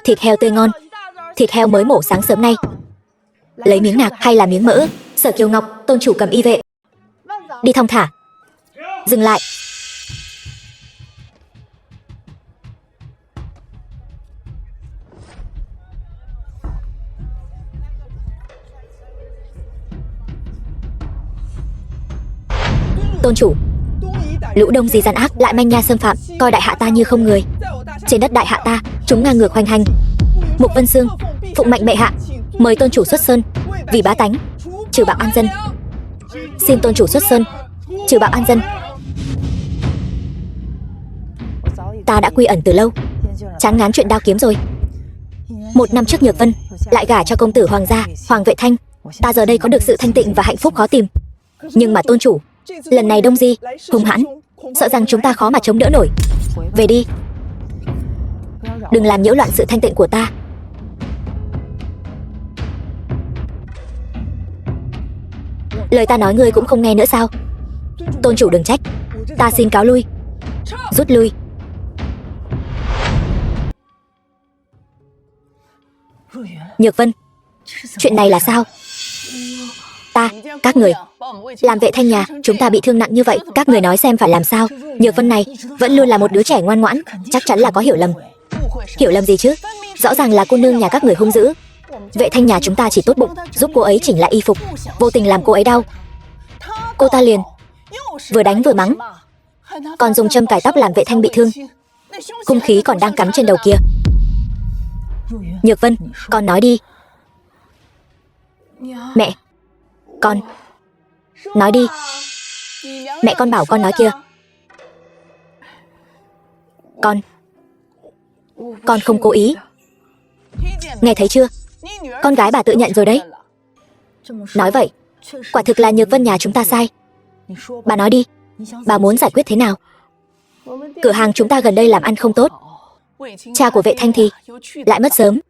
Thịt heo tươi ngon. Thịt heo mới mổ sáng sớm nay. Lấy miếng nạc hay là miếng mỡ? Sở Kiều Ngọc, tôn chủ cầm y vệ. Đi thong thả. Dừng lại. Tôn chủ, lũ đông gì gian ác lại manh nha xâm phạm, coi đại hạ ta như không người. Trên đất đại hạ ta, chúng ngang ngược hoành hành. Mục Vân Xương, phụng mệnh bệ hạ, mời tôn chủ xuất sơn, vì bá tánh, trừ bạo an dân. Xin tôn chủ xuất sơn, trừ bạo an dân. Ta đã quy ẩn từ lâu, chán ngán chuyện đao kiếm rồi. 1 năm trước Nhược Vân lại gả cho công tử hoàng gia Hoàng Vệ Thanh. Ta giờ đây có được sự thanh tịnh và hạnh phúc khó tìm. Nhưng mà tôn chủ, lần này đông di hung hãn, sợ rằng chúng ta khó mà chống đỡ nổi. Về đi, đừng làm nhiễu loạn sự thanh tịnh của ta. Lời ta nói ngươi cũng không nghe nữa sao? Tôn chủ đừng trách, ta xin cáo lui. Rút lui. Nhược Vân, chuyện này là sao? Các người làm Vệ Thanh nhà chúng ta bị thương nặng như vậy, các người nói xem phải làm sao? Nhược Vân này vẫn luôn là một đứa trẻ ngoan ngoãn, chắc chắn là có hiểu lầm. Hiểu lầm gì chứ? Rõ ràng là cô nương nhà các người hung dữ. Vệ Thanh nhà chúng ta chỉ tốt bụng giúp cô ấy chỉnh lại y phục, vô tình làm cô ấy đau. Cô ta liền vừa đánh vừa mắng, còn dùng châm cài tóc làm Vệ Thanh bị thương. Hung khí còn đang cắm trên đầu kia. Nhược Vân, con nói đi. Mẹ, con nói đi. Mẹ con bảo con nói kia. Con không cố ý. Nghe thấy chưa? Con gái bà tự nhận rồi đấy. Nói vậy, quả thực là Nhược Vân nhà chúng ta sai. Bà nói đi, bà muốn giải quyết thế nào? Cửa hàng chúng ta gần đây làm ăn không tốt. Cha của Vệ Thanh thì lại mất sớm.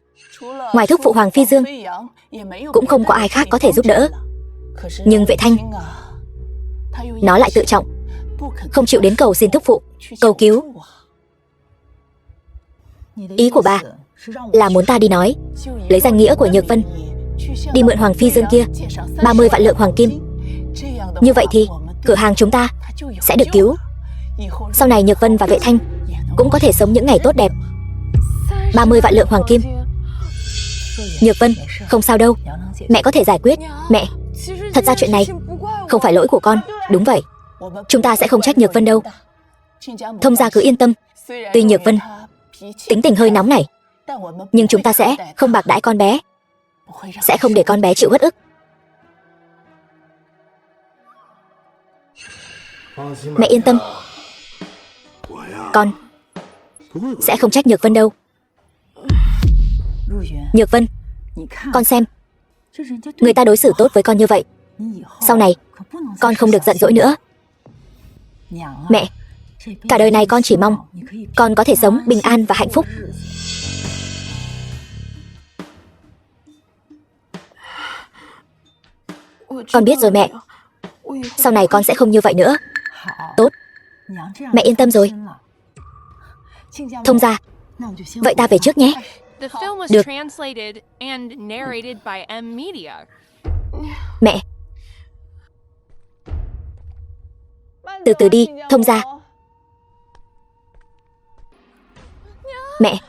Ngoài thúc phụ Hoàng Phi Dương, cũng không có ai khác có thể giúp đỡ. Nhưng Vệ Thanh, nó lại tự trọng, không chịu đến cầu xin thúc phụ, cầu cứu. Ý của bà là muốn ta đi nói, lấy danh nghĩa của Nhược Vân đi mượn Hoàng Phi Dương kia 30 vạn lượng hoàng kim. Như vậy thì cửa hàng chúng ta sẽ được cứu. Sau này Nhược Vân và Vệ Thanh cũng có thể sống những ngày tốt đẹp. 30 vạn lượng hoàng kim. Nhược Vân, không sao đâu, mẹ có thể giải quyết. Mẹ, thật ra chuyện này không phải lỗi của con. Đúng vậy, chúng ta sẽ không trách Nhược Vân đâu. Thông gia cứ yên tâm. Tuy Nhược Vân tính tình hơi nóng này, nhưng chúng ta sẽ không bạc đãi con bé, sẽ không để con bé chịu uất ức. Mẹ yên tâm, con sẽ không trách Nhược Vân đâu. Nhược Vân, con xem, người ta đối xử tốt với con như vậy, sau này con không được giận dỗi nữa. Mẹ, cả đời này con chỉ mong con có thể sống bình an và hạnh phúc. Con biết rồi mẹ, sau này con sẽ không như vậy nữa. Tốt, mẹ yên tâm rồi. Thông gia, vậy ta về trước nhé. Được. Mẹ, từ từ đi, thông gia. Mẹ,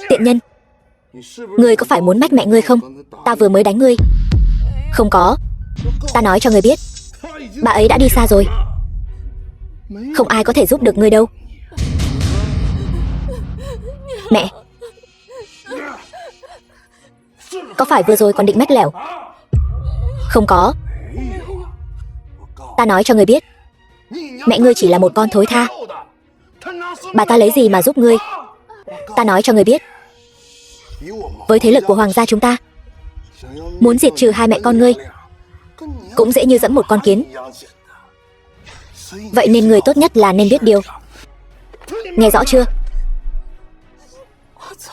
tiện nhân, ngươi có phải muốn mách mẹ ngươi không? Ta vừa mới đánh ngươi. Không có, ta nói cho ngươi biết, bà ấy đã đi xa rồi, không ai có thể giúp được ngươi đâu. Mẹ, có phải vừa rồi còn định mách lẻo? Không có, ta nói cho ngươi biết, mẹ ngươi chỉ là một con thối tha. Bà ta lấy gì mà giúp ngươi? Ta nói cho ngươi biết, với thế lực của hoàng gia chúng ta, muốn diệt trừ hai mẹ con ngươi cũng dễ như dẫm một con kiến. Vậy nên người tốt nhất là nên biết điều. Nghe rõ chưa?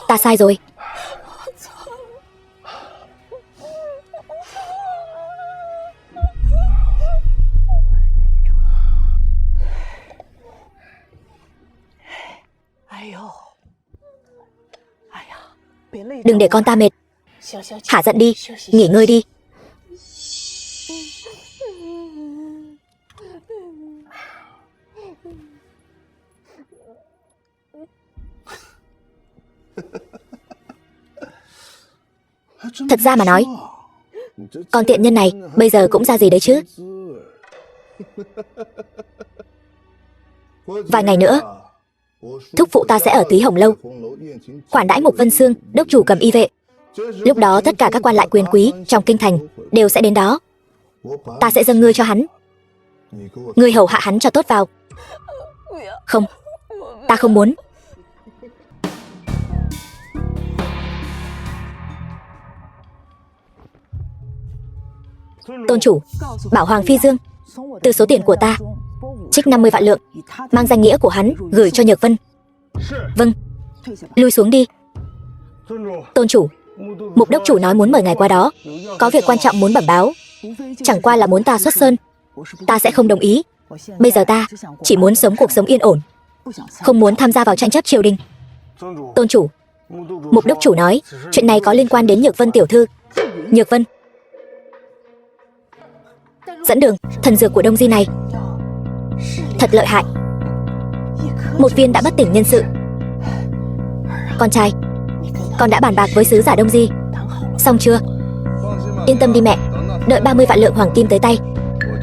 Ta sai rồi. Đừng để con ta mệt. Hả giận đi, nghỉ ngơi đi. Thật ra mà nói, con tiện nhân này bây giờ cũng ra gì đấy chứ. Vài ngày nữa, thúc phụ ta sẽ ở Túy Hồng Lâu khoản đãi Mục Vân Sương, đốc chủ cầm y vệ. Lúc đó tất cả các quan lại quyền quý trong kinh thành đều sẽ đến đó. Ta sẽ dâng ngươi cho hắn. Ngươi hầu hạ hắn cho tốt vào. Không, ta không muốn. Tôn chủ, bảo Hoàng Phi Dương từ số tiền của ta trích 50 vạn lượng, mang danh nghĩa của hắn gửi cho Nhược Vân. Vâng, lui xuống đi. Tôn chủ, Mục đốc chủ nói muốn mời ngài qua đó, có việc quan trọng muốn bẩm báo. Chẳng qua là muốn ta xuất sơn, ta sẽ không đồng ý. Bây giờ ta chỉ muốn sống cuộc sống yên ổn, không muốn tham gia vào tranh chấp triều đình. Tôn chủ, Mục đốc chủ nói chuyện này có liên quan đến Nhược Vân tiểu thư. Nhược Vân. Dẫn đường, thần dược của Đông Di này thật lợi hại. Một viên đã bất tỉnh nhân sự. Con trai, con đã bàn bạc với sứ giả Đông Di xong chưa? Yên tâm đi mẹ, đợi 30 vạn lượng hoàng kim tới tay,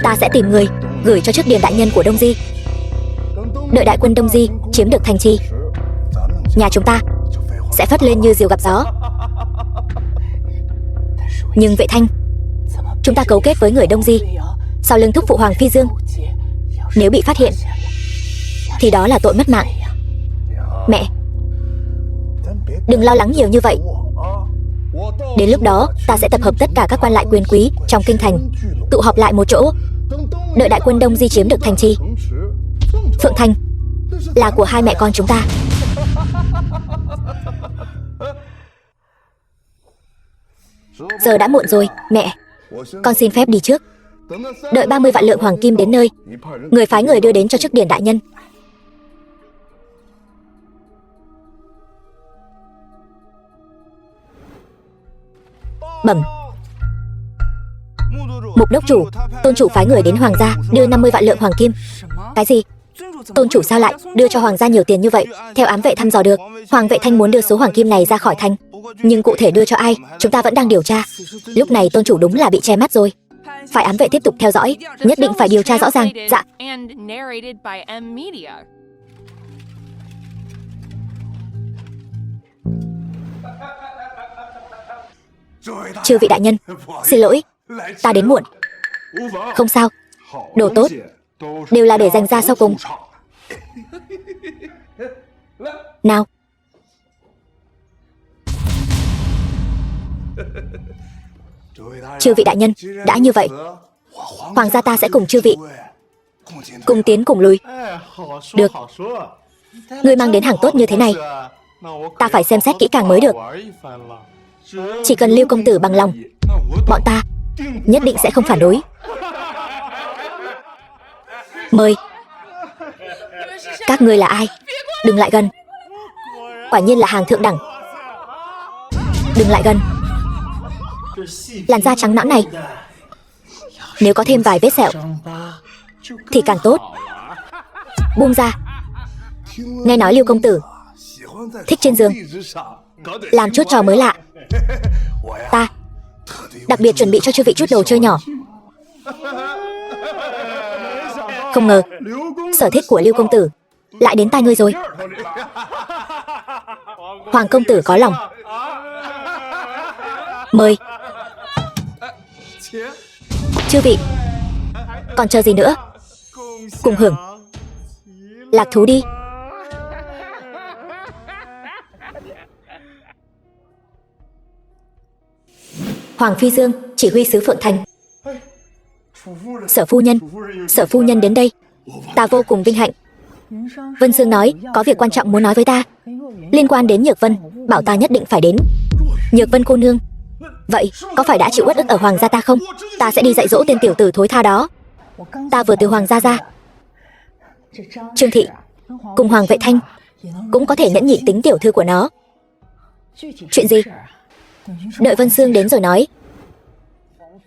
ta sẽ tìm người gửi cho trước điền đại nhân của Đông Di. Đợi đại quân Đông Di chiếm được thành trì, nhà chúng ta sẽ phất lên như diều gặp gió. Nhưng Vệ Thanh, chúng ta cấu kết với người Đông Di sau lưng thúc phụ Hoàng Phi Dương, nếu bị phát hiện thì đó là tội mất mạng. Mẹ, đừng lo lắng nhiều như vậy. Đến lúc đó ta sẽ tập hợp tất cả các quan lại quyền quý trong kinh thành, tụ họp lại một chỗ, đợi đại quân Đông Di chiếm được thành trì. Phượng Thành là của hai mẹ con chúng ta. Giờ đã muộn rồi, mẹ, con xin phép đi trước. Đợi 30 vạn lượng hoàng kim đến nơi, người phái người đưa đến cho trước điền đại nhân. Bẩm. Mục đốc chủ, tôn chủ phái người đến hoàng gia đưa 50 vạn lượng hoàng kim. Cái gì? Tôn chủ sao lại đưa cho hoàng gia nhiều tiền như vậy? Theo ám vệ thăm dò được, Hoàng Vệ Thanh muốn đưa số hoàng kim này ra khỏi thành, nhưng cụ thể đưa cho ai chúng ta vẫn đang điều tra. Lúc này tôn chủ đúng là bị che mắt rồi. Phải ám vệ tiếp tục theo dõi, nhất định phải điều tra rõ ràng. Dạ. Chư vị đại nhân, xin lỗi, ta đến muộn. Không sao, đồ tốt đều là để dành ra sau cùng. Nào. Chư vị đại nhân, đã như vậy, hoàng gia ta sẽ cùng chư vị cùng tiến cùng lùi. Được. Ngươi mang đến hàng tốt như thế này, ta phải xem xét kỹ càng mới được. Chỉ cần Lưu công tử bằng lòng, bọn ta nhất định sẽ không phản đối. Mời. Các ngươi là ai? Đừng lại gần. Quả nhiên là hàng thượng đẳng. Đừng lại gần. Làn da trắng nõn này, nếu có thêm vài vết sẹo thì càng tốt. Buông ra. Nghe nói Lưu công tử thích trên giường làm chút trò mới lạ. Ta đặc biệt chuẩn bị cho chư vị chút đồ chơi nhỏ. Không ngờ sở thích của Lưu công tử lại đến tai ngươi rồi. Hoàng công tử có lòng. Mời. Chư vị còn chờ gì nữa, cùng hưởng lạc thú đi. Hoàng Phi Dương chỉ huy sứ Phượng Thành. Sở phu nhân đến đây, ta vô cùng vinh hạnh. Vân Sương nói có việc quan trọng muốn nói với ta, liên quan đến Nhược Vân, bảo ta nhất định phải đến. Nhược Vân cô nương, vậy có phải đã chịu uất ức ở hoàng gia ta không? Ta sẽ đi dạy dỗ tên tiểu tử thối tha đó. Ta vừa từ hoàng gia ra. Trương Thị cùng Hoàng Vệ Thanh cũng có thể nhẫn nhịn tính tiểu thư của nó. Chuyện gì? Đợi Vân Sương đến rồi nói.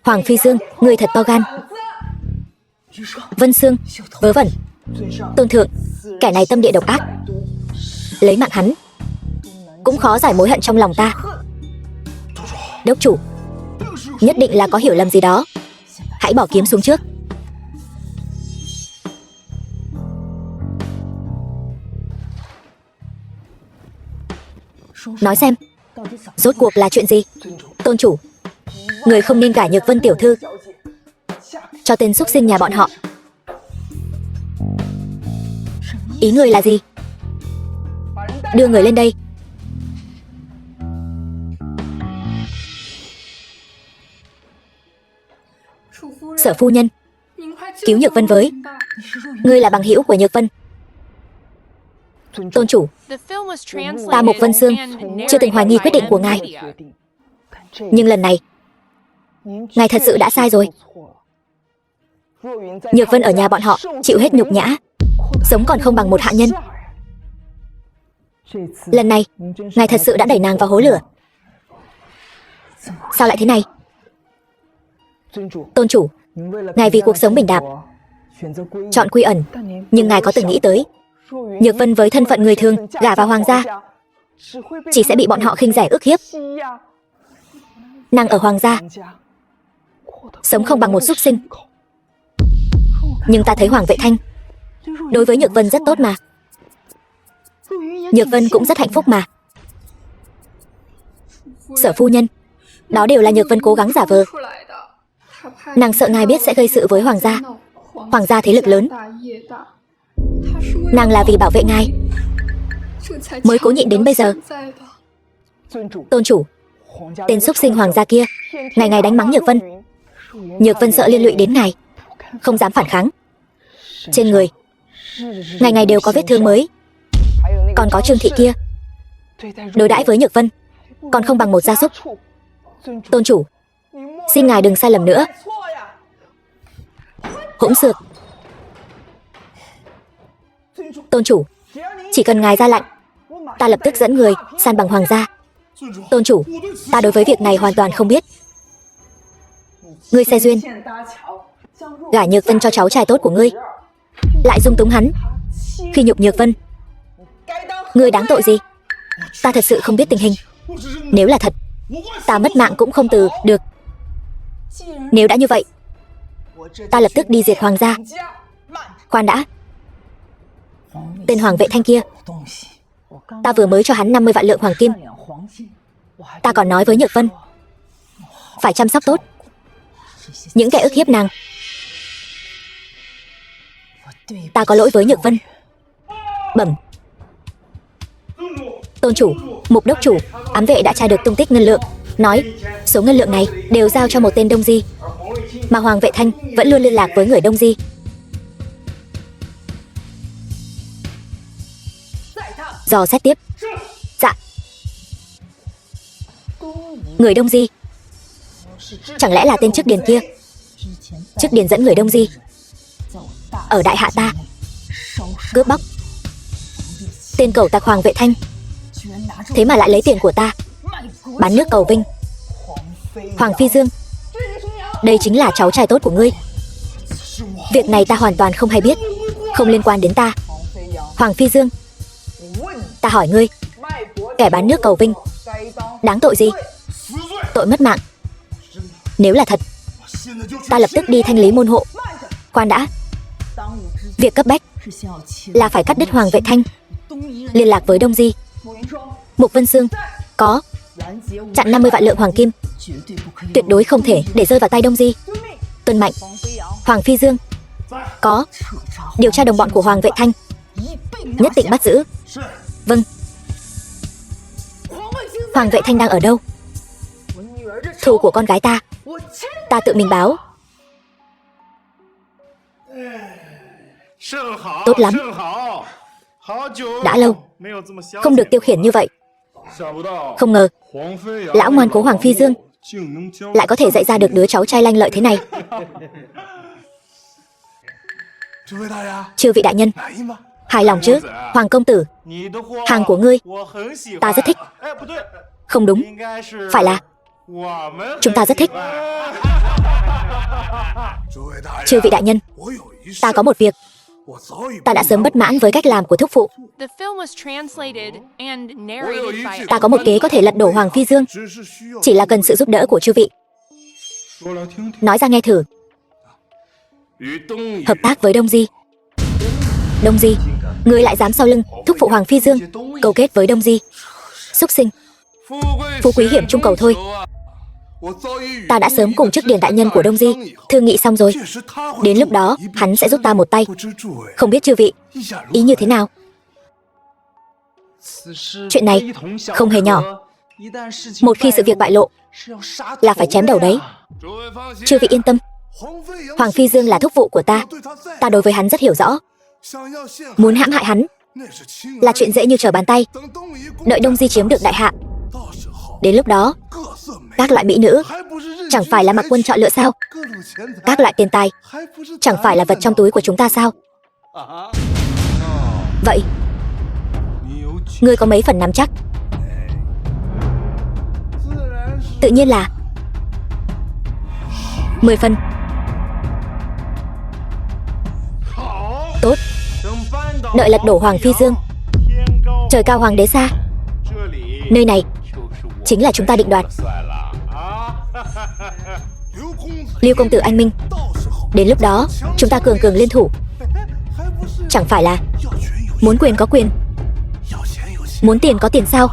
Hoàng Phi Dương, người thật to gan. Vân Sương, vớ vẩn. Tôn thượng, kẻ này tâm địa độc ác. Lấy mạng hắn cũng khó giải mối hận trong lòng ta. Đốc chủ, nhất định là có hiểu lầm gì đó. Hãy bỏ kiếm xuống trước. Nói xem, rốt cuộc là chuyện gì? Tôn chủ, người không nên gả Nhược Vân tiểu thư cho tên xúc sinh nhà bọn họ. Ý người là gì? Đưa người lên đây. Sở phu nhân, cứu Nhược Vân với. Ngươi là bằng hữu của Nhược Vân. Tôn chủ, ta Mục Vân Sương chưa từng hoài nghi quyết định của ngài. Nhưng lần này, ngài thật sự đã sai rồi. Nhược Vân ở nhà bọn họ chịu hết nhục nhã, sống còn không bằng một hạ nhân. Lần này, ngài thật sự đã đẩy nàng vào hố lửa. Sao lại thế này? Tôn chủ, ngài vì cuộc sống bình đạm chọn quy ẩn, nhưng ngài có từng nghĩ tới Nhược Vân với thân phận người thường gả vào hoàng gia chỉ sẽ bị bọn họ khinh rẻ ức hiếp. Nàng ở hoàng gia sống không bằng một súc sinh. Nhưng ta thấy Hoàng Vệ Thanh đối với Nhược Vân rất tốt mà. Nhược Vân cũng rất hạnh phúc mà. Sở phu nhân, đó đều là Nhược Vân cố gắng giả vờ. Nàng sợ ngài biết sẽ gây sự với hoàng gia. Hoàng gia thế lực lớn. Nàng là vì bảo vệ ngài mới cố nhịn đến bây giờ. Tôn chủ, tên xúc sinh hoàng gia kia ngày ngày đánh mắng Nhược Vân. Nhược Vân sợ liên lụy đến ngài, không dám phản kháng. Trên người ngày ngày đều có vết thương mới. Còn có Trương thị kia, đối đãi với Nhược Vân còn không bằng một gia súc. Tôn chủ, xin ngài đừng sai lầm nữa. Hỗn xược. Tôn chủ, chỉ cần ngài ra lệnh, ta lập tức dẫn người san bằng hoàng gia. Tôn chủ, ta đối với việc này hoàn toàn không biết. Ngươi xe duyên gả Nhược Vân cho cháu trai tốt của ngươi, lại dung túng hắn, khi nhục Nhược Vân. Ngươi đáng tội gì? Ta thật sự không biết tình hình. Nếu là thật, ta mất mạng cũng không từ được. Nếu đã như vậy, ta lập tức đi diệt hoàng gia. Khoan đã. Tên Hoàng Vệ Thanh kia, ta vừa mới cho hắn 50 vạn lượng hoàng kim. Ta còn nói với Nhược Vân phải chăm sóc tốt những kẻ ức hiếp nàng. Ta có lỗi với Nhược Vân. Bẩm. Tôn chủ, Mục đốc chủ, ám vệ đã tra được tung tích ngân lượng, nói số ngân lượng này đều giao cho một tên Đông Di, mà Hoàng Vệ Thanh vẫn luôn liên lạc với người Đông Di. Dò xét tiếp. Dạ. Người Đông Di, chẳng lẽ là tên Trước Điền kia? Trước Điền dẫn người Đông Di ở đại hạ ta cướp bóc tên cẩu tặc Hoàng Vệ Thanh, thế mà lại lấy tiền của ta bán nước cầu vinh. Hoàng Phi Dương, đây chính là cháu trai tốt của ngươi. Việc này ta hoàn toàn không hay biết, không liên quan đến ta. Hoàng Phi Dương, ta hỏi ngươi, kẻ bán nước cầu vinh đáng tội gì? Tội mất mạng. Nếu là thật, ta lập tức đi thanh lý môn hộ. Khoan đã. Việc cấp bách là phải cắt đứt Hoàng Vệ Thanh liên lạc với Đông Di. Mục Vân Sương có chặn 50 vạn lượng hoàng kim, tuyệt đối không thể để rơi vào tay Đông Di. Tuân mệnh. Hoàng Phi Dương có điều tra đồng bọn của Hoàng Vệ Thanh, nhất định bắt giữ. Vâng. Hoàng Vệ Thanh đang ở đâu? Thù của con gái ta tự mình báo. Tốt lắm. Đã lâu không được tiêu khiển như vậy. Không ngờ lão ngoan cố Hoàng Phi Dương lại có thể dạy ra được đứa cháu trai lanh lợi thế này. Chư vị đại nhân, hài lòng chứ? Hoàng công tử, hàng của ngươi ta rất thích. Không đúng, phải là chúng ta rất thích. Chư vị đại nhân, ta có một việc. Ta đã sớm bất mãn với cách làm của thúc phụ. Ta có một kế có thể lật đổ Hoàng Phi Dương, chỉ là cần sự giúp đỡ của chư vị. Nói ra nghe thử. Hợp tác với Đông Di. Đông Di, ngươi lại dám sau lưng thúc phụ Hoàng Phi Dương câu kết với Đông Di. Súc sinh. Phú quý hiểm trung cầu thôi. Ta đã sớm cùng chức điển đại nhân của Đông Di thương nghị xong rồi. Đến lúc đó hắn sẽ giúp ta một tay. Không biết chư vị ý như thế nào? Chuyện này không hề nhỏ. Một khi sự việc bại lộ là phải chém đầu đấy. Chư vị yên tâm, Hoàng Phi Dương là thúc phụ của ta. Ta đối với hắn rất hiểu rõ. Muốn hãm hại hắn là chuyện dễ như trở bàn tay. Đợi Đông Di chiếm được đại hạ, đến lúc đó các loại mỹ nữ chẳng phải là Mặc Quân chọn lựa sao? Các loại tiền tài chẳng phải là vật trong túi của chúng ta sao? Vậy ngươi có mấy phần nắm chắc? Tự nhiên là 10 phần. Tốt. Đợi lật đổ Hoàng Phi Dương, trời cao hoàng đế xa, nơi này chính là chúng ta định đoạt. Lưu công tử anh minh, đến lúc đó chúng ta cường cường liên thủ. Chẳng phải là muốn quyền có quyền, muốn tiền có tiền sao?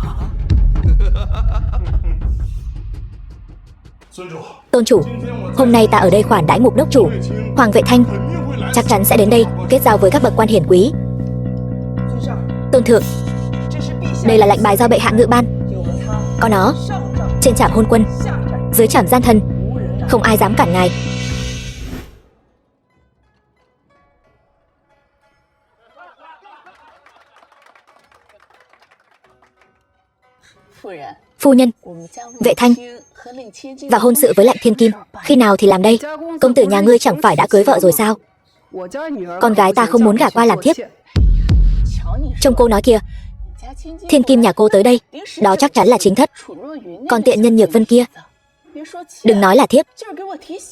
Tôn chủ, hôm nay ta ở đây khoản đãi Mục đốc chủ Hoàng Vệ Thanh chắc chắn sẽ đến đây kết giao với các bậc quan hiển quý. Tôn thượng, đây là lệnh bài do bệ hạ ngự ban. Có nó, trên trảm hôn quân, dưới trảm gian thần, không ai dám cản ngài. Phu nhân, Vệ Thanh và hôn sự với Lệnh Thiên Kim khi nào thì làm đây? Công tử nhà ngươi chẳng phải đã cưới vợ rồi sao? Con gái ta không muốn gả qua làm thiếp. Trông cô nói kìa, Thiên Kim nhà cô tới đây, đó chắc chắn là chính thất. Còn tiện nhân Nhược Vân kia, đừng nói là thiếp,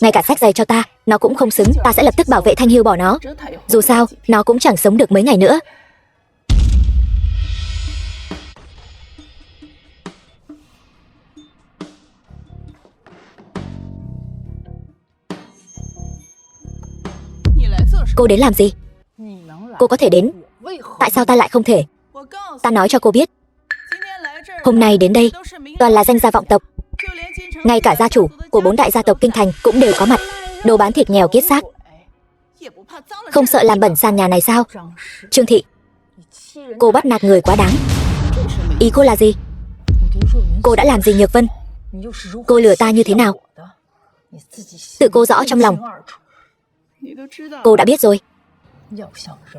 ngay cả sách giày cho ta nó cũng không xứng. Ta sẽ lập tức bảo Vệ Thanh hưu bỏ nó. Dù sao nó cũng chẳng sống được mấy ngày nữa. Cô đến làm gì? Cô có thể đến, tại sao ta lại không thể? Ta nói cho cô biết, hôm nay đến đây toàn là danh gia vọng tộc. Ngay cả gia chủ của 4 đại gia tộc kinh thành cũng đều có mặt. Đồ bán thịt nghèo kiết xác, không sợ làm bẩn sàn nhà này sao? Trương Thị, cô bắt nạt người quá đáng. Ý cô là gì? Cô đã làm gì Nhược Vân? Cô lừa ta như thế nào? Tự cô rõ trong lòng. Cô đã biết rồi.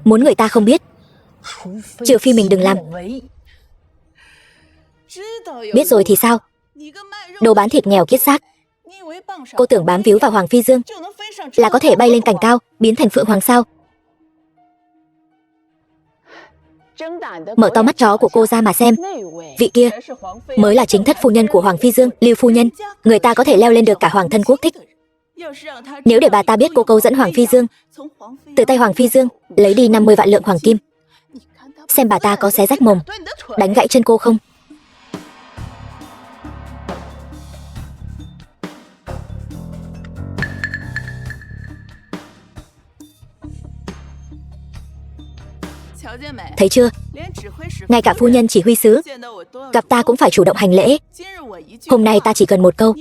Muốn người ta không biết, trừ phi mình đừng làm. Biết rồi thì sao? Đồ bán thịt nghèo kiết xác. Cô tưởng bám víu vào Hoàng Phi Dương là có thể bay lên cành cao, biến thành phượng hoàng sao? Mở to mắt chó của cô ra mà xem, vị kia mới là chính thất phu nhân của Hoàng Phi Dương, Lưu phu nhân. Người ta có thể leo lên được cả hoàng thân quốc thích. Nếu để bà ta biết cô câu dẫn Hoàng Phi Dương, từ tay Hoàng Phi Dương lấy đi 50 vạn lượng hoàng kim, xem bà ta có xé rách mồm, đánh gãy chân cô không? Thấy chưa? Ngay cả phu nhân chỉ huy sứ gặp ta cũng phải chủ động hành lễ. Hôm nay ta chỉ cần một câu: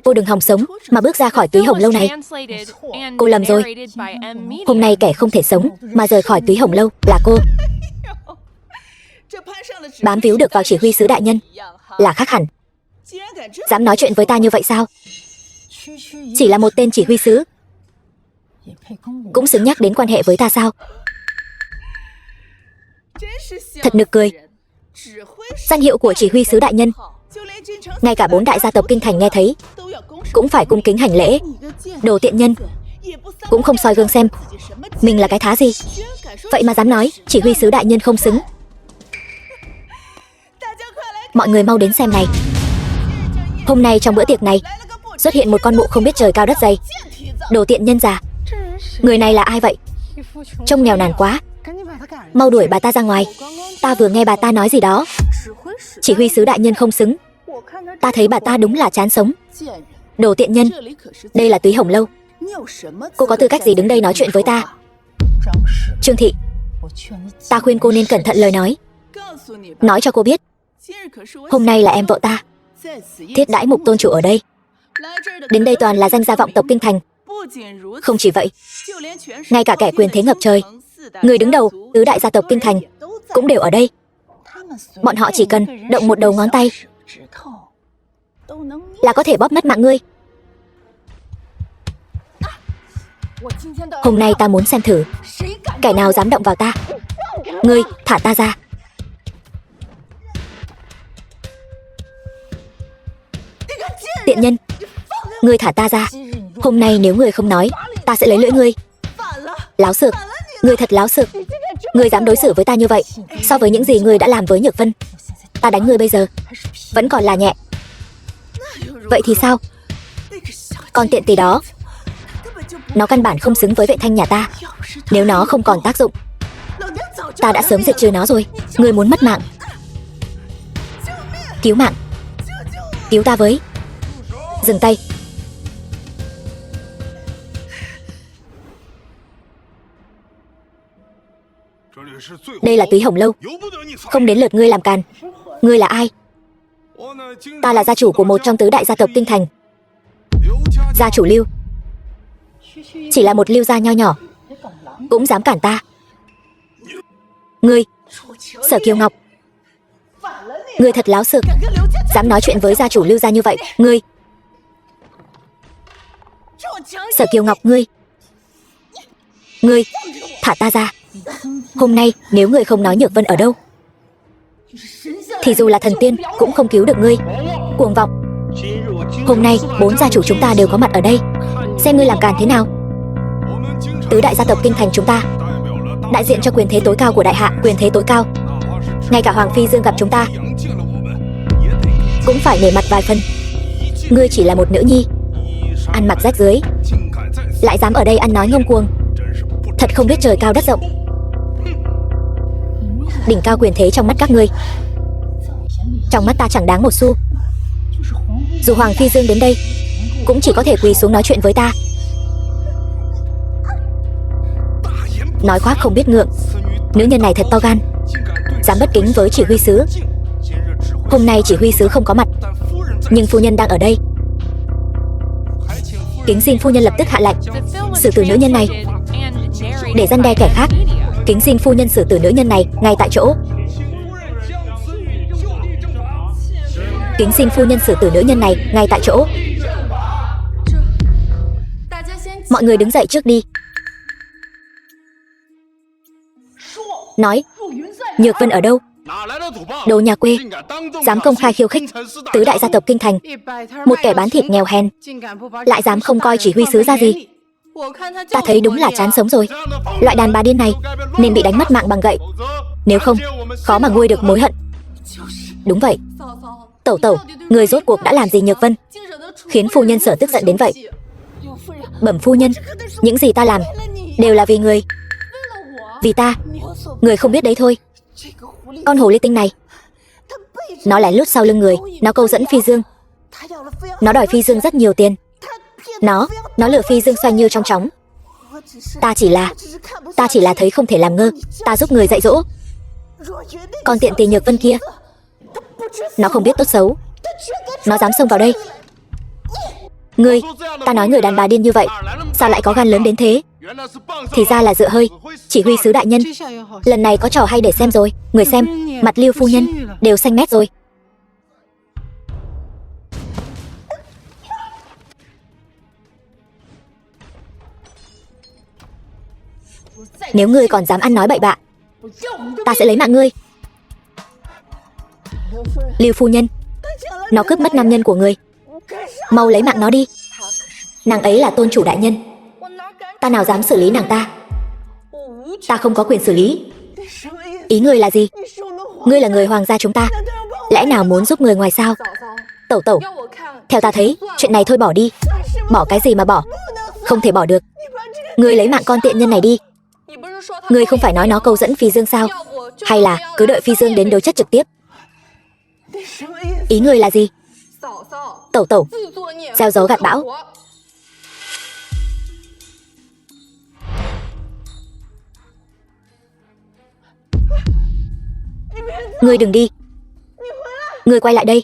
cô đừng hòng sống mà bước ra khỏi túy hồng lâu này. Cô lầm rồi. Hôm nay kẻ không thể sống mà rời khỏi túy hồng lâu là cô. Bám víu được vào chỉ huy sứ đại nhân là khác hẳn. Dám nói chuyện với ta như vậy sao? Chỉ là một tên chỉ huy sứ cũng xứng nhắc đến quan hệ với ta sao? Thật nực cười. Danh hiệu của chỉ huy sứ đại nhân, ngay cả 4 đại gia tộc kinh thành nghe thấy cũng phải cung kính hành lễ. Đồ tiện nhân, cũng không soi gương xem mình là cái thá gì, vậy mà dám nói chỉ huy sứ đại nhân không xứng. Mọi người mau đến xem này. Hôm nay trong bữa tiệc này xuất hiện một con mụ không biết trời cao đất dày. Đồ tiện nhân già. Người này là ai vậy? Trông nghèo nàn quá. Mau đuổi bà ta ra ngoài. Ta vừa nghe bà ta nói gì đó. Chỉ huy sứ đại nhân không xứng. Ta thấy bà ta đúng là chán sống. Đồ tiện nhân. Đây là Túy Hồng Lâu. Cô có tư cách gì đứng đây nói chuyện với ta? Trương Thị, ta khuyên cô nên cẩn thận lời nói. Nói cho cô biết, hôm nay là em vợ ta thiết đãi Mục tôn chủ ở đây. Đến đây toàn là danh gia vọng tộc kinh thành. Không chỉ vậy, ngay cả kẻ quyền thế ngập trời, người đứng đầu tứ đại gia tộc kinh thành cũng đều ở đây. Bọn họ chỉ cần động một đầu ngón tay là có thể bóp mất mạng ngươi. Hôm nay ta muốn xem thử kẻ nào dám động vào ta. Ngươi thả ta ra. Tiện nhân, ngươi thả ta ra. Hôm nay nếu ngươi không nói, ta sẽ lấy lưỡi ngươi. Láo xược, ngươi thật láo xược. Ngươi dám đối xử với ta như vậy. So với những gì ngươi đã làm với Nhược Vân, ta đánh ngươi bây giờ vẫn còn là nhẹ. Vậy thì sao? Con tiện tỳ đó, nó căn bản không xứng với vệ thanh nhà ta. Nếu nó không còn tác dụng, ta đã sớm diệt trừ nó rồi. Ngươi muốn mất mạng. Cứu mạng. Cứu ta với. Dừng tay. Đây là Túy Hồng Lâu, không đến lượt ngươi làm càn. Ngươi là ai? Ta là gia chủ của một trong tứ đại gia tộc kinh thành. Gia chủ Lưu. Chỉ là một Lưu gia nho nhỏ cũng dám cản ta. Ngươi, Sở Kiều Ngọc, ngươi thật láo xược, dám nói chuyện với gia chủ Lưu gia như vậy. Ngươi, Sở Kiều Ngọc, ngươi thả ta ra. Hôm nay nếu ngươi không nói Nhược Vân ở đâu, thì dù là thần tiên cũng không cứu được ngươi. Cuồng vọng. Hôm nay 4 gia chủ chúng ta đều có mặt ở đây, xem ngươi làm càn thế nào. Tứ đại gia tộc kinh thành chúng ta đại diện cho quyền thế tối cao của đại hạ. Quyền thế tối cao, ngay cả Hoàng Phi Dương gặp chúng ta cũng phải nể mặt vài phần. Ngươi chỉ là một nữ nhi, ăn mặc rách rưới, lại dám ở đây ăn nói ngông cuồng. Thật không biết trời cao đất rộng. Đỉnh cao quyền thế trong mắt các ngươi, trong mắt ta chẳng đáng một xu. Dù Hoàng Phi Dương đến đây cũng chỉ có thể quỳ xuống nói chuyện với ta. Nói khoác không biết ngượng. Nữ nhân này thật to gan, dám bất kính với chỉ huy sứ. Hôm nay chỉ huy sứ không có mặt, nhưng phu nhân đang ở đây. Kính xin phu nhân lập tức hạ lệnh xử tử nữ nhân này, để răn đe kẻ khác. Kính xin phu nhân xử tử nữ nhân này ngay tại chỗ. Kính xin phu nhân xử tử nữ nhân này ngay tại chỗ. Mọi người đứng dậy trước đi. Nói, Nhược Vân ở đâu? Đồ nhà quê, dám công khai khiêu khích tứ đại gia tộc kinh thành. Một kẻ bán thịt nghèo hèn lại dám không coi chỉ huy sứ ra gì. Ta thấy đúng là chán sống rồi. Loại đàn bà điên này nên bị đánh mất mạng bằng gậy, nếu không khó mà nguôi được mối hận. Đúng vậy. Tẩu tẩu, người rốt cuộc đã làm gì Nhược Vân khiến phu nhân Sở tức giận đến vậy? Bẩm phu nhân, những gì ta làm đều là vì người. Vì ta. Người không biết đấy thôi. Con hồ ly tinh này, nó lén lút sau lưng người, nó câu dẫn Phi Dương. Nó đòi Phi Dương rất nhiều tiền. Nó lừa Phi Dương xoay như trong chóng. Ta chỉ là thấy không thể làm ngơ. Ta giúp người dạy dỗ. Con tiện tỳ Nhược Vân kia, nó không biết tốt xấu, nó dám xông vào đây. Ngươi, ta nói người đàn bà điên như vậy sao lại có gan lớn đến thế? Thì ra là dựa hơi chỉ huy sứ đại nhân. Lần này có trò hay để xem rồi. Người xem, mặt Lưu phu nhân đều xanh mét rồi. Nếu ngươi còn dám ăn nói bậy bạ, ta sẽ lấy mạng ngươi. Lưu phu nhân, nó cướp mất nam nhân của ngươi, mau lấy mạng nó đi. Nàng ấy là tôn chủ đại nhân, ta nào dám xử lý nàng ta. Ta không có quyền xử lý. Ý ngươi là gì? Ngươi là người hoàng gia chúng ta, lẽ nào muốn giúp người ngoài sao? Tẩu tẩu, theo ta thấy, chuyện này thôi bỏ đi. Bỏ cái gì mà bỏ? Không thể bỏ được. Ngươi lấy mạng con tiện nhân này đi. Ngươi không phải nói nó câu dẫn Phi Dương sao? Hay là cứ đợi Phi Dương đến đối chất trực tiếp? Ý ngươi là gì? Tẩu tẩu, gieo gió gặt bão. Ngươi đừng đi. Ngươi quay lại đây.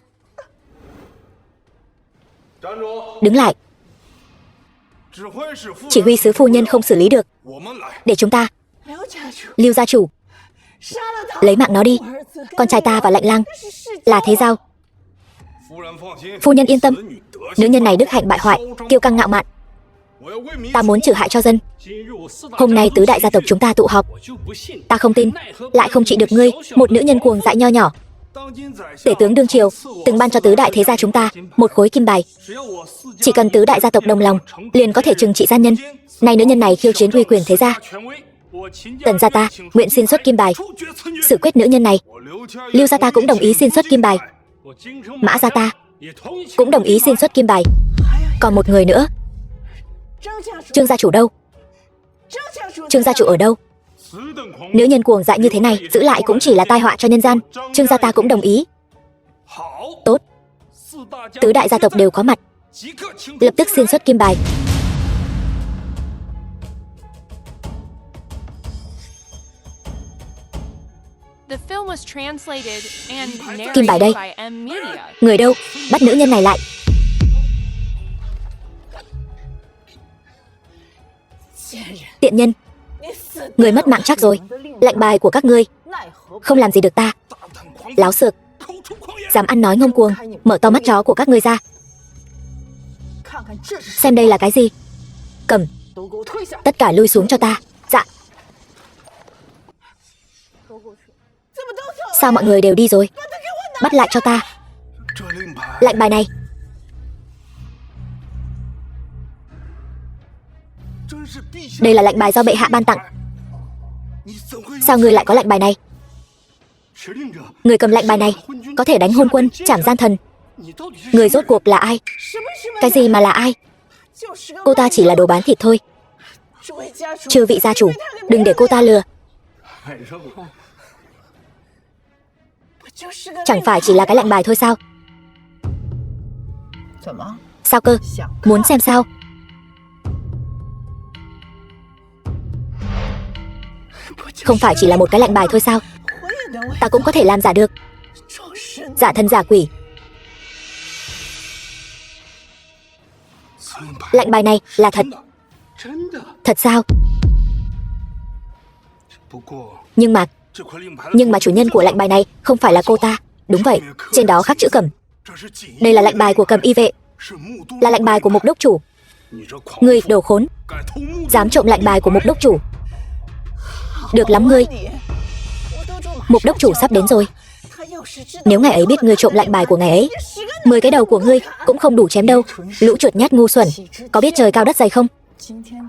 Đứng lại. Chỉ huy sứ phu nhân không xử lý được. Để chúng ta. Lưu gia chủ, lấy mạng nó đi. Con trai ta và Lạnh Lang là thế giao. Phu nhân yên tâm. Nữ nhân này đức hạnh bại hoại, kiêu căng ngạo mạn. Ta muốn trừ hại cho dân. Hôm nay tứ đại gia tộc chúng ta tụ họp. Ta không tin lại không trị được ngươi, một nữ nhân cuồng dại nho nhỏ. Tể tướng đương triều từng ban cho tứ đại thế gia chúng ta một khối kim bài. Chỉ cần tứ đại gia tộc đồng lòng, liền có thể trừng trị gian nhân. Nay nữ nhân này khiêu chiến uy quyền thế gia. Tần gia ta nguyện xin xuất kim bài, xử quyết nữ nhân này. Lưu gia ta cũng đồng ý xin xuất kim bài. Mã gia ta cũng đồng ý xin xuất kim bài. Còn một người nữa. Trương gia chủ đâu? Trương gia chủ ở đâu? Nữ nhân cuồng dại như thế này giữ lại cũng chỉ là tai họa cho nhân gian. Trương gia ta cũng đồng ý. Tốt. Tứ đại gia tộc đều có mặt. Lập tức xin xuất kim bài. Kim bài đây. Người đâu? Bắt nữ nhân này lại. Tiện nhân, người mất mạng chắc rồi. Lệnh bài của các ngươi không làm gì được ta. Láo xược, dám ăn nói ngông cuồng. Mở to mắt chó của các ngươi ra. Xem đây là cái gì. Cầm. Tất cả lui xuống cho ta. Dạ. Sao mọi người đều đi rồi? Bắt lại cho ta. Lệnh bài này. Đây là lệnh bài do bệ hạ ban tặng. Sao ngươi lại có lệnh bài này? Người cầm lệnh bài này có thể đánh hôn quân, trảm gian thần. Người rốt cuộc là ai? Cái gì mà là ai? Cô ta chỉ là đồ bán thịt thôi. Chư vị gia chủ, đừng để cô ta lừa. Chẳng phải chỉ là cái lệnh bài thôi sao? Sao cơ? Muốn xem sao? Không phải chỉ là một cái lệnh bài thôi sao? Ta cũng có thể làm giả được. Giả thân giả quỷ. Lệnh bài này là thật. Thật sao? Nhưng mà chủ nhân của lệnh bài này không phải là cô ta. Đúng vậy, trên đó khắc chữ Cẩm. Đây là lệnh bài của Cẩm y vệ. Là lệnh bài của Mục đốc chủ. Ngươi đồ khốn, dám trộm lệnh bài của Mục đốc chủ. Được lắm ngươi. Mục đốc chủ sắp đến rồi. Nếu ngài ấy biết ngươi trộm lệnh bài của ngài ấy, 10 cái đầu của ngươi cũng không đủ chém đâu. Lũ chuột nhát ngu xuẩn, có biết trời cao đất dày không?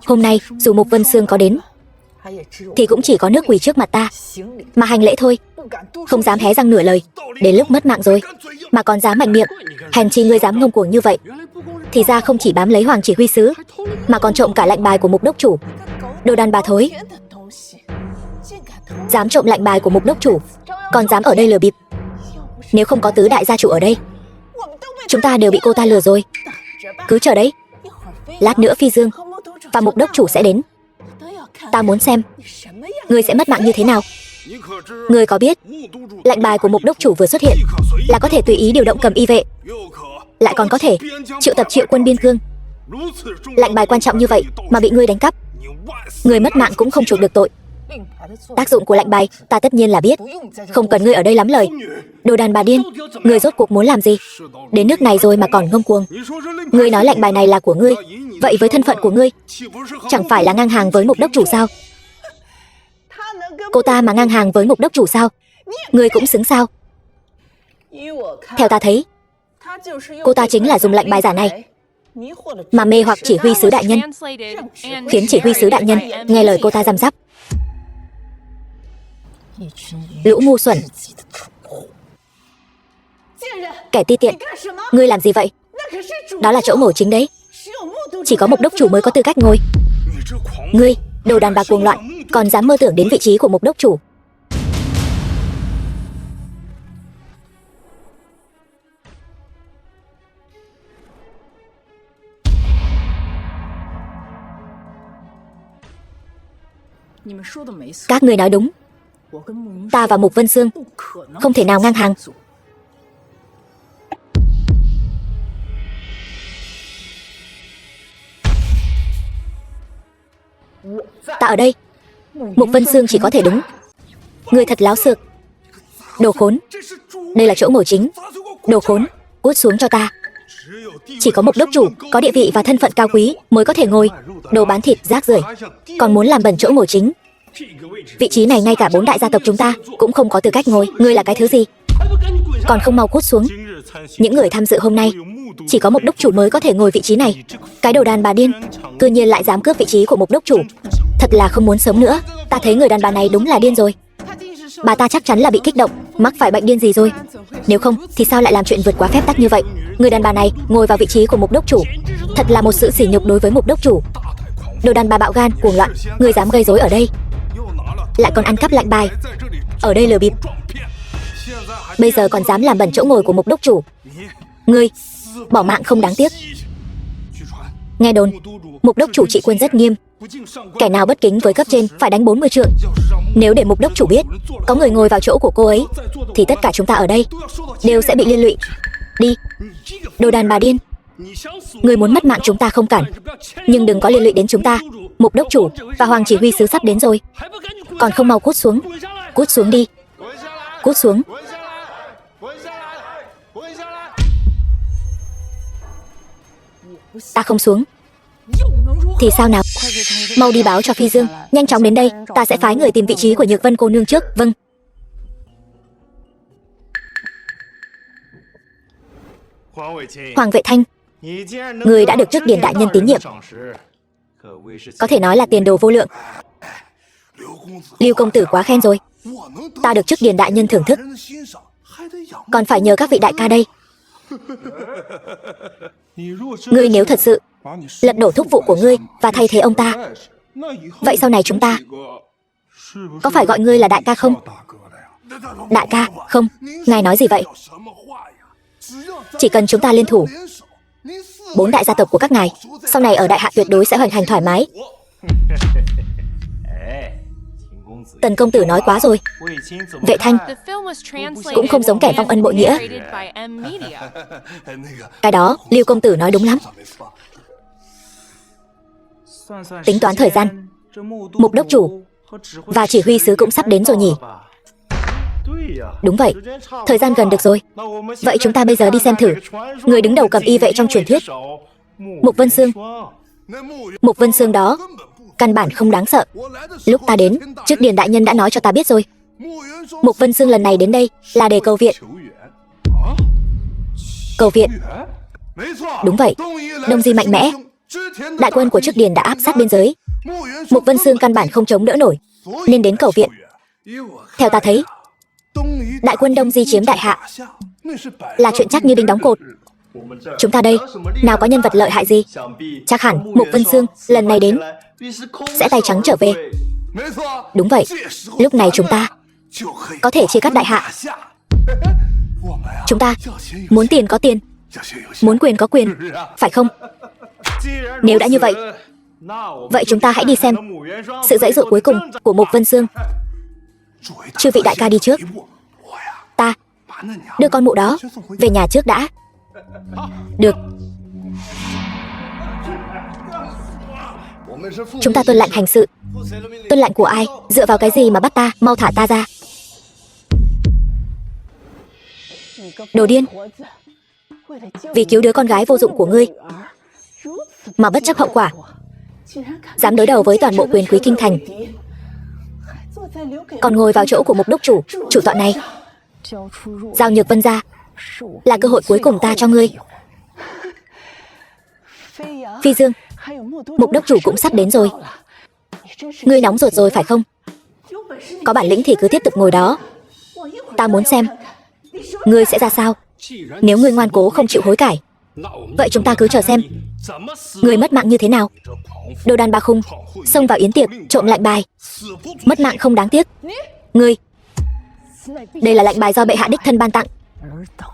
Hôm nay dù Mục Vân Sương có đến thì cũng chỉ có nước quỳ trước mặt ta mà hành lễ thôi, không dám hé răng nửa lời. Đến lúc mất mạng rồi mà còn dám mạnh miệng. Hèn chi ngươi dám ngông cuồng như vậy. Thì ra không chỉ bám lấy Hoàng chỉ huy sứ mà còn trộm cả lệnh bài của Mục đốc chủ. Đồ đàn bà thối, dám trộm lệnh bài của Mục đốc chủ, còn dám ở đây lừa bịp. Nếu không có tứ đại gia chủ ở đây, chúng ta đều bị cô ta lừa rồi. Cứ chờ đấy, lát nữa Phi Dương và Mục đốc chủ sẽ đến. Ta muốn xem ngươi sẽ mất mạng như thế nào. Ngươi có biết lệnh bài của Mục đốc chủ vừa xuất hiện là có thể tùy ý điều động Cẩm y vệ, lại còn có thể triệu tập triệu quân biên cương. Lệnh bài quan trọng như vậy mà bị ngươi đánh cắp, ngươi mất mạng cũng không chuộc được tội. Tác dụng của lệnh bài ta tất nhiên là biết, không cần ngươi ở đây lắm lời. Đồ đàn bà điên, ngươi rốt cuộc muốn làm gì? Đến nước này rồi mà còn ngông cuồng. Ngươi nói lệnh bài này là của ngươi, vậy với thân phận của ngươi chẳng phải là ngang hàng với Mục đốc chủ sao? Cô ta mà ngang hàng với Mục đốc chủ sao? Ngươi cũng xứng sao? Theo ta thấy, cô ta chính là dùng lệnh bài giả này mà mê hoặc chỉ huy sứ đại nhân, khiến chỉ huy sứ đại nhân nghe lời cô ta giam giáp. Lũ ngu xuẩn, Kẻ ti tiện, ngươi làm gì vậy? Đó là chỗ ngồi chính đấy. Chỉ có Mục đốc chủ mới có tư cách ngồi. Ngươi, đồ đàn bà cuồng loạn, còn dám mơ tưởng đến vị trí của Mục đốc chủ. Các ngươi nói đúng. Ta và Mục Vân Sương không thể nào ngang hàng. Ta ở đây. Mục Vân Sương chỉ có thể đúng. Ngươi thật láo xược. Đồ khốn. Đây là chỗ ngồi chính. Đồ khốn, cút xuống cho ta. Chỉ có Mục đốc chủ có địa vị và thân phận cao quý mới có thể ngồi. Đồ bán thịt rác rưởi, còn muốn làm bẩn chỗ ngồi chính. Vị trí này ngay cả 4 đại gia tộc chúng ta cũng không có tư cách ngồi. Ngươi là cái thứ gì? Còn không mau cút xuống. Những người tham dự hôm nay chỉ có Mục đốc chủ mới có thể ngồi vị trí này. Cái đồ đàn bà điên, cư nhiên lại dám cướp vị trí của Mục đốc chủ. Thật là không muốn sống nữa. Ta thấy người đàn bà này đúng là điên rồi. Bà ta chắc chắn là bị kích động, mắc phải bệnh điên gì rồi. Nếu không thì sao lại làm chuyện vượt quá phép tắc như vậy? Người đàn bà này ngồi vào vị trí của Mục đốc chủ, thật là một sự sỉ nhục đối với Mục đốc chủ. Đồ đàn bà bạo gan, cuồng loạn, người dám gây rối ở đây, lại còn ăn cắp lệnh bài, ở đây lừa bịp. Bây giờ còn dám làm bẩn chỗ ngồi của Mục đốc chủ. Ngươi, bỏ mạng không đáng tiếc. Nghe đồn, Mục đốc chủ trị quân rất nghiêm. Kẻ nào bất kính với cấp trên phải đánh 40 trượng. Nếu để Mục đốc chủ biết có người ngồi vào chỗ của cô ấy, thì tất cả chúng ta ở đây đều sẽ bị liên lụy. Đi, đồ đàn bà điên. Người muốn mất mạng chúng ta không cản, nhưng đừng có liên lụy đến chúng ta. Mục đốc chủ và Hoàng chỉ huy sứ sắp đến rồi. Còn không mau cút xuống. Cút xuống đi. Cút xuống. Ta không xuống thì sao nào? Mau đi báo cho Phi Dương nhanh chóng đến đây. Ta sẽ phái người tìm vị trí của Nhược Vân cô nương trước. Vâng. Hoàng Vệ Thanh, người đã được trước Điền đại nhân tín nhiệm, có thể nói là tiền đồ vô lượng. Lưu công tử quá khen rồi. Ta được trước Điền đại nhân thưởng thức, còn phải nhờ các vị đại ca đây. Ngươi nếu thật sự lật đổ thúc vụ của ngươi và thay thế ông ta, vậy sau này chúng ta có phải gọi ngươi là đại ca không? Đại ca, không. Ngài nói gì vậy? Chỉ cần chúng ta liên thủ, 4 đại gia tộc của các ngài sau này ở đại hạ tuyệt đối sẽ hoành hành thoải mái. Tần công tử nói quá rồi. Vệ Thanh cũng không giống kẻ vong ân bội nghĩa. Cái đó Lưu công tử nói đúng lắm. Tính toán thời gian, Mục đốc chủ và chỉ huy sứ cũng sắp đến rồi nhỉ? Đúng vậy, thời gian gần được rồi. Vậy chúng ta bây giờ đi xem thử người đứng đầu cầm y vệ trong truyền thuyết, Mục Vân Sương. Mục Vân Sương đó căn bản không đáng sợ. Lúc ta đến, trước Điền đại nhân đã nói cho ta biết rồi. Mục Vân Sương lần này đến đây là để cầu viện. Cầu viện? Đúng vậy, Đông Di mạnh mẽ, đại quân của trước Điền đã áp sát biên giới. Mục Vân Sương căn bản không chống đỡ nổi, nên đến cầu viện. Theo ta thấy, đại quân Đông Di chiếm đại hạ là chuyện chắc như đinh đóng cột. Chúng ta đây nào có nhân vật lợi hại gì? Chắc hẳn Mục Vân Sương lần này đến sẽ tay trắng trở về. Đúng vậy, lúc này chúng ta có thể chia cắt đại hạ. Chúng ta muốn tiền có tiền, muốn quyền có quyền, phải không? Nếu đã như vậy, vậy chúng ta hãy đi xem sự giãy giụa cuối cùng của Mục Vân Sương. Chư vị đại ca đi trước, ta đưa con mụ đó về nhà trước đã. Được. Chúng ta tuân lệnh hành sự. Tuân lệnh của ai? Dựa vào cái gì mà bắt ta? Mau thả ta ra. Đồ điên, vì cứu đứa con gái vô dụng của ngươi mà bất chấp hậu quả, dám đối đầu với toàn bộ quyền quý kinh thành, còn ngồi vào chỗ của Mục đốc chủ, chủ tọa này. Giao Nhược Vân ra là cơ hội cuối cùng ta cho ngươi. Phi Dương, Mục đốc chủ cũng sắp đến rồi. Ngươi nóng ruột rồi phải không? Có bản lĩnh thì cứ tiếp tục ngồi đó. Ta muốn xem ngươi sẽ ra sao. Nếu ngươi ngoan cố không chịu hối cải, vậy chúng ta cứ chờ xem người mất mạng như thế nào. Đồ đàn bà khùng, xông vào yến tiệc trộm lệnh bài, mất mạng không đáng tiếc. Ngươi, đây là lệnh bài do bệ hạ đích thân ban tặng.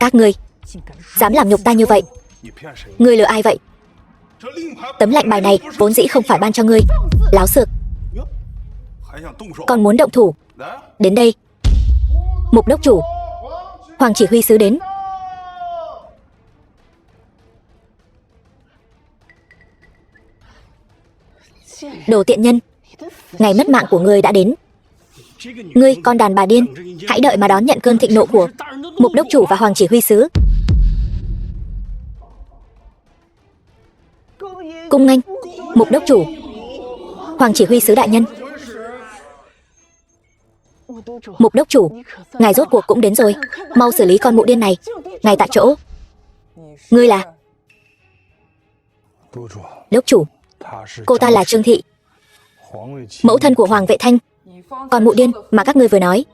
Các ngươi dám làm nhục ta như vậy, ngươi lừa ai vậy? Tấm lệnh bài này vốn dĩ không phải ban cho ngươi. Láo xược, còn muốn động thủ? Đến đây. Mục đốc chủ, Hoàng chỉ huy sứ đến. Đồ tiện nhân, ngày mất mạng của ngươi đã đến. Ngươi con đàn bà điên, hãy đợi mà đón nhận cơn thịnh nộ của mục đốc chủ và Hoàng chỉ huy sứ. Cung nghênh mục đốc chủ, Hoàng chỉ huy sứ đại nhân. Mục đốc chủ, ngài rốt cuộc cũng đến rồi, mau xử lý con mụ điên này ngay tại chỗ. Ngươi là? Đốc chủ, cô ta là Trương Thị, mẫu thân của Hoàng Vệ Thanh. Con mụ điên mà các ngươi vừa nói.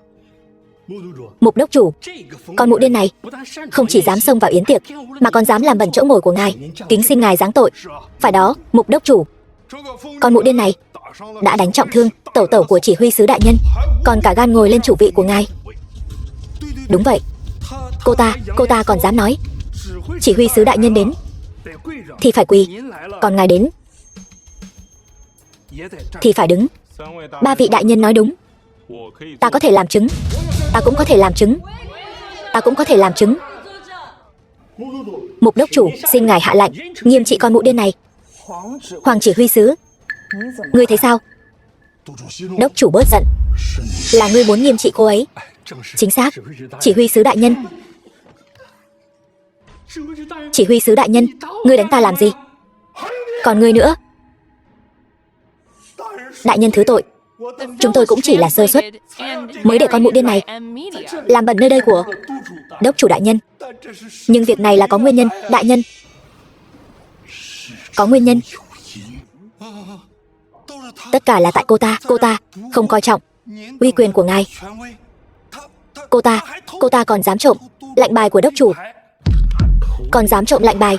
Mục đốc chủ, con mụ điên này không chỉ dám xông vào yến tiệc mà còn dám làm bẩn chỗ ngồi của ngài, kính xin ngài giáng tội. Phải đó, mục đốc chủ, con mụ điên này đã đánh trọng thương tẩu tẩu của chỉ huy sứ đại nhân, còn cả gan ngồi lên chủ vị của ngài. Đúng vậy, cô ta còn dám nói chỉ huy sứ đại nhân đến thì phải quỳ, còn ngài đến thì phải đứng. Ba vị đại nhân nói đúng. Ta có thể làm chứng, ta cũng có thể làm chứng, ta cũng có thể làm chứng. Mục đốc chủ, xin ngài hạ lệnh nghiêm trị con mụ điên này. Hoàng chỉ huy sứ, ngươi thấy sao? Đốc chủ bớt giận, là ngươi muốn nghiêm trị cô ấy. Chính xác, chỉ huy sứ đại nhân. Chỉ huy sứ đại nhân, ngươi đánh ta làm gì? Còn ngươi nữa? Đại nhân thứ tội, chúng tôi cũng chỉ là sơ suất, mới để con mụ điên này làm bẩn nơi đây của đốc chủ đại nhân. Nhưng việc này là có nguyên nhân, đại nhân. Có nguyên nhân. Tất cả là tại cô ta không coi trọng uy quyền của ngài. Cô ta còn dám trộm lệnh bài của đốc chủ. Còn dám trộm lệnh bài.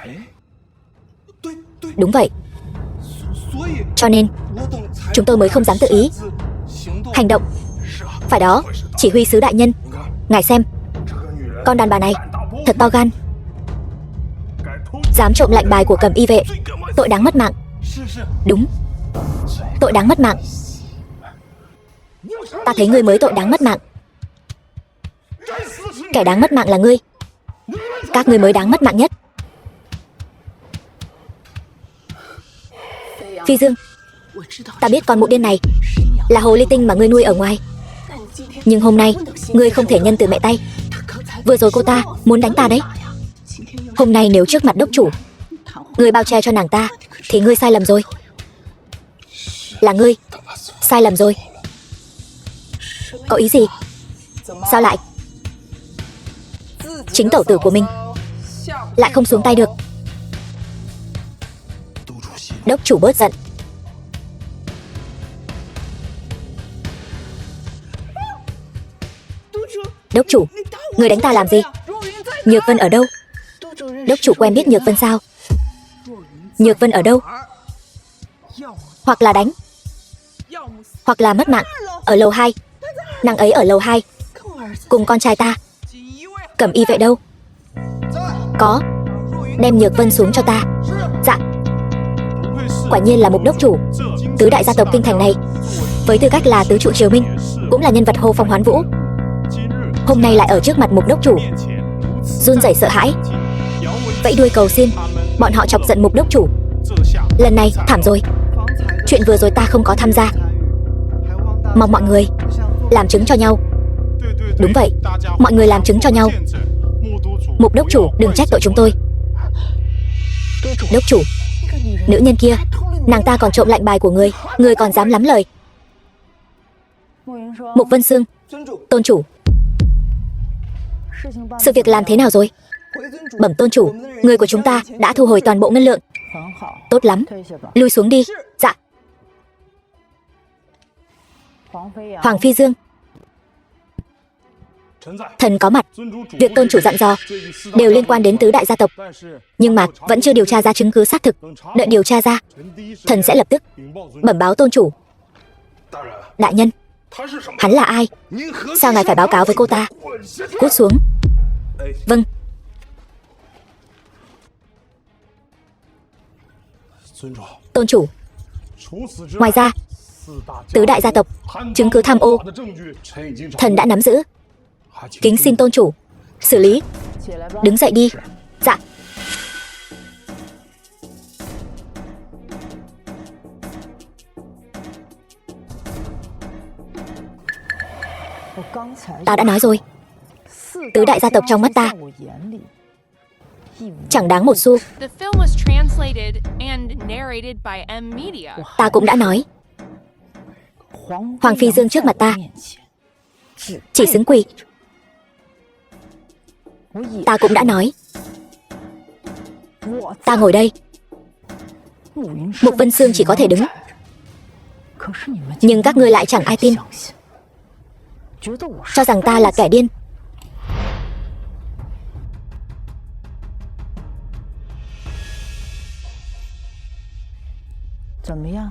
Đúng vậy. Cho nên chúng tôi mới không dám tự ý hành động. Phải đó, chỉ huy sứ đại nhân, ngài xem, con đàn bà này thật to gan, dám trộm lệnh bài của Cầm Y vệ, tội đáng mất mạng. Đúng, tội đáng mất mạng. Ta thấy ngươi mới tội đáng mất mạng. Kẻ đáng mất mạng là ngươi. Các ngươi mới đáng mất mạng nhất. Phi Dương, ta biết con mụ điên này là hồ ly tinh mà ngươi nuôi ở ngoài, nhưng hôm nay ngươi không thể nhân từ mẹ tay. Vừa rồi cô ta muốn đánh ta đấy. Hôm nay nếu trước mặt đốc chủ ngươi bao che cho nàng ta thì ngươi sai lầm rồi. Là ngươi sai lầm rồi. Có ý gì? Sao lại? Chính tẩu tử của mình lại không xuống tay được. Đốc chủ bớt giận. Đốc chủ, người đánh ta làm gì? Nhược Vân ở đâu? Đốc chủ quen biết Nhược Vân sao? Nhược Vân ở đâu? Hoặc là đánh, hoặc là mất mạng. Ở lầu 2. Nàng ấy ở lầu 2 cùng con trai ta. Cẩm Y vệ đâu? Có. Đem Nhược Vân xuống cho ta. Dạ. Quả nhiên là mục đốc chủ. Tứ đại gia tộc kinh thành này, với tư cách là tứ trụ triều minh, cũng là nhân vật hô phong hoán vũ. Hôm nay lại ở trước mặt mục đốc chủ run rẩy sợ hãi, vẫy đuôi cầu xin. Bọn họ chọc giận mục đốc chủ. Lần này thảm rồi. Chuyện vừa rồi ta không có tham gia. Mong mọi người làm chứng cho nhau. Đúng vậy, mọi người làm chứng cho nhau. Mục đốc chủ đừng trách tội chúng tôi. Đốc chủ, nữ nhân kia, nàng ta còn trộm lệnh bài của người, người còn dám lắm lời. Mục Vân Sương, tôn chủ, sự việc làm thế nào rồi? Bẩm tôn chủ, người của chúng ta đã thu hồi toàn bộ ngân lượng. Tốt lắm, lui xuống đi. Dạ. Hoàng Phi Dương, Thần có mặt. Việc tôn chủ dặn dò đều liên quan đến tứ đại gia tộc, nhưng mà vẫn chưa điều tra ra chứng cứ xác thực. Đợi điều tra ra, thần sẽ lập tức bẩm báo tôn chủ. Đại nhân, hắn là ai? Sao ngài phải báo cáo với cô ta? Cút xuống. Vâng. Tôn chủ, ngoài ra, tứ đại gia tộc, chứng cứ tham ô, thần đã nắm giữ. Kính xin tôn chủ xử lý. Đứng dậy đi. Dạ. Ta đã nói rồi, tứ đại gia tộc trong mắt ta chẳng đáng một xu. Ta cũng đã nói, Hoàng Phi Dương trước mặt ta chỉ xứng quỳ. Ta cũng đã nói, ta ngồi đây, Mục Vân Sương chỉ có thể đứng. Nhưng các ngươi lại chẳng ai tin, cho rằng ta là kẻ điên.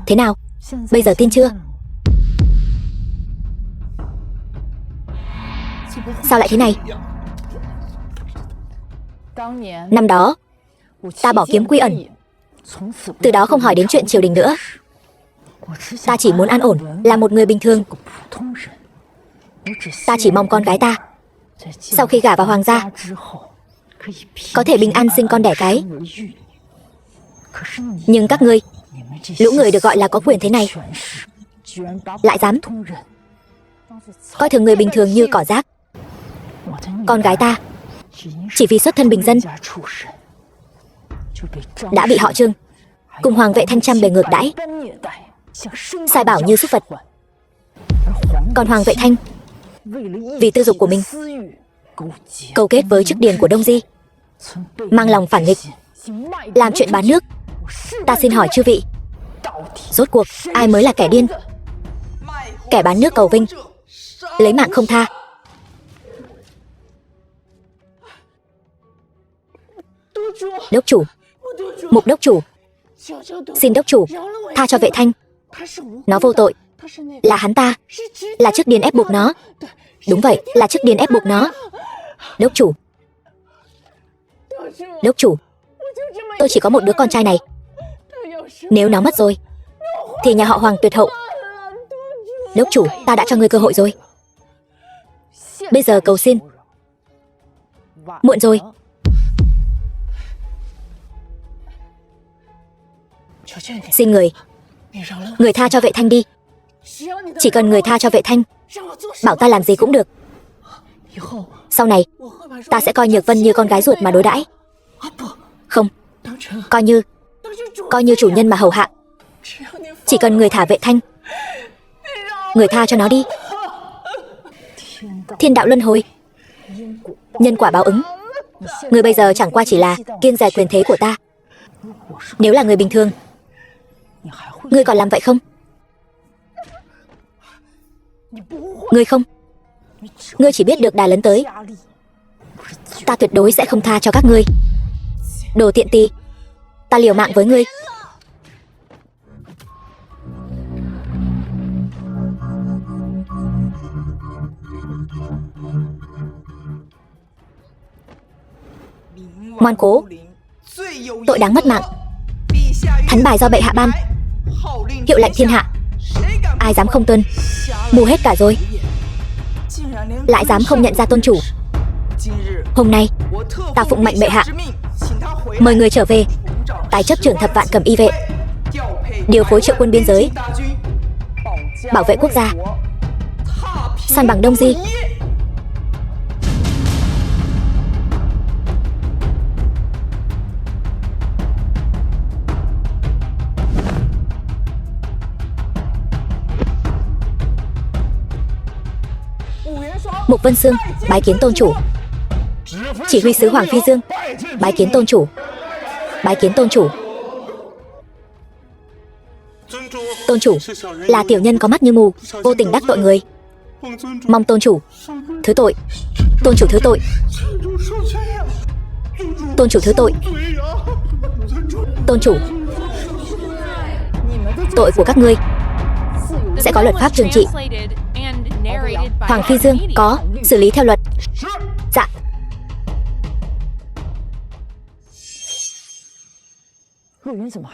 Thế nào? Bây giờ tin chưa? Sao lại thế này? Năm đó, ta bỏ kiếm quy ẩn, từ đó không hỏi đến chuyện triều đình nữa. Ta chỉ muốn an ổn, là một người bình thường. Ta chỉ mong con gái ta, sau khi gả vào hoàng gia, có thể bình an sinh con đẻ cái. Nhưng các ngươi, lũ người được gọi là có quyền thế này, lại dám coi thường người bình thường như cỏ rác. Con gái ta chỉ vì xuất thân bình dân đã bị họ Trương cùng Hoàng Vệ Thanh trăm bề ngược đãi, sai bảo như súc vật. Còn Hoàng Vệ Thanh vì tư dục của mình câu kết với chức điền của Đông Di, mang lòng phản nghịch, làm chuyện bán nước. Ta xin hỏi chư vị, rốt cuộc ai mới là kẻ điên? Kẻ bán nước cầu vinh, lấy mạng không tha. Đốc chủ, Mục đốc chủ, xin đốc chủ tha cho Vệ Thanh. Nó vô tội, là hắn ta, là chức điền ép buộc nó. Đúng vậy, là chức điền ép buộc nó. Đốc chủ, đốc chủ, tôi chỉ có một đứa con trai này. Nếu nó mất rồi, thì nhà họ Hoàng tuyệt hậu. Đốc chủ, ta đã cho ngươi cơ hội rồi. Bây giờ cầu xin muộn rồi. Xin người tha cho Vệ Thanh đi. Chỉ cần người tha cho Vệ Thanh, bảo ta làm gì cũng được. Sau này ta sẽ coi Nhược Vân như con gái ruột mà đối đãi. Không, coi như chủ nhân mà hầu hạ. Chỉ cần người thả Vệ Thanh, người tha cho nó đi. Thiên đạo luân hồi, nhân quả báo ứng. Người bây giờ chẳng qua chỉ là kiêng dè quyền thế của ta. Nếu là người bình thường, ngươi còn làm vậy không? Ngươi không. Ngươi chỉ biết được đà lấn tới. Ta tuyệt đối sẽ không tha cho các ngươi. Đồ tiện tì, ta liều mạng với ngươi. Ngoan cố, tội đáng mất mạng. Thánh bài do bệ hạ ban, hiệu lệnh thiên hạ, ai dám không tuân, mù hết cả rồi. Lại dám không nhận ra tôn chủ. Hôm nay ta phụng mệnh bệ hạ, mời người trở về, tái chấp trưởng thập vạn cầm y vệ, điều phối triệu quân biên giới, bảo vệ quốc gia, san bằng Đông Di. Mục Vân Sương bái kiến tôn chủ. Chỉ huy sứ Hoàng Phi Dương bái kiến tôn chủ. Bái kiến tôn chủ. Tôn chủ là tiểu nhân có mắt như mù, vô tình đắc tội người, mong tôn chủ thứ tội. Tôn chủ thứ tội. Tôn chủ thứ tội. Tôn chủ, tội của các ngươi sẽ có luật pháp trừng trị. Hoàng Phi Dương có xử lý theo luật. Dạ.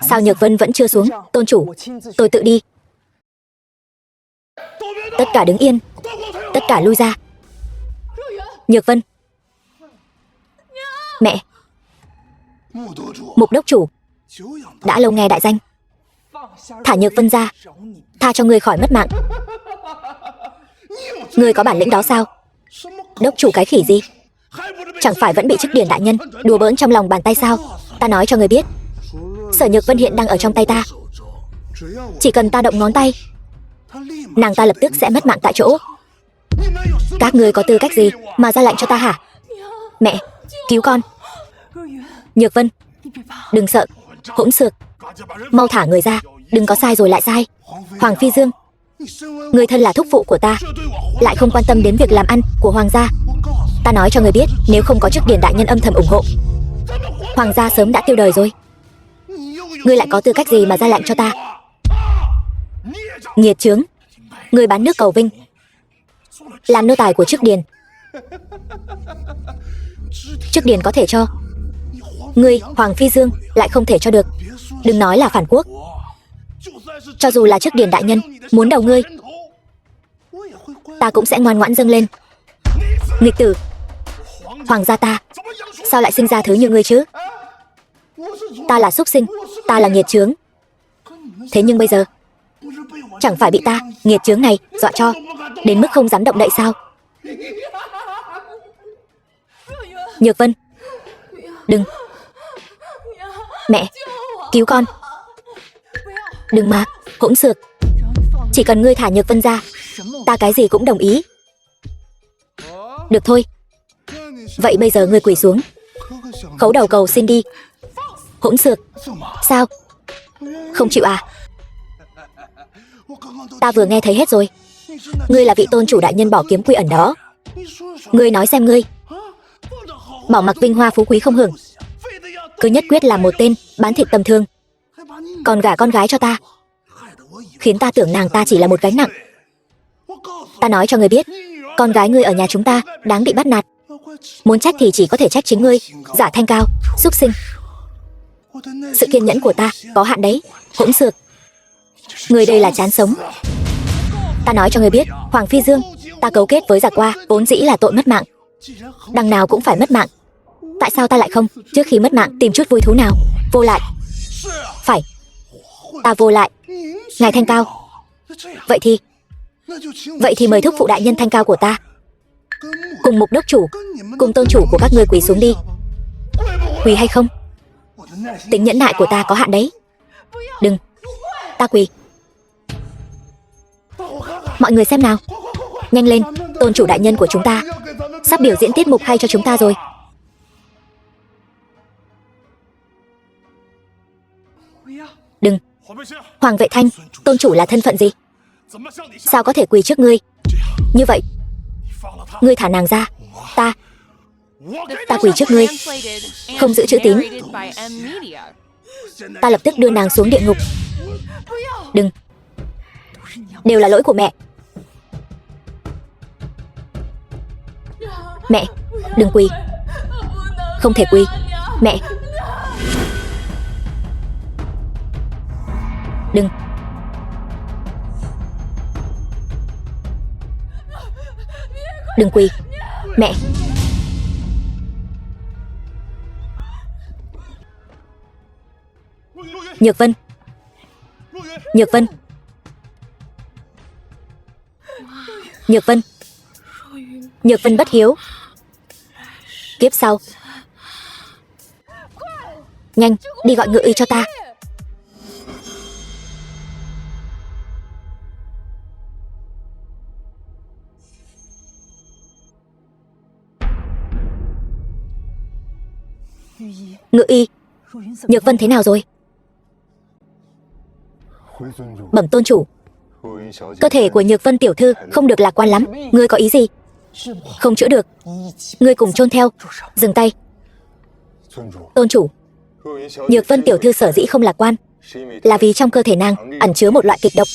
Sao Nhược Vân vẫn chưa xuống? Tôn chủ, tôi tự đi. Tất cả đứng yên. Tất cả lui ra. Nhược Vân. Mẹ. Mục đốc chủ đã lâu nghe đại danh. Thả Nhược Vân ra, tha cho ngươi khỏi mất mạng. Ngươi có bản lĩnh đó sao? Đốc chủ cái khỉ gì? Chẳng phải vẫn bị Chức Điền đại nhân đùa bỡn trong lòng bàn tay sao? Ta nói cho ngươi biết, Sở Nhược Vân hiện đang ở trong tay ta. Chỉ cần ta động ngón tay, nàng ta lập tức sẽ mất mạng tại chỗ. Các ngươi có tư cách gì mà ra lệnh cho ta hả? Mẹ, cứu con. Nhược Vân, đừng sợ. Hỗn xược, mau thả người ra. Đừng có sai rồi lại sai. Hoàng Phi Dương, người thân là thúc phụ của ta, lại không quan tâm đến việc làm ăn của hoàng gia. Ta nói cho người biết, nếu không có Chức Điền đại nhân âm thầm ủng hộ, hoàng gia sớm đã tiêu đời rồi. Ngươi lại có tư cách gì mà ra lệnh cho ta? Nghiệt chướng, ngươi bán nước cầu vinh, làm nô tài của Chức Điền. Chức Điền có thể cho, ngươi Hoàng Phi Dương lại không thể cho được. Đừng nói là phản quốc, cho dù là Chức Điền đại nhân muốn đầu ngươi, ta cũng sẽ ngoan ngoãn dâng lên. Nghịch tử, hoàng gia ta sao lại sinh ra thứ như ngươi chứ? Ta là súc sinh, ta là nghiệt chướng. Thế nhưng bây giờ chẳng phải bị ta, nghiệt chướng này, dọa cho đến mức không dám động đậy sao? Nhược Vân, đừng. Mẹ, cứu con. Đừng mà, hỗn xược. Chỉ cần ngươi thả Nhược Vân ra, ta cái gì cũng đồng ý. Được thôi. Vậy bây giờ ngươi quỳ xuống, khấu đầu cầu xin đi. Hỗn xược. Sao? Không chịu à? Ta vừa nghe thấy hết rồi. Ngươi là vị tôn chủ đại nhân bỏ kiếm quy ẩn đó. Ngươi nói xem ngươi, bỏ mặc vinh hoa phú quý không hưởng, cứ nhất quyết làm một tên bán thịt tầm thường, còn gả con gái cho ta, khiến ta tưởng nàng ta chỉ là một gánh nặng. Ta nói cho ngươi biết, con gái ngươi ở nhà chúng ta đáng bị bắt nạt. Muốn trách thì chỉ có thể trách chính ngươi, giả thanh cao, súc sinh. Sự kiên nhẫn của ta có hạn đấy. Hỗn xược, ngươi đây là chán sống. Ta nói cho ngươi biết, Hoàng Phi Dương, ta cấu kết với giặc qua vốn dĩ là tội mất mạng. Đằng nào cũng phải mất mạng. Tại sao ta lại không, trước khi mất mạng, tìm chút vui thú nào? Vô lại. Phải, ta vô lại. Ngài Thanh Cao, Vậy thì mời thúc phụ đại nhân Thanh Cao của ta, cùng Mục đốc chủ, cùng tôn chủ của các ngươi quỳ xuống đi. Quỳ hay không? Tính nhẫn nại của ta có hạn đấy. Đừng, ta quỳ. Mọi người xem nào, nhanh lên, tôn chủ đại nhân của chúng ta sắp biểu diễn tiết mục hay cho chúng ta rồi. Đừng. Hoàng Vệ Thanh, tôn chủ là thân phận gì? Sao có thể quỳ trước ngươi? Như vậy, ngươi thả nàng ra, ta quỳ trước ngươi, không giữ chữ tín. Ta lập tức đưa nàng xuống địa ngục. Đừng. Đều là lỗi của mẹ. Mẹ, đừng quỳ. Không thể quỳ. Mẹ. Đừng. Đừng quỳ. Mẹ. Nhược Vân. Nhược Vân. Nhược Vân. Nhược Vân bất hiếu. Kiếp sau. Nhanh, đi gọi ngự y cho ta. Ngự y, Nhược Vân thế nào rồi? Bẩm tôn chủ, cơ thể của Nhược Vân tiểu thư không được lạc quan lắm. Ngươi có ý gì? Không chữa được, ngươi cùng chôn theo. Dừng tay. Tôn chủ, Nhược Vân tiểu thư sở dĩ không lạc quan là vì trong cơ thể nàng ẩn chứa một loại kịch độc.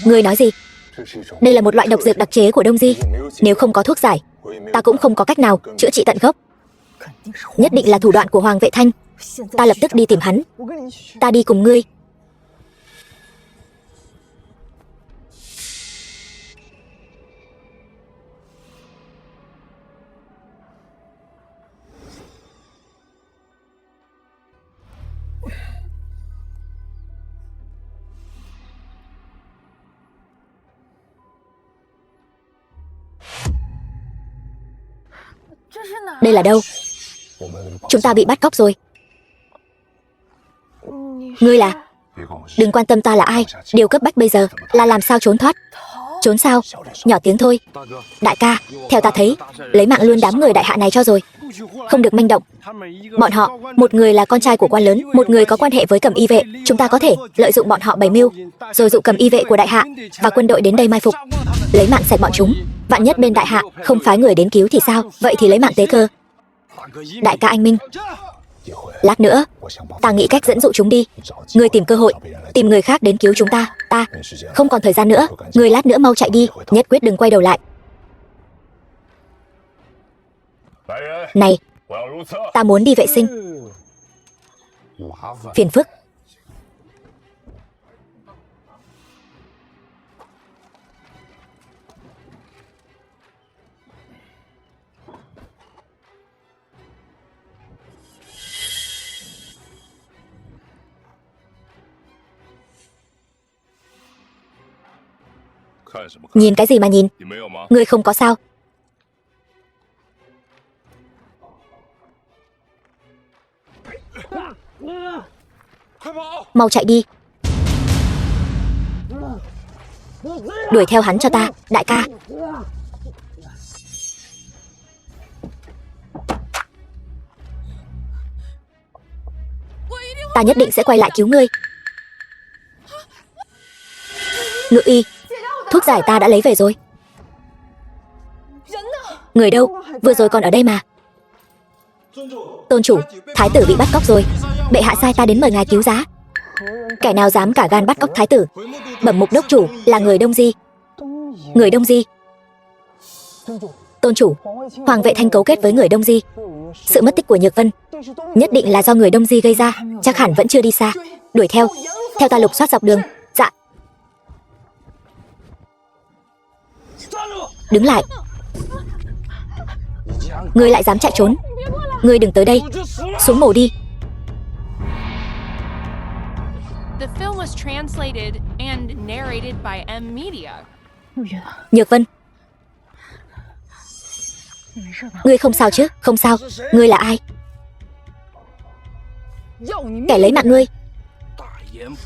Ngươi nói gì? Đây là một loại độc dược đặc chế của Đông Di. Nếu không có thuốc giải, ta cũng không có cách nào chữa trị tận gốc. Nhất định là thủ đoạn của Hoàng Vệ Thanh. Ta lập tức đi tìm hắn. Ta đi cùng ngươi. Đây là đâu? Chúng ta bị bắt cóc rồi. Ngươi là? Đừng quan tâm ta là ai. Điều cấp bách bây giờ là làm sao trốn thoát. Trốn sao? Nhỏ tiếng thôi. Đại ca, theo ta thấy, lấy mạng luôn đám người đại hạ này cho rồi. Không được manh động. Bọn họ, một người là con trai của quan lớn, một người có quan hệ với Cầm Y vệ. Chúng ta có thể lợi dụng bọn họ bày mưu, rồi dụ Cầm Y vệ của đại hạ và quân đội đến đây mai phục, lấy mạng sạch bọn chúng. Vạn nhất bên đại hạ không phái người đến cứu thì sao? Vậy thì lấy mạng tế cơ. Đại ca anh minh. Lát nữa, ta nghĩ cách dẫn dụ chúng đi. Ngươi tìm cơ hội, tìm người khác đến cứu chúng ta. Ta không còn thời gian nữa. Ngươi lát nữa mau chạy đi, nhất quyết đừng quay đầu lại. Này, ta muốn đi vệ sinh. Phiền phức. Nhìn cái gì mà nhìn? Ngươi không có sao? Mau chạy đi. Đuổi theo hắn cho ta, đại ca. Ta nhất định sẽ quay lại cứu ngươi. Ngự y, thuốc giải ta đã lấy về rồi. Người đâu? Vừa rồi còn ở đây mà. Tôn chủ, thái tử bị bắt cóc rồi. Bệ hạ sai ta đến mời ngài cứu giá. Kẻ nào dám cả gan bắt cóc thái tử? Bẩm mục đốc chủ là người Đông Di. Người Đông Di? Tôn chủ, Hoàng Vệ Thanh cấu kết với người Đông Di. Sự mất tích của Nhược Vân nhất định là do người Đông Di gây ra. Chắc hẳn vẫn chưa đi xa. Đuổi theo. Theo ta lục soát dọc đường. Dạ. Đứng lại. Ngươi lại dám chạy trốn? Ngươi đừng tới đây. Xuống mổ đi. Nhược Vân, ngươi không sao chứ? Không sao. Ngươi là ai? Kẻ lấy mạng ngươi.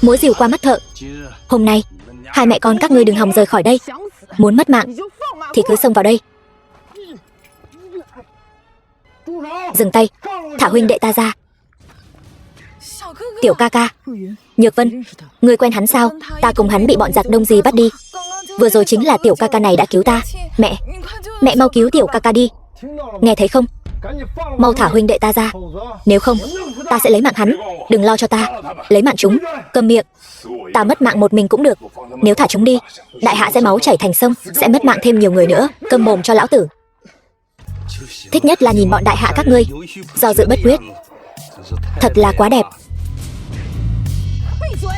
Múa rìu qua mắt thợ. Hôm nay hai mẹ con các ngươi đừng hòng rời khỏi đây. Muốn mất mạng thì cứ xông vào đây. Dừng tay. Thả huynh đệ ta ra. Tiểu ca ca. Nhược Vân, ngươi quen hắn sao? Ta cùng hắn bị bọn giặc Đông Di bắt đi. Vừa rồi chính là tiểu ca ca này đã cứu ta. Mẹ mau cứu tiểu ca ca đi. Nghe thấy không? Mau thả huynh đệ ta ra. Nếu không, ta sẽ lấy mạng hắn. Đừng lo cho ta. Lấy mạng chúng. Câm miệng. Ta mất mạng một mình cũng được. Nếu thả chúng đi, đại hạ sẽ máu chảy thành sông, sẽ mất mạng thêm nhiều người nữa. Câm mồm cho lão tử. Thích nhất là nhìn bọn đại hạ các ngươi do dự bất quyết. Thật là quá đẹp.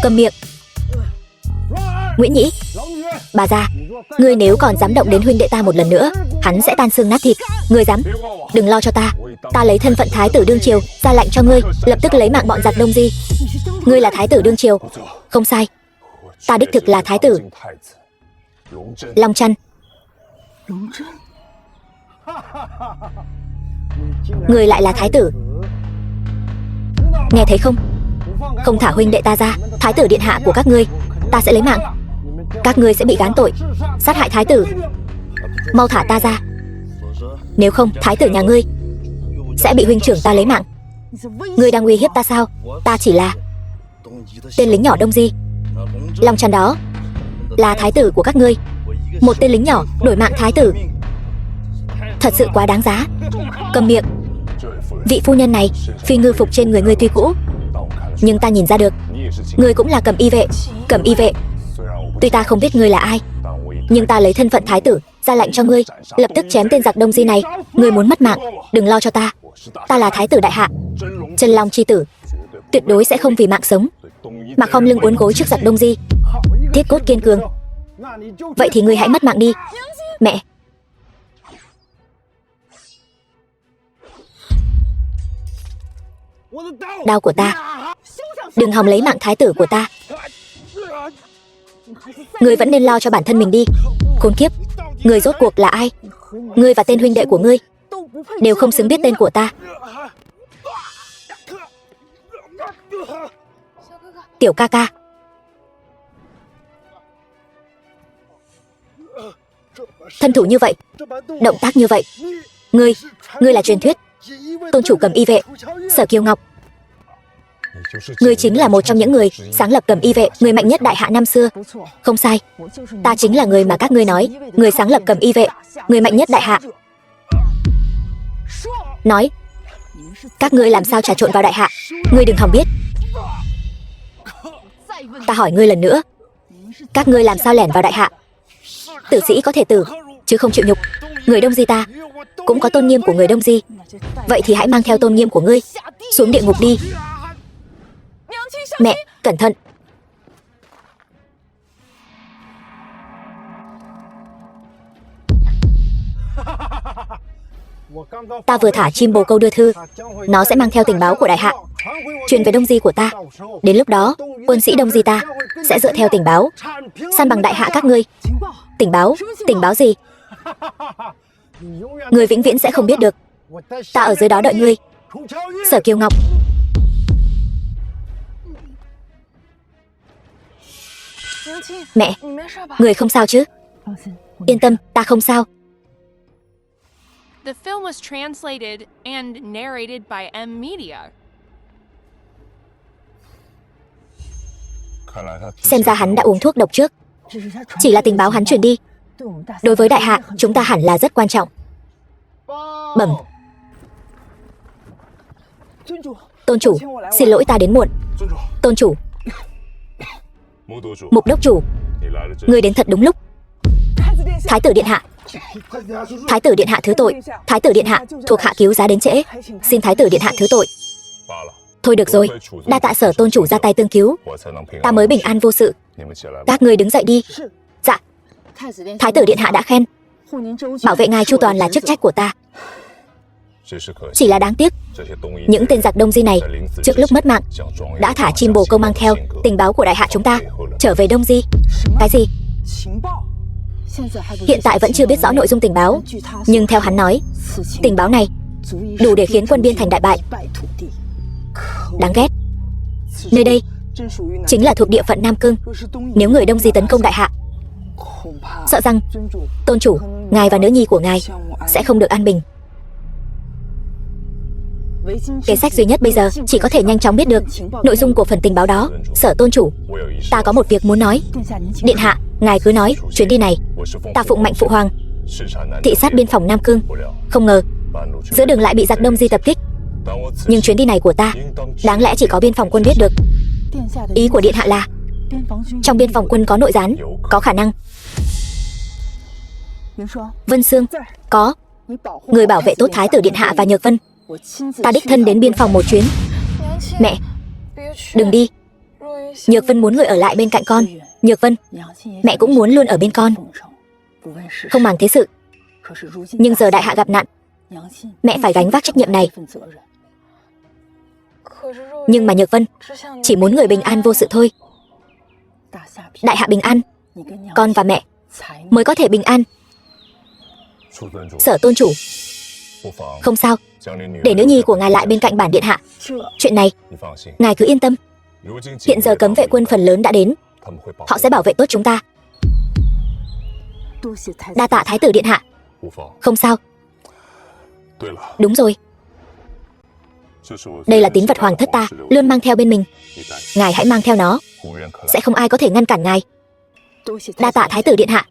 Câm miệng. Nguyễn Nhĩ, bà già, ngươi nếu còn dám động đến huynh đệ ta một lần nữa, hắn sẽ tan xương nát thịt. Ngươi dám? Đừng lo cho ta. Ta lấy thân phận thái tử đương triều ra lệnh cho ngươi lập tức lấy mạng bọn giặc Đông Di. Ngươi là thái tử đương triều. Không sai. Ta đích thực là thái tử Long Trăn. Ngươi lại là thái tử. Nghe thấy không? Không thả huynh đệ ta ra, thái tử điện hạ của các ngươi, ta sẽ lấy mạng. Các ngươi sẽ bị gán tội sát hại thái tử. Mau thả ta ra. Nếu không, thái tử nhà ngươi sẽ bị huynh trưởng ta lấy mạng. Ngươi đang uy hiếp ta sao? Ta chỉ là tên lính nhỏ Đông Di. Long Trăn đó là thái tử của các ngươi. Một tên lính nhỏ đổi mạng thái tử. Thật sự quá đáng giá. Cầm miệng. Vị phu nhân này, phi ngư phục trên người ngươi tuy cũ, nhưng ta nhìn ra được ngươi cũng là Cẩm Y vệ. Cẩm Y vệ. Tuy ta không biết ngươi là ai, nhưng ta lấy thân phận thái tử ra lệnh cho ngươi lập tức chém tên giặc Đông Di này. Ngươi muốn mất mạng, đừng lo cho ta. Ta là thái tử đại hạ, Chân Long chi tử, tuyệt đối sẽ không vì mạng sống mà khom lưng uốn gối trước giặc Đông Di. Thiết cốt kiên cường. Vậy thì ngươi hãy mất mạng đi. Mẹ. Đao của ta, đừng hòng lấy mạng thái tử của ta. Ngươi vẫn nên lo cho bản thân mình đi. Khốn kiếp, ngươi rốt cuộc là ai? Ngươi và tên huynh đệ của ngươi đều không xứng biết tên của ta. Tiểu ca ca. Thân thủ như vậy, động tác như vậy, ngươi là truyền thuyết tôn chủ Cẩm Y vệ Sở Kiều Ngọc. Ngươi chính là một trong những người sáng lập Cẩm Y vệ, người mạnh nhất đại hạ năm xưa. Không sai, ta chính là người mà các ngươi nói, người sáng lập Cẩm Y vệ, người mạnh nhất đại hạ. Nói, các ngươi làm sao trà trộn vào đại hạ? Ngươi đừng hòng biết. Ta hỏi ngươi lần nữa, các ngươi làm sao lẻn vào đại hạ? Tử sĩ có thể tử, chứ không chịu nhục. Người Đông Di ta cũng có tôn nghiêm của người Đông Di. Vậy thì hãy mang theo tôn nghiêm của ngươi xuống địa ngục đi. Mẹ, cẩn thận. Ta vừa thả chim bồ câu đưa thư, nó sẽ mang theo tình báo của đại hạ truyền về Đông Di của ta. Đến lúc đó, quân sĩ Đông Di ta sẽ dựa theo tình báo săn bằng đại hạ các ngươi. Tình báo? Tình báo gì? Ngươi vĩnh viễn sẽ không biết được. Ta ở dưới đó đợi ngươi. Sở Kiều Ngọc. Mẹ, người không sao chứ? Yên tâm, ta không sao. The film was translated and narrated by M Media. Xem ra hắn đã uống thuốc độc trước. Chỉ là tình báo hắn truyền đi, đối với đại hạ chúng ta hẳn là rất quan trọng. Bẩm. Tôn chủ, xin lỗi ta đến muộn. Tôn chủ. Mục đốc chủ, ngươi đến thật đúng lúc. Thái tử điện hạ. Thái tử điện hạ thứ tội. Thái tử điện hạ, thuộc hạ cứu giá đến trễ, xin thái tử điện hạ thứ tội. Thôi được rồi, đa tạ Sở tôn chủ ra tay tương cứu, ta mới bình an vô sự. Các ngươi đứng dậy đi. Dạ. Thái tử điện hạ đã khen, bảo vệ ngài chu toàn là chức trách của ta. Chỉ là đáng tiếc, những tên giặc Đông Di này trước lúc mất mạng đã thả chim bồ câu mang theo tình báo của đại hạ chúng ta trở về Đông Di. Cái gì? Hiện tại vẫn chưa biết rõ nội dung tình báo, nhưng theo hắn nói, tình báo này đủ để khiến quân biên thành đại bại. Đáng ghét. Nơi đây chính là thuộc địa phận Nam Cương. Nếu người Đông Di tấn công đại hạ, sợ rằng tôn chủ, ngài và nữ nhi của ngài sẽ không được an bình. Kế sách duy nhất bây giờ chỉ có thể nhanh chóng biết được nội dung của phần tình báo đó. Sở tôn chủ, ta có một việc muốn nói. Điện hạ, ngài cứ nói. Chuyến đi này ta phụng mệnh phụ hoàng thị sát biên phòng Nam Cương, không ngờ giữa đường lại bị giặc Đông Di tập kích. Nhưng chuyến đi này của ta đáng lẽ chỉ có biên phòng quân biết được. Ý của điện hạ là trong biên phòng quân có nội gián, có khả năng. Vân Sương, có. Người bảo vệ tốt thái tử điện hạ và Nhược Vân. Ta đích thân đến biên phòng một chuyến. Mẹ, đừng đi. Nhược Vân muốn người ở lại bên cạnh con. Nhược Vân, mẹ cũng muốn luôn ở bên con, không màng thế sự. Nhưng giờ đại hạ gặp nạn, mẹ phải gánh vác trách nhiệm này. Nhưng mà Nhược Vân chỉ muốn người bình an vô sự thôi. Đại hạ bình an, con và mẹ mới có thể bình an. Sở tôn chủ, không sao, để nữ nhi của ngài lại bên cạnh bản điện hạ. Chuyện này ngài cứ yên tâm. Hiện giờ cấm vệ quân phần lớn đã đến, họ sẽ bảo vệ tốt chúng ta. Đa tạ thái tử điện hạ. Không sao. Đúng rồi, đây là tín vật hoàng thất ta luôn mang theo bên mình. Ngài hãy mang theo nó, sẽ không ai có thể ngăn cản ngài. Đa tạ thái tử điện hạ.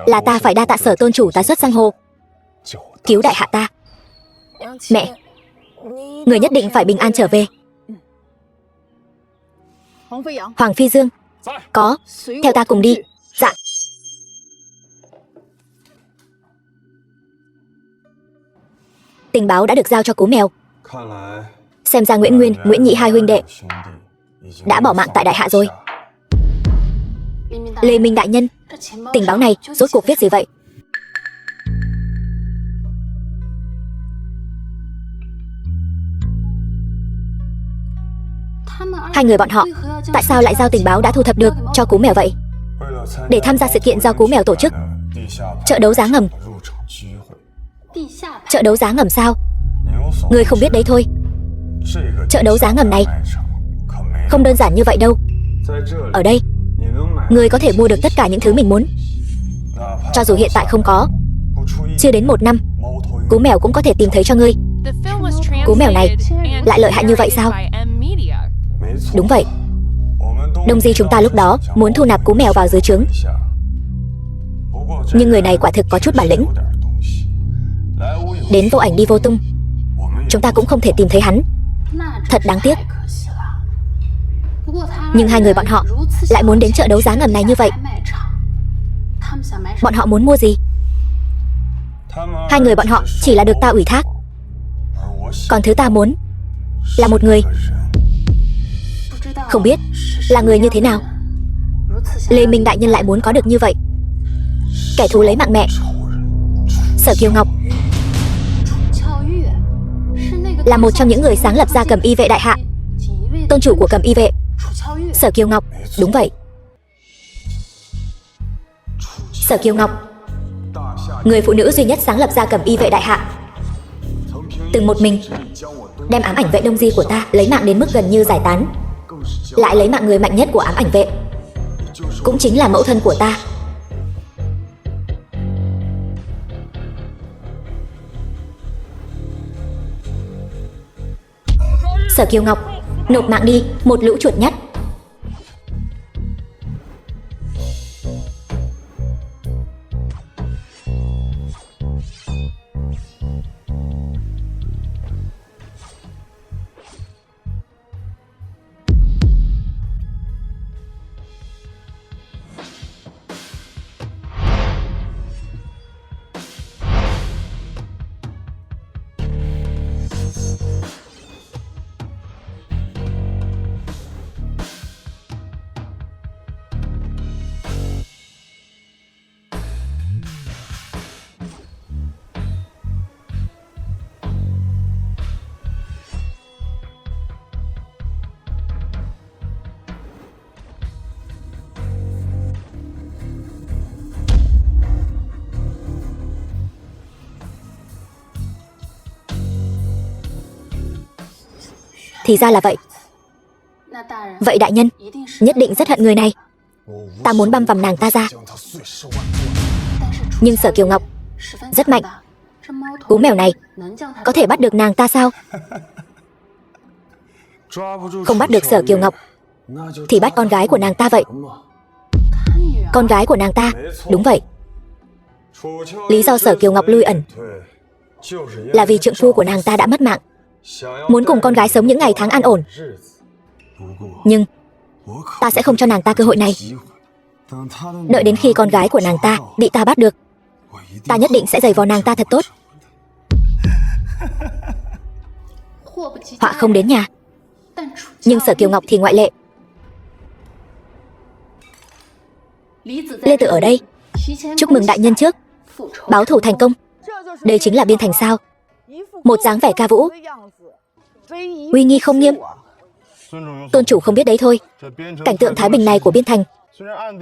Là ta phải đa tạ Sở tôn chủ tá xuất giang hồ. cứu đại hạ ta. Mẹ, người nhất định phải bình an trở về. Hoàng Phi Dương. Có, theo ta cùng đi. Dạ. Tình báo đã được giao cho Cú Mèo. Xem ra Nguyễn Nguyên, Nguyễn Nhị hai huynh đệ đã bỏ mạng tại đại hạ rồi. Lê Minh đại nhân, tình báo này rốt cuộc viết gì vậy? Hai người bọn họ tại sao lại giao tình báo đã thu thập được cho Cú Mèo vậy? Để tham gia sự kiện do Cú Mèo tổ chức. Chợ đấu giá ngầm. Chợ đấu giá ngầm sao? Người không biết đấy thôi. Chợ đấu giá ngầm này không đơn giản như vậy đâu. Ở đây, người có thể mua được tất cả những thứ mình muốn. Cho dù hiện tại không có, chưa đến 1 năm, Cú Mèo cũng có thể tìm thấy cho ngươi. Cú Mèo này lại lợi hại như vậy sao? Đúng vậy. Đông Di chúng ta lúc đó muốn thu nạp Cú Mèo vào dưới trướng, nhưng người này quả thực có chút bản lĩnh. Đến vô ảnh đi vô tung, chúng ta cũng không thể tìm thấy hắn. Thật đáng tiếc. Nhưng hai người bọn họ lại muốn đến chợ đấu giá ngầm này như vậy. Bọn họ muốn mua gì? Hai người bọn họ chỉ là được ta ủy thác, còn thứ ta muốn là một người. Không biết là người như thế nào. Lê Minh đại nhân lại muốn có được như vậy. Kẻ thù lấy mạng mẹ. Sở Kiều Ngọc là một trong những người sáng lập ra Cầm Y vệ đại hạ, tôn chủ của Cầm Y vệ. Sở Kiều Ngọc, đúng vậy. Sở Kiều Ngọc, người phụ nữ duy nhất sáng lập ra Cầm Y vệ đại hạ, từng một mình đem ám ảnh vệ Đông Di của ta lấy mạng đến mức gần như giải tán, lại lấy mạng người mạnh nhất của ám ảnh vệ, cũng chính là mẫu thân của ta. Sở Kiều Ngọc, nộp mạng đi, một lũ chuột nhắt. Thì ra là vậy. Vậy đại nhân nhất định rất hận người này. Ta muốn băm vằm nàng ta ra. Nhưng Sở Kiều Ngọc rất mạnh. Cú Mèo này có thể bắt được nàng ta sao? Không bắt được Sở Kiều Ngọc thì bắt con gái của nàng ta vậy. Con gái của nàng ta, đúng vậy. Lý do Sở Kiều Ngọc lui ẩn là vì trượng phu của nàng ta đã mất mạng, muốn cùng con gái sống những ngày tháng an ổn. Nhưng ta sẽ không cho nàng ta cơ hội này. Đợi đến khi con gái của nàng ta bị ta bắt được, ta nhất định sẽ giày vò nàng ta thật tốt. Họa không đến nhà, nhưng Sở Kiều Ngọc thì ngoại lệ. Lê Tử ở đây, chúc mừng đại nhân trước, báo thù thành công. Đây chính là Biên Thành sao? Một dáng vẻ ca vũ, uy nghi không nghiêm. Tôn chủ không biết đấy thôi. Cảnh tượng thái bình này của Biên Thành,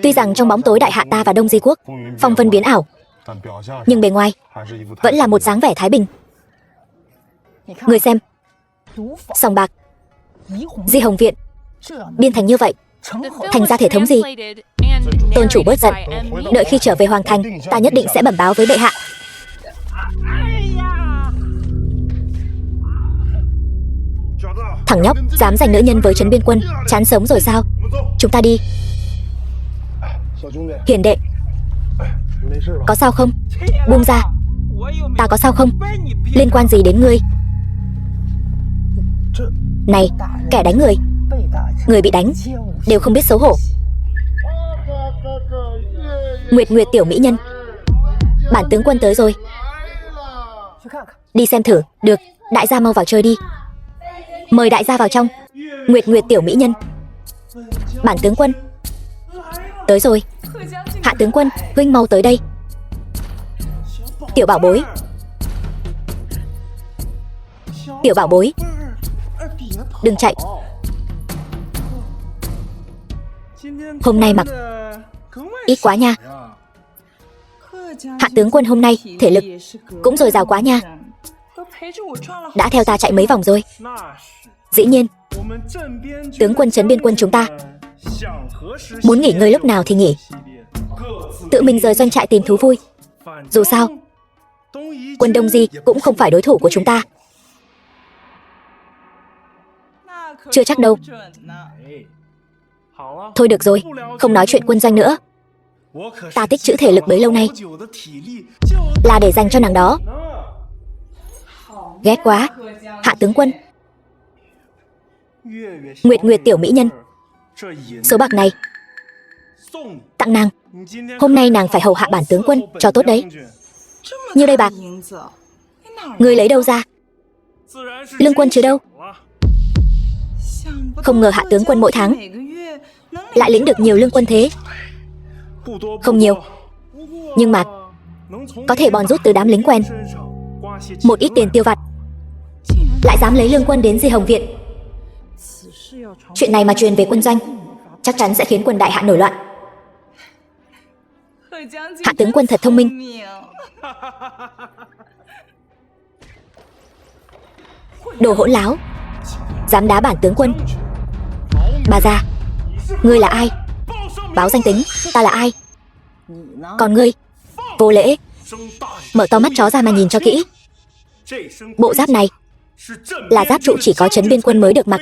tuy rằng trong bóng tối đại hạ ta và Đông Di quốc phong vân biến ảo, nhưng bề ngoài vẫn là một dáng vẻ thái bình. Người xem, sòng bạc, Di Hồng Viện, Biên Thành như vậy, thành ra thể thống gì? Tôn chủ bớt giận, đợi khi trở về Hoàng Thành, ta nhất định sẽ bẩm báo với bệ hạ. Thằng nhóc dám giành nữ nhân với Trấn Biên Quân, chán sống rồi sao? Chúng ta đi. Hiền đệ, có sao không? Buông ra. Ta có sao không? Liên quan gì đến ngươi? Này, kẻ đánh người, người bị đánh đều không biết xấu hổ. Nguyệt Nguyệt tiểu mỹ nhân, bản tướng quân tới rồi. Đi xem thử. Được, đại gia mau vào chơi đi. Mời đại gia vào trong. Nguyệt Nguyệt tiểu mỹ nhân, bản tướng quân tới rồi. Hạ tướng quân, huynh mau tới đây. Tiểu bảo bối, tiểu bảo bối, đừng chạy. Hôm nay mặc ít quá nha. Hạ tướng quân hôm nay thể lực cũng dồi dào quá nha. Đã theo ta chạy mấy vòng rồi. Dĩ nhiên, tướng quân trấn biên quân chúng ta muốn nghỉ ngơi lúc nào thì nghỉ, tự mình rời doanh trại tìm thú vui. Dù sao, quân Đông Di cũng không phải đối thủ của chúng ta. Chưa chắc đâu. Thôi được rồi, không nói chuyện quân doanh nữa. Ta tích trữ thể lực bấy lâu nay là để dành cho nàng đó. Ghét quá. Hạ tướng quân, Nguyệt Nguyệt tiểu mỹ nhân, số bạc này tặng nàng. Hôm nay nàng phải hầu hạ bản tướng quân cho tốt đấy. Như đây bạc, ngươi lấy đâu ra? Lương quân chứ đâu. Không ngờ hạ tướng quân mỗi tháng lại lĩnh được nhiều lương quân thế. Không nhiều, nhưng mà có thể bòn rút từ đám lính quen một ít tiền tiêu vặt, lại dám lấy lương quân đến Di Hồng Viện. Chuyện này mà truyền về quân doanh, chắc chắn sẽ khiến quân đại hạ nổi loạn. Hạ tướng quân thật thông minh. Đồ hỗn láo, dám đá bản tướng quân. Bà già, ngươi là ai? Báo danh tính, ta là ai? Còn ngươi, vô lễ. Mở to mắt chó ra mà nhìn cho kỹ. Bộ giáp này là giáp trụ chỉ có trấn biên quân mới được mặc.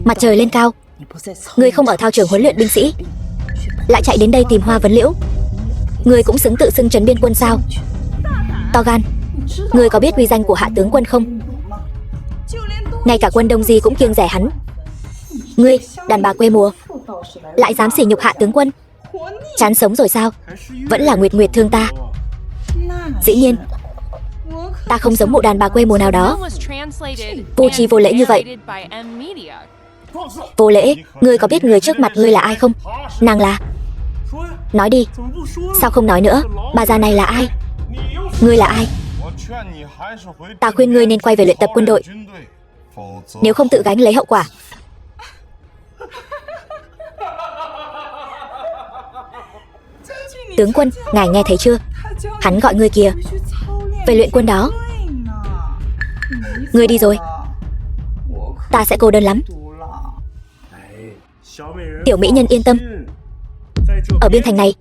Mặt trời lên cao, ngươi không ở thao trường huấn luyện binh sĩ, lại chạy đến đây tìm Hoa Vấn Liễu. Ngươi cũng xứng tự xưng trấn biên quân sao? To gan. Ngươi có biết uy danh của hạ tướng quân không? Ngay cả quân Đông Di cũng kiêng rẻ hắn. Ngươi, đàn bà quê mùa, lại dám sỉ nhục hạ tướng quân. Chán sống rồi sao? Vẫn là Nguyệt Nguyệt thương ta. Dĩ nhiên, ta không giống một đàn bà quê mùa nào đó vô tri vô lễ như vậy. Vô lễ, ngươi có biết người trước mặt ngươi là ai không? Nàng là... Nói đi. Sao không nói nữa? Bà già này là ai? Ngươi là ai? Ta khuyên ngươi nên quay về luyện tập quân đội, nếu không tự gánh lấy hậu quả. Tướng quân, ngài nghe thấy chưa? Hắn gọi ngươi kìa, về luyện quân đó. Ngươi đi rồi, ta sẽ cô đơn lắm. Tiểu mỹ nhân yên tâm, ở biên thành này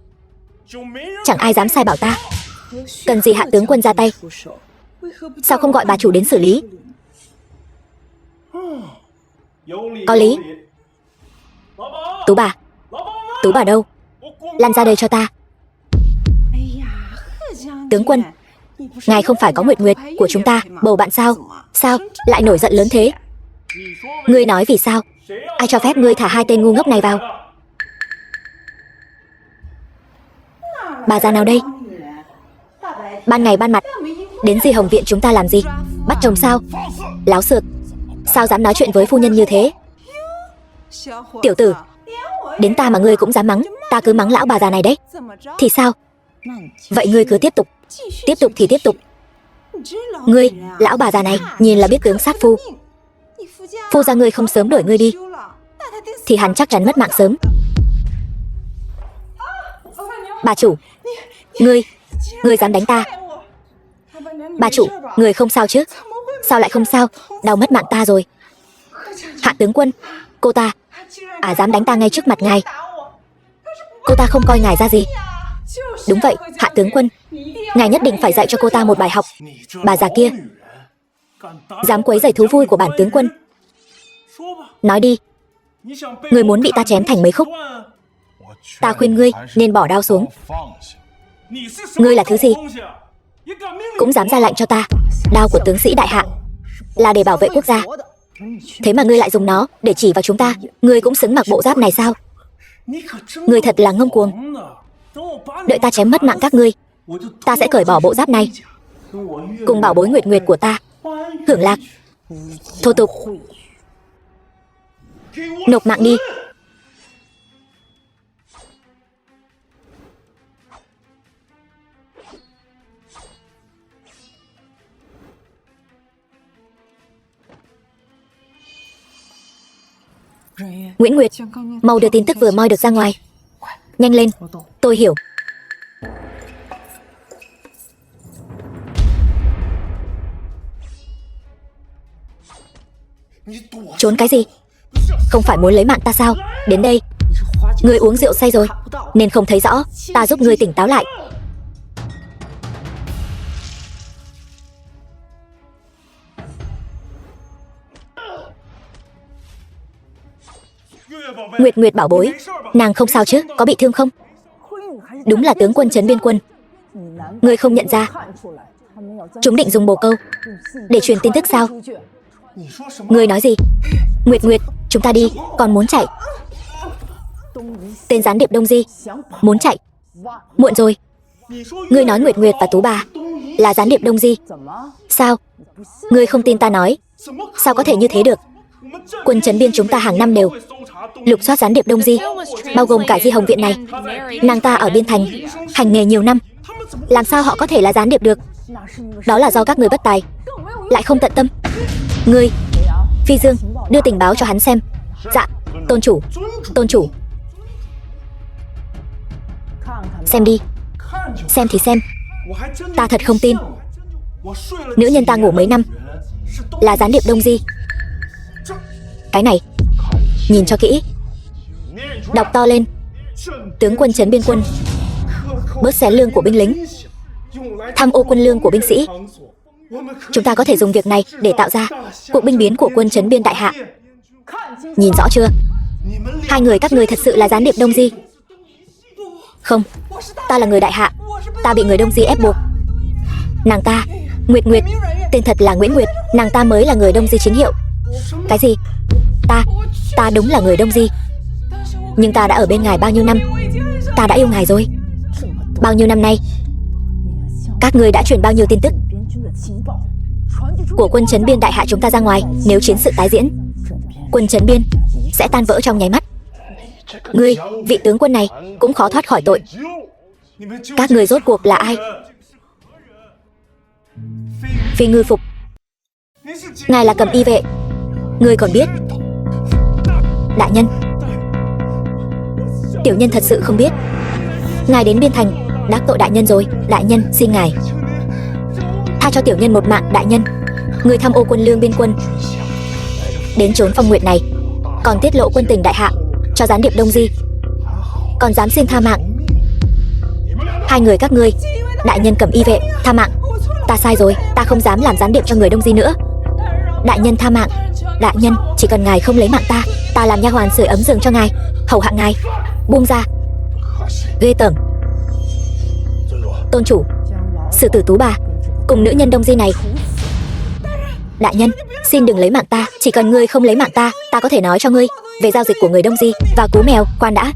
chẳng ai dám sai bảo ta. Cần gì hạ tướng quân ra tay? Sao không gọi bà chủ đến xử lý? Có lý. Tú bà, Tú bà đâu? Lăn ra đây cho ta. Tướng quân, ngài không phải có Nguyệt Nguyệt của chúng ta bầu bạn sao? Sao lại nổi giận lớn thế? Ngươi nói vì sao? Ai cho phép ngươi thả hai tên ngu ngốc này vào? Bà già nào đây? Ban ngày ban mặt đến Di Hồng Viện chúng ta làm gì? Bắt chồng sao? Láo xược. Sao dám nói chuyện với phu nhân như thế? Tiểu tử, đến ta mà ngươi cũng dám mắng. Ta cứ mắng lão bà già này đấy. Thì sao? Vậy ngươi cứ tiếp tục. Tiếp tục thì tiếp tục. Ngươi, lão bà già này, nhìn là biết tướng sát phu. Phu gia ngươi không sớm đuổi ngươi đi thì hắn chắc chắn mất mạng sớm. Bà chủ, ngươi dám đánh ta? Bà chủ, người không sao chứ? Sao lại không sao? Đau mất mạng ta rồi. Hạ tướng quân, cô ta dám đánh ta ngay trước mặt ngài. Cô ta không coi ngài ra gì. Đúng vậy, hạ tướng quân, ngài nhất định phải dạy cho cô ta một bài học. Bà già kia dám quấy rầy thú vui của bản tướng quân. Nói đi, ngươi muốn bị ta chém thành mấy khúc? Ta khuyên ngươi nên bỏ đao xuống. Ngươi là thứ gì? cũng dám ra lệnh cho ta. Đao của tướng sĩ đại hạ là để bảo vệ quốc gia, thế mà ngươi lại dùng nó để chỉ vào chúng ta. Ngươi cũng xứng mặc bộ giáp này sao? Ngươi thật là ngông cuồng. Đợi ta chém mất mạng các ngươi, ta sẽ cởi bỏ bộ giáp này, cùng bảo bối Nguyệt Nguyệt của ta hưởng lạc. Thô tục, nộp mạng đi. Nguyễn Nguyệt, mau đưa tin tức vừa moi được ra ngoài. Nhanh lên, tôi hiểu. Trốn cái gì? Không phải muốn lấy mạng ta sao? Đến đây, ngươi uống rượu say rồi nên không thấy rõ. Ta giúp ngươi tỉnh táo lại. Nguyệt Nguyệt bảo bối, nàng không sao chứ? Có bị thương không? Đúng là tướng quân Trấn Biên Quân. Ngươi không nhận ra chúng định dùng bồ câu để truyền tin tức sao? Ngươi nói gì? Nguyệt Nguyệt, chúng ta đi. Còn muốn chạy? Tên gián điệp Đông Di muốn chạy. Muộn rồi. Ngươi nói Nguyệt Nguyệt và Tú Bà là gián điệp Đông Di sao? Ngươi không tin ta nói. Sao có thể như thế được? Quân Trấn Biên chúng ta hàng năm đều lục soát gián điệp Đông Di, bao gồm cả Di Hồng Viện này. Nàng ta ở biên thành hành nghề nhiều năm, làm sao họ có thể là gián điệp được? Đó là do các người bất tài, lại không tận tâm. Ngươi, Phi Dương, đưa tình báo cho hắn xem. Dạ, tôn chủ. Tôn chủ. Xem đi. Xem thì xem. Ta thật không tin. Nữ nhân ta ngủ mấy năm là gián điệp Đông Di. Cái này, nhìn cho kỹ. Đọc to lên. Tướng quân Trấn Biên Quân bớt xén lương của binh lính, tham ô quân lương của binh sĩ. Chúng ta có thể dùng việc này để tạo ra cuộc binh biến của quân Trấn Biên Đại Hạ. Nhìn rõ chưa? Hai người các ngươi thật sự là gián điệp Đông Di. Không, ta là người Đại Hạ. Ta bị người Đông Di ép buộc. Nàng ta, Nguyệt Nguyệt, tên thật là Nguyễn Nguyệt, nàng ta mới là người Đông Di chính hiệu. Cái gì? Ta đúng là người Đông Di, nhưng ta đã ở bên ngài bao nhiêu năm. Ta đã yêu ngài rồi. Bao nhiêu năm nay, các ngươi đã truyền bao nhiêu tin tức của quân Trấn Biên Đại Hạ chúng ta ra ngoài. Nếu chiến sự tái diễn, quân Trấn Biên sẽ tan vỡ trong nháy mắt. Ngươi, vị tướng quân này, cũng khó thoát khỏi tội. Các ngươi rốt cuộc là ai? Phi Ngư Phục, ngài là Cầm Y vệ. Ngươi còn biết? Đại nhân, tiểu nhân thật sự không biết. Ngài đến biên thành đắc tội đại nhân rồi. Đại nhân, xin ngài tha cho tiểu nhân một mạng. Đại nhân, người tham ô quân lương biên quân, đến trốn Phong Nguyệt này, còn tiết lộ quân tình Đại Hạ cho gián điệp Đông Di, còn dám xin tha mạng. Hai người các ngươi, đại nhân Cầm Y vệ, tha mạng. Ta sai rồi, ta không dám làm gián điệp cho người Đông Di nữa. Đại nhân tha mạng. Đại nhân, chỉ cần ngài không lấy mạng ta, ta làm nha hoàn sưởi ấm giường cho ngài, hầu hạ ngài. Buông ra. Ghê tởm. Tôn chủ, xử tử Tú Bà cùng nữ nhân Đông Di này. Đại nhân, xin đừng lấy mạng ta. Chỉ cần ngươi không lấy mạng ta, ta có thể nói cho ngươi về giao dịch của người Đông Di và Cú Mèo. Khoan đã.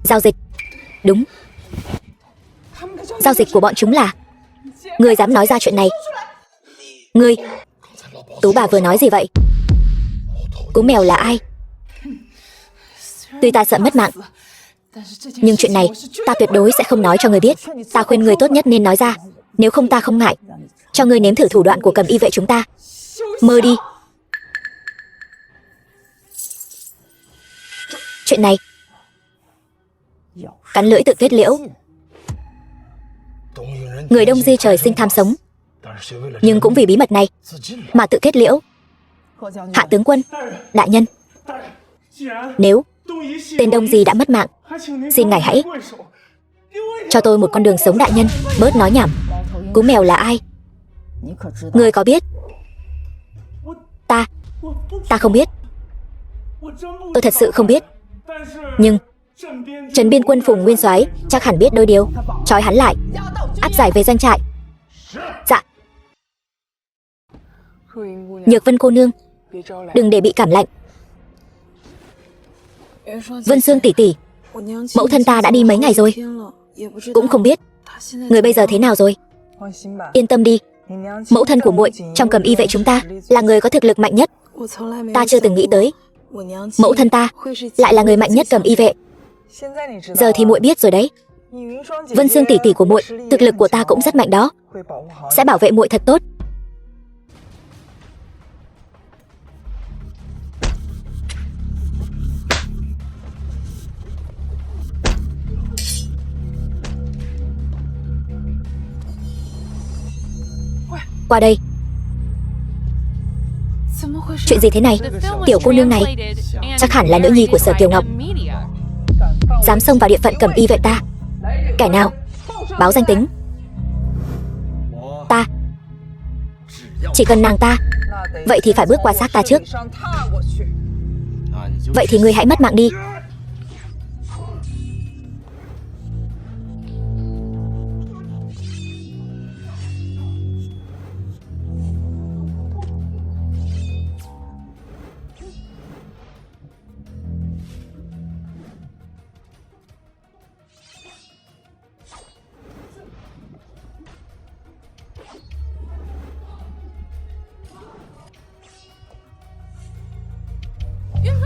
Giao dịch? Đúng, giao dịch của bọn chúng là... Ngươi dám nói ra chuyện này? Ngươi... Tú Bà vừa nói gì vậy? Cú Mèo là ai? Tuy ta sợ mất mạng, nhưng chuyện này ta tuyệt đối sẽ không nói cho ngươi biết. Ta khuyên ngươi tốt nhất nên nói ra, nếu không ta không ngại cho ngươi nếm thử thủ đoạn của Cầm Y vệ chúng ta. Mơ đi. Chuyện này, cắn lưỡi tự kết liễu. Người Đông Di trời sinh tham sống, nhưng cũng vì bí mật này mà tự kết liễu. Hạ tướng quân, đại nhân, nếu tên Đông Di đã mất mạng, xin ngài hãy cho tôi một con đường sống. Đại nhân, bớt nói nhảm. Cú Mèo là ai? Ngươi có biết? Ta không biết. Tôi thật sự không biết. Nhưng Trấn Biên Quân Phùng Nguyên Soái chắc hẳn biết đôi điều. Trói hắn lại, áp giải về doanh trại. Dạ. Nhược Vân cô nương, đừng để bị cảm lạnh. Vân Sương tỷ tỷ, mẫu thân ta đã đi mấy ngày rồi, cũng không biết người bây giờ thế nào rồi. Yên tâm đi, mẫu thân của muội trong Cầm Y vệ chúng ta là người có thực lực mạnh nhất. Ta chưa từng nghĩ tới mẫu thân ta lại là người mạnh nhất Cầm Y vệ. Giờ thì muội biết rồi đấy. Vân Sương tỷ tỷ của muội, thực lực của ta cũng rất mạnh đó, sẽ bảo vệ muội thật tốt. Qua đây. Chuyện gì thế này? Tiểu cô nương này chắc hẳn là nữ nhi của Sở Kiều Ngọc, dám xông vào địa phận Cầm Y vệ ta. Kẻ nào? Báo danh tính. Ta. Chỉ cần nàng ta, vậy thì phải bước qua xác ta trước. Vậy thì ngươi hãy mất mạng đi.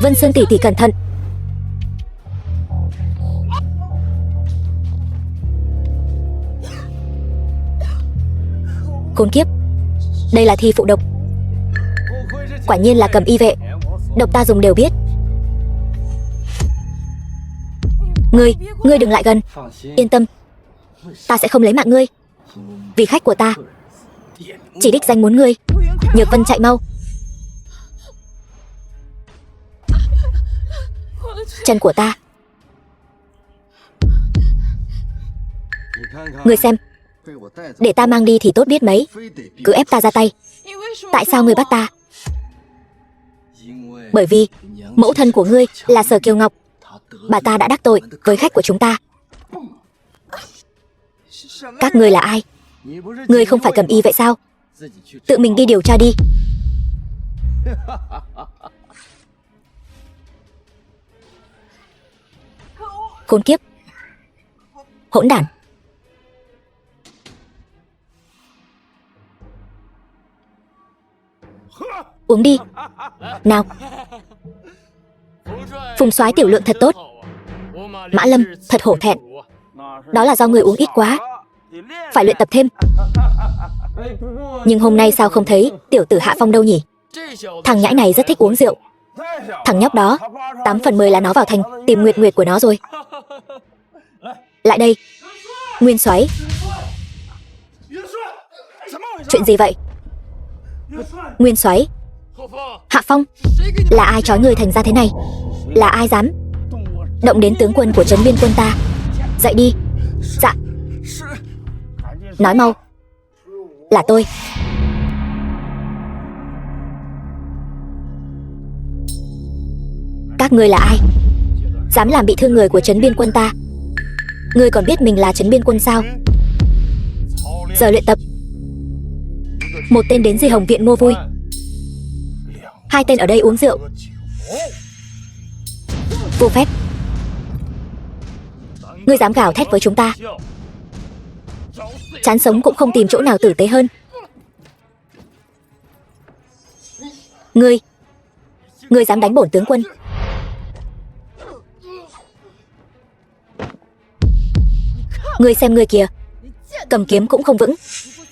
Vân Sương tỷ tỷ cẩn thận. Khốn kiếp, đây là thi phụ độc. Quả nhiên là Cầm Y vệ, độc ta dùng đều biết. Ngươi đừng lại gần. Yên tâm, ta sẽ không lấy mạng ngươi. Vì khách của ta chỉ đích danh muốn ngươi. Nhược Vân chạy mau. Chân của ta. Ngươi xem, để ta mang đi thì tốt biết mấy, cứ ép ta ra tay. Tại sao ngươi bắt ta? Bởi vì mẫu thân của ngươi là Sở Kiều Ngọc, bà ta đã đắc tội với khách của chúng ta. Các ngươi là ai? Ngươi không phải Cầm Y vậy sao? Tự mình đi điều tra đi. Khốn kiếp, hỗn đản. Uống đi. Nào. Phùng soái tiểu lượng thật tốt. Mã Lâm thật hổ thẹn. Đó là do người uống ít quá, phải luyện tập thêm. Nhưng hôm nay sao không thấy tiểu tử Hạ Phong đâu nhỉ? Thằng nhãi này rất thích uống rượu. Thằng nhóc đó 8 phần 10 là nó vào thành tìm nguyệt nguyệt của nó rồi. Lại đây. Nguyên soái. Chuyện gì vậy? Nguyên soái. Hạ Phong, là ai trói người thành ra thế này? Là ai dám động đến tướng quân của trấn biên quân ta? Dậy đi. Dạ. Nói mau. Là tôi. Các ngươi là ai? Dám làm bị thương người của trấn biên quân ta? Ngươi còn biết mình là trấn biên quân sao? Giờ luyện tập. Một tên đến Di Hồng viện mua vui, 2 tên ở đây uống rượu. Vô phép. Ngươi dám gào thét với chúng ta, chán sống cũng không tìm chỗ nào tử tế hơn. Ngươi dám đánh bổn tướng quân? Ngươi xem ngươi kìa, cầm kiếm cũng không vững.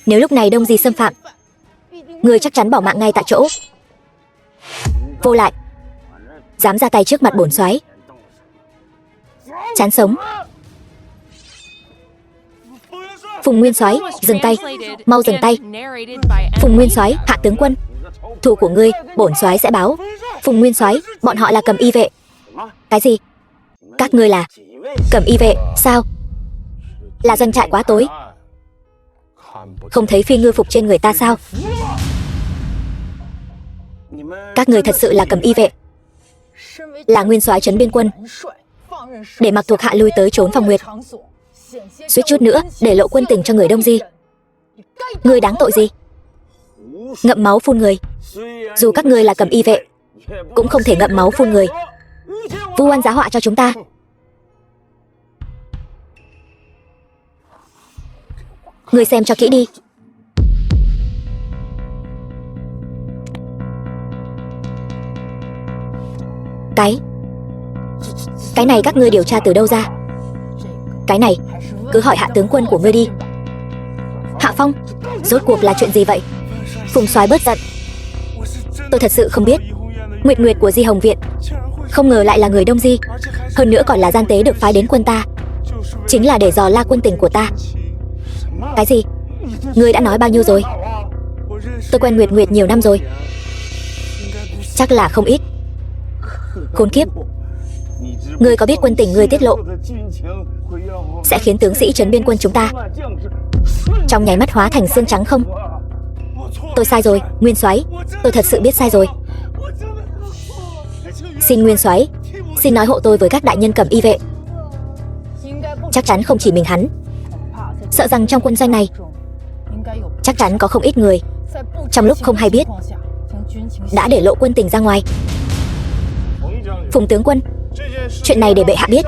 Nếu lúc này Đông Di xâm phạm, ngươi chắc chắn bỏ mạng ngay tại chỗ. Vô lại, dám ra tay trước mặt bổn soái, chán sống. Phùng Nguyên soái, dừng tay, mau dừng tay. Phùng Nguyên soái, Hạ tướng quân, thù của ngươi bổn soái sẽ báo. Phùng Nguyên soái, bọn họ là Cầm Y vệ. Cái gì? Các ngươi là Cầm Y vệ sao? Là doanh trại quá tối, không thấy phi ngư phục trên người ta sao? Các người thật sự là Cầm Y vệ, là nguyên soái trấn biên quân, để mặc thuộc hạ lui tới trốn Phong Nguyệt, suýt chút nữa để lộ quân tình cho người Đông Di. Ngươi đáng tội gì? Ngậm máu phun người. Dù các ngươi là cầm y vệ, cũng không thể ngậm máu phun người. Vu oan giá họa cho chúng ta. Ngươi xem cho kỹ đi. Cái này các ngươi điều tra từ đâu ra? Cái này cứ hỏi Hạ tướng quân của ngươi đi. Hạ Phong, rốt cuộc là chuyện gì vậy? Phùng soái bớt giận. Tôi thật sự không biết. Nguyệt Nguyệt của Di Hồng Viện không ngờ lại là người Đông Di, hơn nữa còn là gian tế được phái đến quân ta, chính là để dò la quân tình của ta. Cái gì? Ngươi đã nói bao nhiêu rồi? Tôi quen Nguyệt Nguyệt nhiều năm rồi. Chắc là không ít. Khốn kiếp. Ngươi có biết quân tình ngươi tiết lộ sẽ khiến tướng sĩ trấn biên quân chúng ta trong nháy mắt hóa thành xương trắng không? Tôi sai rồi, Nguyên soái, tôi thật sự biết sai rồi. Xin Nguyên soái, xin nói hộ tôi với các đại nhân cầm y vệ. Chắc chắn không chỉ mình hắn. Sợ rằng trong quân doanh này chắc chắn có không ít người trong lúc không hay biết đã để lộ quân tình ra ngoài. Phùng tướng quân, chuyện này để bệ hạ biết,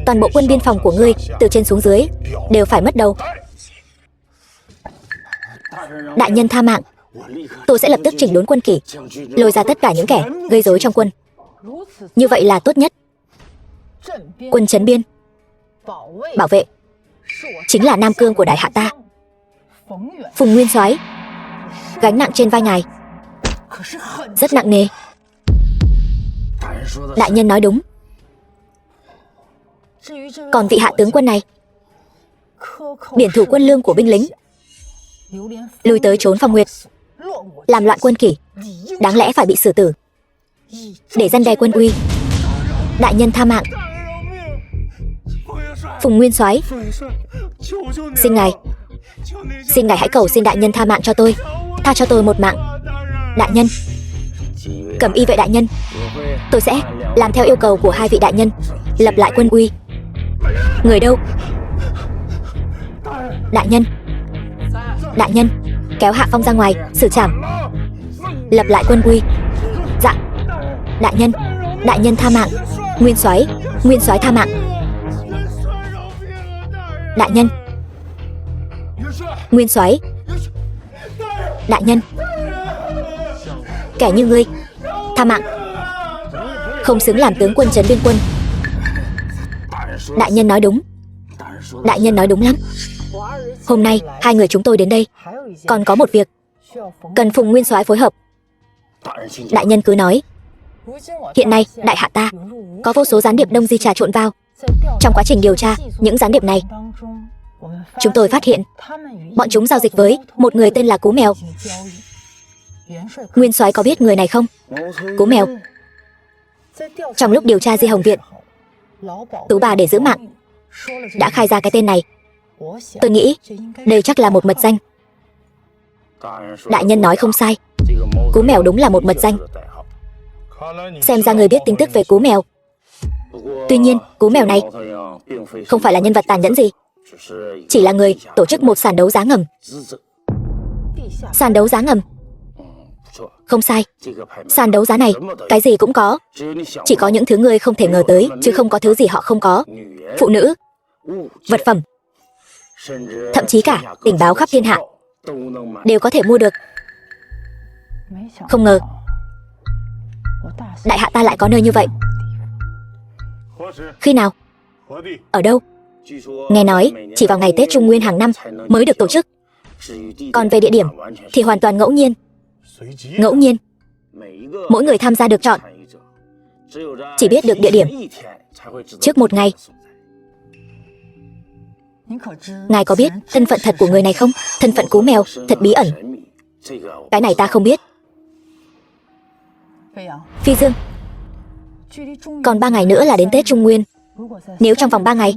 toàn bộ quân biên phòng của ngươi từ trên xuống dưới đều phải mất đầu. Đại nhân tha mạng. Tôi sẽ lập tức chỉnh đốn quân kỷ, lôi ra tất cả những kẻ gây rối trong quân. Như vậy là tốt nhất. Quân trấn biên, bảo vệ chính là Nam Cương của đại hạ ta. Phùng Nguyên soái, gánh nặng trên vai ngài rất nặng nề. Đại nhân nói đúng. Còn vị Hạ tướng quân này, biển thủ quân lương của binh lính, lui tới trốn Phong Nguyệt, làm loạn quân kỷ, đáng lẽ phải bị xử tử, để răn đe quân uy. Đại nhân tha mạng. Phùng Nguyên soái, xin ngài hãy cầu xin đại nhân tha mạng cho tôi, tha cho tôi một mạng. Đại nhân, cầm y vệ đại nhân, tôi sẽ làm theo yêu cầu của hai vị đại nhân, lập lại quân uy. Người đâu? Đại nhân, kéo Hạ Phong ra ngoài xử trảm, lập lại quân uy. Dạ. Đại nhân tha mạng. Nguyên soái tha mạng. Đại nhân, Nguyên soái, đại nhân, kẻ như ngươi tha mạng, không xứng làm tướng quân trấn biên quân. Đại nhân nói đúng. Đại nhân nói đúng lắm. Hôm nay hai người chúng tôi đến đây còn có một việc cần Phùng Nguyên soái phối hợp. Đại nhân cứ nói. Hiện nay đại hạ ta có vô số gián điệp Đông Di trà trộn vào. Trong quá trình điều tra những gián điệp này, chúng tôi phát hiện bọn chúng giao dịch với một người tên là Cú Mèo. Nguyên soái có biết người này không? Cú Mèo. Trong lúc điều tra Di Hồng Viện, Tú bà để giữ mạng đã khai ra cái tên này. Tôi nghĩ đây chắc là một mật danh. Đại nhân nói không sai, Cú Mèo đúng là một mật danh. Xem ra người biết tin tức về Cú Mèo. Tuy nhiên Cú Mèo này không phải là nhân vật tàn nhẫn gì, chỉ là người tổ chức một sàn đấu giá ngầm. Sàn đấu giá ngầm? Không sai. Sàn đấu giá này cái gì cũng có, chỉ có những thứ người không thể ngờ tới, chứ không có thứ gì họ không có. Phụ nữ, vật phẩm, thậm chí cả tình báo khắp thiên hạ đều có thể mua được. Không ngờ đại hạ ta lại có nơi như vậy. Khi nào? Ở đâu? Nghe nói chỉ vào ngày Tết Trung Nguyên hàng năm mới được tổ chức. Còn về địa điểm thì hoàn toàn ngẫu nhiên. Ngẫu nhiên. Mỗi người tham gia được chọn, chỉ biết được địa điểm trước một ngày. Ngài có biết thân phận thật của người này không? Thân phận Cú Mèo thật bí ẩn. Cái này ta không biết. Phi Dương, còn 3 ngày nữa là đến Tết Trung Nguyên. Nếu trong vòng 3 ngày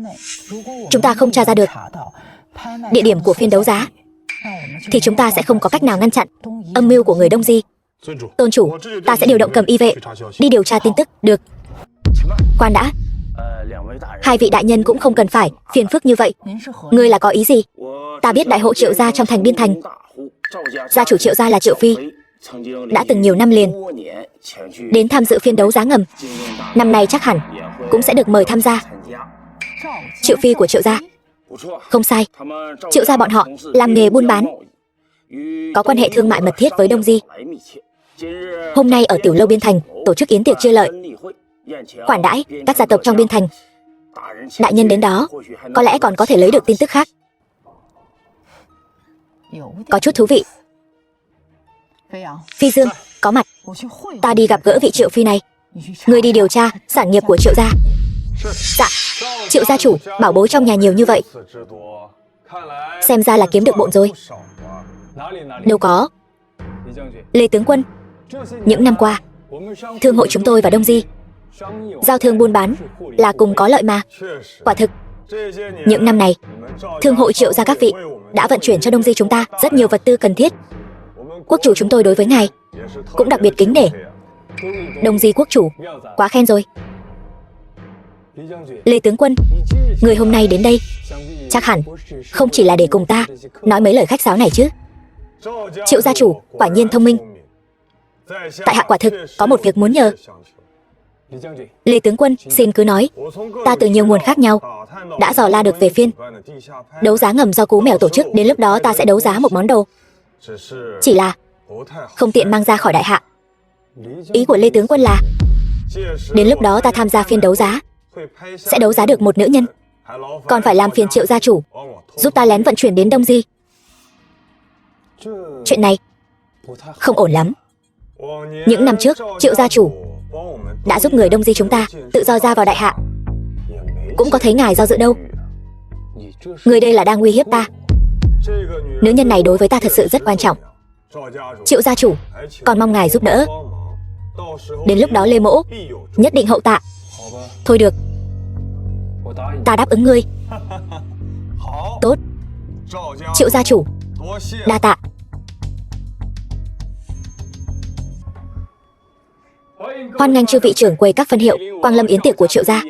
chúng ta không tra ra được địa điểm của phiên đấu giá, thì chúng ta sẽ không có cách nào ngăn chặn âm mưu của người Đông Di. Tôn chủ, ta sẽ điều động cầm y vệ đi điều tra tin tức. Được. Khoan đã. Hai vị đại nhân cũng không cần phải phiền phức như vậy. Ngươi là có ý gì? Ta biết đại hộ Triệu gia trong thành Biên Thành. Gia chủ Triệu gia là Triệu Phi, đã từng nhiều năm liền đến tham dự phiên đấu giá ngầm. Năm nay chắc hẳn cũng sẽ được mời tham gia. Triệu Phi của Triệu gia. Không sai, Triệu gia bọn họ làm nghề buôn bán, có quan hệ thương mại mật thiết với Đông Di. Hôm nay ở Tiểu Lâu Biên Thành tổ chức yến tiệc chia lợi, khoản đãi các gia tộc trong Biên Thành. Đại nhân đến đó có lẽ còn có thể lấy được tin tức khác. Có chút thú vị. Phi Dương có mặt, ta đi gặp gỡ vị Triệu Phi này. Ngươi đi điều tra sản nghiệp của Triệu gia. Dạ. Triệu gia chủ, bảo bối trong nhà nhiều như vậy, xem ra là kiếm được bộn rồi. Đâu có. Lê tướng quân, những năm qua thương hội chúng tôi và Đông Di giao thương buôn bán là cùng có lợi mà. Quả thực, những năm này thương hội Triệu gia các vị đã vận chuyển cho Đông Di chúng ta rất nhiều vật tư cần thiết. Quốc chủ chúng tôi đối với ngài cũng đặc biệt kính nể. Đông Di quốc chủ, quá khen rồi. Lê tướng quân, người hôm nay đến đây chắc hẳn không chỉ là để cùng ta nói mấy lời khách sáo này chứ. Triệu gia chủ quả nhiên thông minh. Tại hạ quả thực có một việc muốn nhờ. Lê tướng quân, xin cứ nói. Ta từ nhiều nguồn khác nhau đã dò la được về phiên đấu giá ngầm do Cú Mèo tổ chức. Đến lúc đó ta sẽ đấu giá một món đồ, chỉ là không tiện mang ra khỏi đại hạ. Ý của Lê tướng quân là đến lúc đó ta tham gia phiên đấu giá sẽ đấu giá được một nữ nhân, còn phải làm phiền Triệu gia chủ giúp ta lén vận chuyển đến Đông Di. Chuyện này không ổn lắm. Những năm trước Triệu gia chủ đã giúp người Đông Di chúng ta tự do ra vào đại hạ, cũng có thấy ngài do dự đâu. Người đây là đang uy hiếp ta. Nữ nhân này đối với ta thật sự rất quan trọng. Triệu gia chủ còn mong ngài giúp đỡ. Đến lúc đó Lê mỗ nhất định hậu tạ. Thôi được, ta đáp ứng ngươi. Tốt, Triệu gia chủ, đa tạ. Hoan nghênh chư vị trưởng quầy các phân hiệu quang lâm yến tiệc của Triệu gia.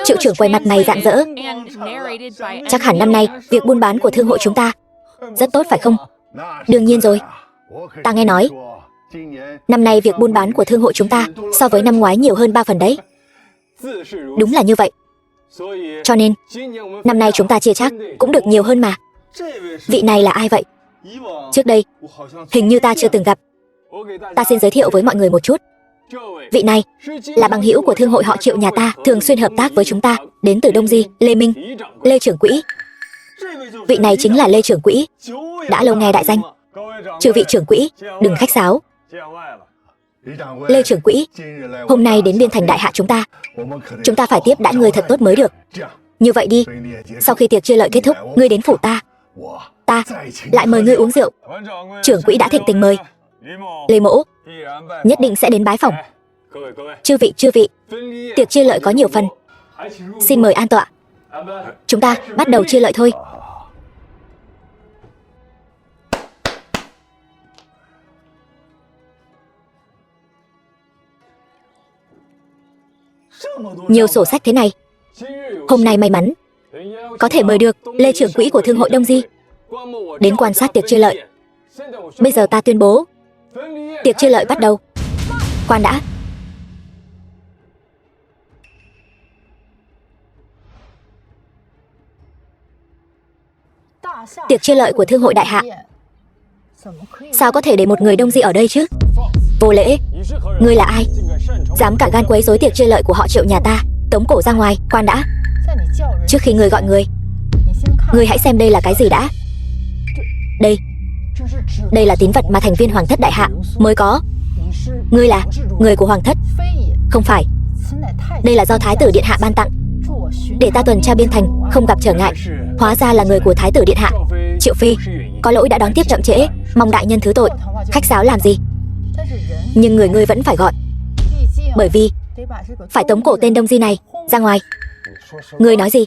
Triệu trưởng quầy mặt mày rạng rỡ. Chắc hẳn năm nay việc buôn bán của thương hội chúng ta rất tốt phải không? Đương nhiên rồi. Ta nghe nói năm nay việc buôn bán của thương hội chúng ta so với năm ngoái nhiều hơn 3 phần đấy. Đúng là như vậy. Cho nên năm nay chúng ta chia chắc cũng được nhiều hơn mà. Vị này là ai vậy? Trước đây hình như ta chưa từng gặp. Ta xin giới thiệu với mọi người một chút. Vị này là bằng hữu của thương hội họ Triệu nhà ta, thường xuyên hợp tác với chúng ta, đến từ Đông Di, Lê Minh, Lê trưởng quỹ. Vị này chính là Lê trưởng quỹ, đã lâu nghe đại danh. Chư vị trưởng quỹ, đừng khách sáo. Lê trưởng quỹ, hôm nay đến Biên Thành đại hạ chúng ta phải tiếp đãi người thật tốt mới được. Như vậy đi, sau khi tiệc chia lợi kết thúc, ngươi đến phủ ta lại mời ngươi uống rượu. Trưởng quỹ đã thịnh tình mời. Lê mỗ nhất định sẽ đến bái phòng. Chư vị, tiệc chia lợi có nhiều phần, xin mời an tọa. Chúng ta bắt đầu chia lợi thôi. Nhiều sổ sách thế này, hôm nay may mắn có thể mời được Lê trưởng quỹ của thương hội Đông Di đến quan sát tiệc chia lợi. Bây giờ ta tuyên bố tiệc chia lợi bắt đầu. Khoan đã. Tiệc chia lợi của thương hội đại hạ, sao có thể để một người Đông Di ở đây chứ? Vô lễ. Ngươi là ai, dám cả gan quấy rối tiệc chia lợi của họ Triệu nhà ta? Tống cổ ra ngoài. Khoan đã. Trước khi ngươi gọi ngươi hãy xem đây là cái gì đã. Đây là tín vật mà thành viên Hoàng thất đại hạ mới có. Ngươi là người của Hoàng thất? Không phải. Đây là do Thái tử điện hạ ban tặng, để ta tuần tra Biên Thành không gặp trở ngại. Hóa ra là người của Thái tử điện hạ. Triệu Phi, có lỗi đã đón tiếp chậm trễ, mong đại nhân thứ tội. Khách sáo làm gì? Nhưng ngươi vẫn phải gọi, bởi vì phải tống cổ tên Đông Di này ra ngoài. Ngươi nói gì?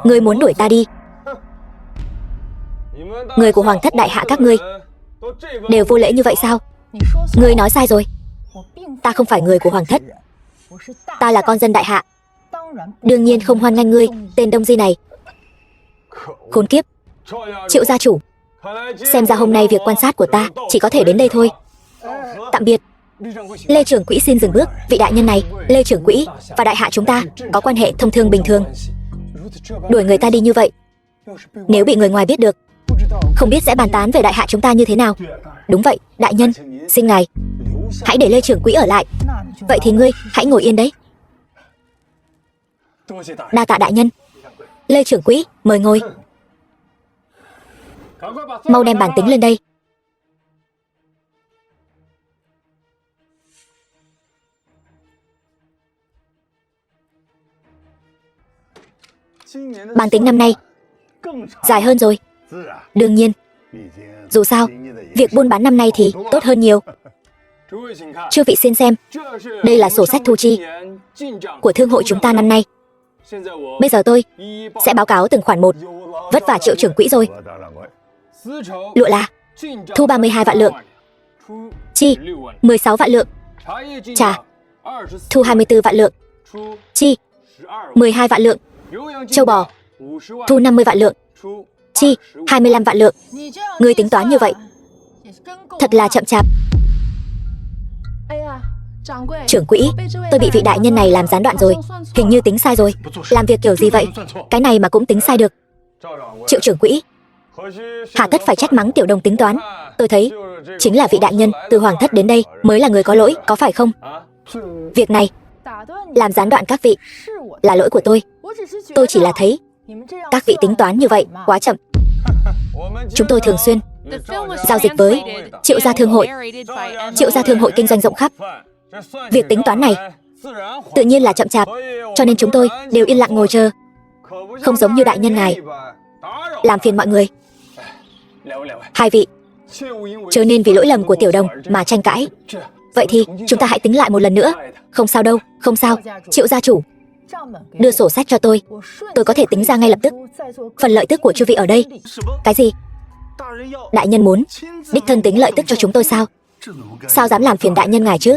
Ngươi muốn đuổi ta đi? Người của Hoàng thất đại hạ các ngươi đều vô lễ như vậy sao? Ngươi nói sai rồi. Ta không phải người của Hoàng thất. Ta là con dân đại hạ, đương nhiên không hoan nghênh ngươi, tên Đông Di này. Khốn kiếp. Triệu gia chủ, xem ra hôm nay việc quan sát của ta chỉ có thể đến đây thôi. Tạm biệt. Lê trưởng quỹ xin dừng bước. Vị đại nhân này, Lê trưởng quỹ và đại hạ chúng ta có quan hệ thông thương bình thường. Đuổi người ta đi như vậy, nếu bị người ngoài biết được, không biết sẽ bàn tán về đại hạ chúng ta như thế nào. Đúng vậy, đại nhân, xin ngài hãy để Lê trưởng quỹ ở lại. Vậy thì ngươi hãy ngồi yên đấy. Đa tạ đại nhân. Lê trưởng quỹ, mời ngồi. Mau đem bản tính lên đây. Bản tính năm nay dài hơn rồi. Đương nhiên, dù sao, việc buôn bán năm nay thì tốt hơn nhiều. Chư vị xin xem, đây là sổ sách thu chi của thương hội chúng ta năm nay. Bây giờ tôi sẽ báo cáo từng khoản một. Vất vả Triệu trưởng quỹ rồi. Lụa là thu 32 vạn lượng, chi 16 vạn lượng, trà thu 24 vạn lượng, chi 12 vạn lượng, châu bò thu 50 vạn lượng, chi 25 vạn lượng. Ngươi tính toán như vậy thật là chậm chạp. Trưởng quỹ, tôi bị vị đại nhân này làm gián đoạn rồi. Hình như tính sai rồi. Làm việc kiểu gì vậy? Cái này mà cũng tính sai được. Triệu trưởng quỹ, hà tất phải trách mắng tiểu đồng tính toán. Tôi thấy chính là vị đại nhân từ hoàng thất đến đây mới là người có lỗi, có phải không? Việc này làm gián đoạn các vị là lỗi của tôi. Tôi chỉ là thấy các vị tính toán như vậy quá chậm. Chúng tôi thường xuyên giao dịch với Triệu gia thương hội. Triệu gia thương hội kinh doanh rộng khắp. Việc tính toán này tự nhiên là chậm chạp, cho nên chúng tôi đều yên lặng ngồi chờ. Không giống như đại nhân ngài làm phiền mọi người. Hai vị chớ nên vì lỗi lầm của tiểu đồng mà tranh cãi. Vậy thì chúng ta hãy tính lại một lần nữa. Không sao đâu, không sao. Triệu gia chủ, đưa sổ sách cho tôi có thể tính ra ngay lập tức phần lợi tức của chư vị ở đây. Cái gì? Đại nhân muốn đích thân tính lợi tức cho chúng tôi sao? Sao dám làm phiền đại nhân ngài chứ?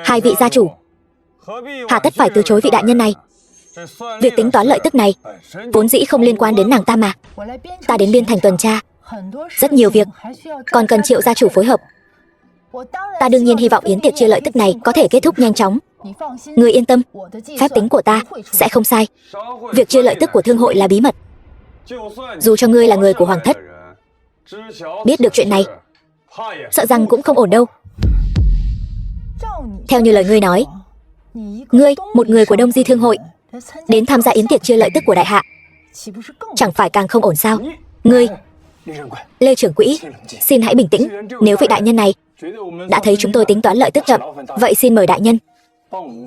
Hai vị gia chủ, hà tất phải từ chối vị đại nhân này. Việc tính toán lợi tức này vốn dĩ không liên quan đến nàng ta mà. Ta đến biên thành tuần tra, rất nhiều việc còn cần Triệu gia chủ phối hợp. Ta đương nhiên hy vọng yến tiệc chia lợi tức này có thể kết thúc nhanh chóng. Ngươi yên tâm, phép tính của ta sẽ không sai. Việc chia lợi tức của thương hội là bí mật. Dù cho ngươi là người của hoàng thất, biết được chuyện này, sợ rằng cũng không ổn đâu. Theo như lời ngươi nói, ngươi, một người của Đông Di thương hội, đến tham gia yến tiệc chia lợi tức của đại hạ, chẳng phải càng không ổn sao? Ngươi, Lê trưởng quỹ, xin hãy bình tĩnh. Nếu vị đại nhân này đã thấy chúng tôi tính toán lợi tức chậm, vậy xin mời đại nhân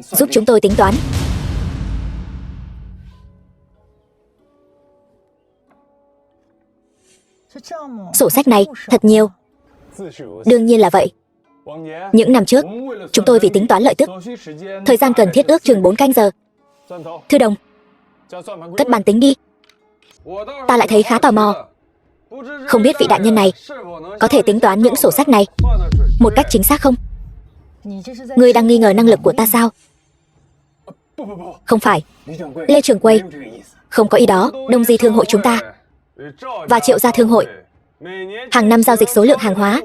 giúp chúng tôi tính toán. Sổ sách này thật nhiều. Đương nhiên là vậy. Những năm trước, chúng tôi vì tính toán lợi tức, thời gian cần thiết ước chừng 4 canh giờ. Thư đồng, cất bàn tính đi. Ta lại thấy khá tò mò. Không biết vị đại nhân này có thể tính toán những sổ sách này một cách chính xác không? Ngươi đang nghi ngờ năng lực của ta sao? Không phải, Lê trưởng quầy, không có ý đó. Đông Di thương hội chúng ta và Triệu gia thương hội hàng năm giao dịch số lượng hàng hóa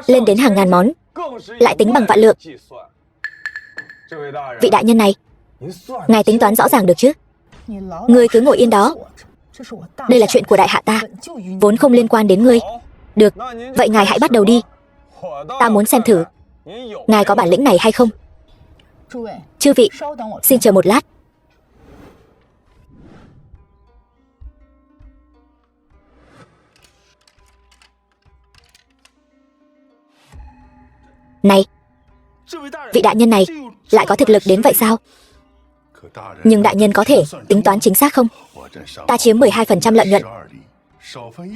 lên đến hàng ngàn món, lại tính bằng vạn lượng. Vị đại nhân này, ngài tính toán rõ ràng được chứ? Ngươi cứ ngồi yên đó. Đây là chuyện của đại hạ ta, vốn không liên quan đến ngươi. Được, vậy ngài hãy bắt đầu đi. Ta muốn xem thử ngài có bản lĩnh này hay không. Chư vị, xin chờ một lát. Này, vị đại nhân này lại có thực lực đến vậy sao? Nhưng đại nhân có thể tính toán chính xác không? Ta chiếm 12% lợi nhuận,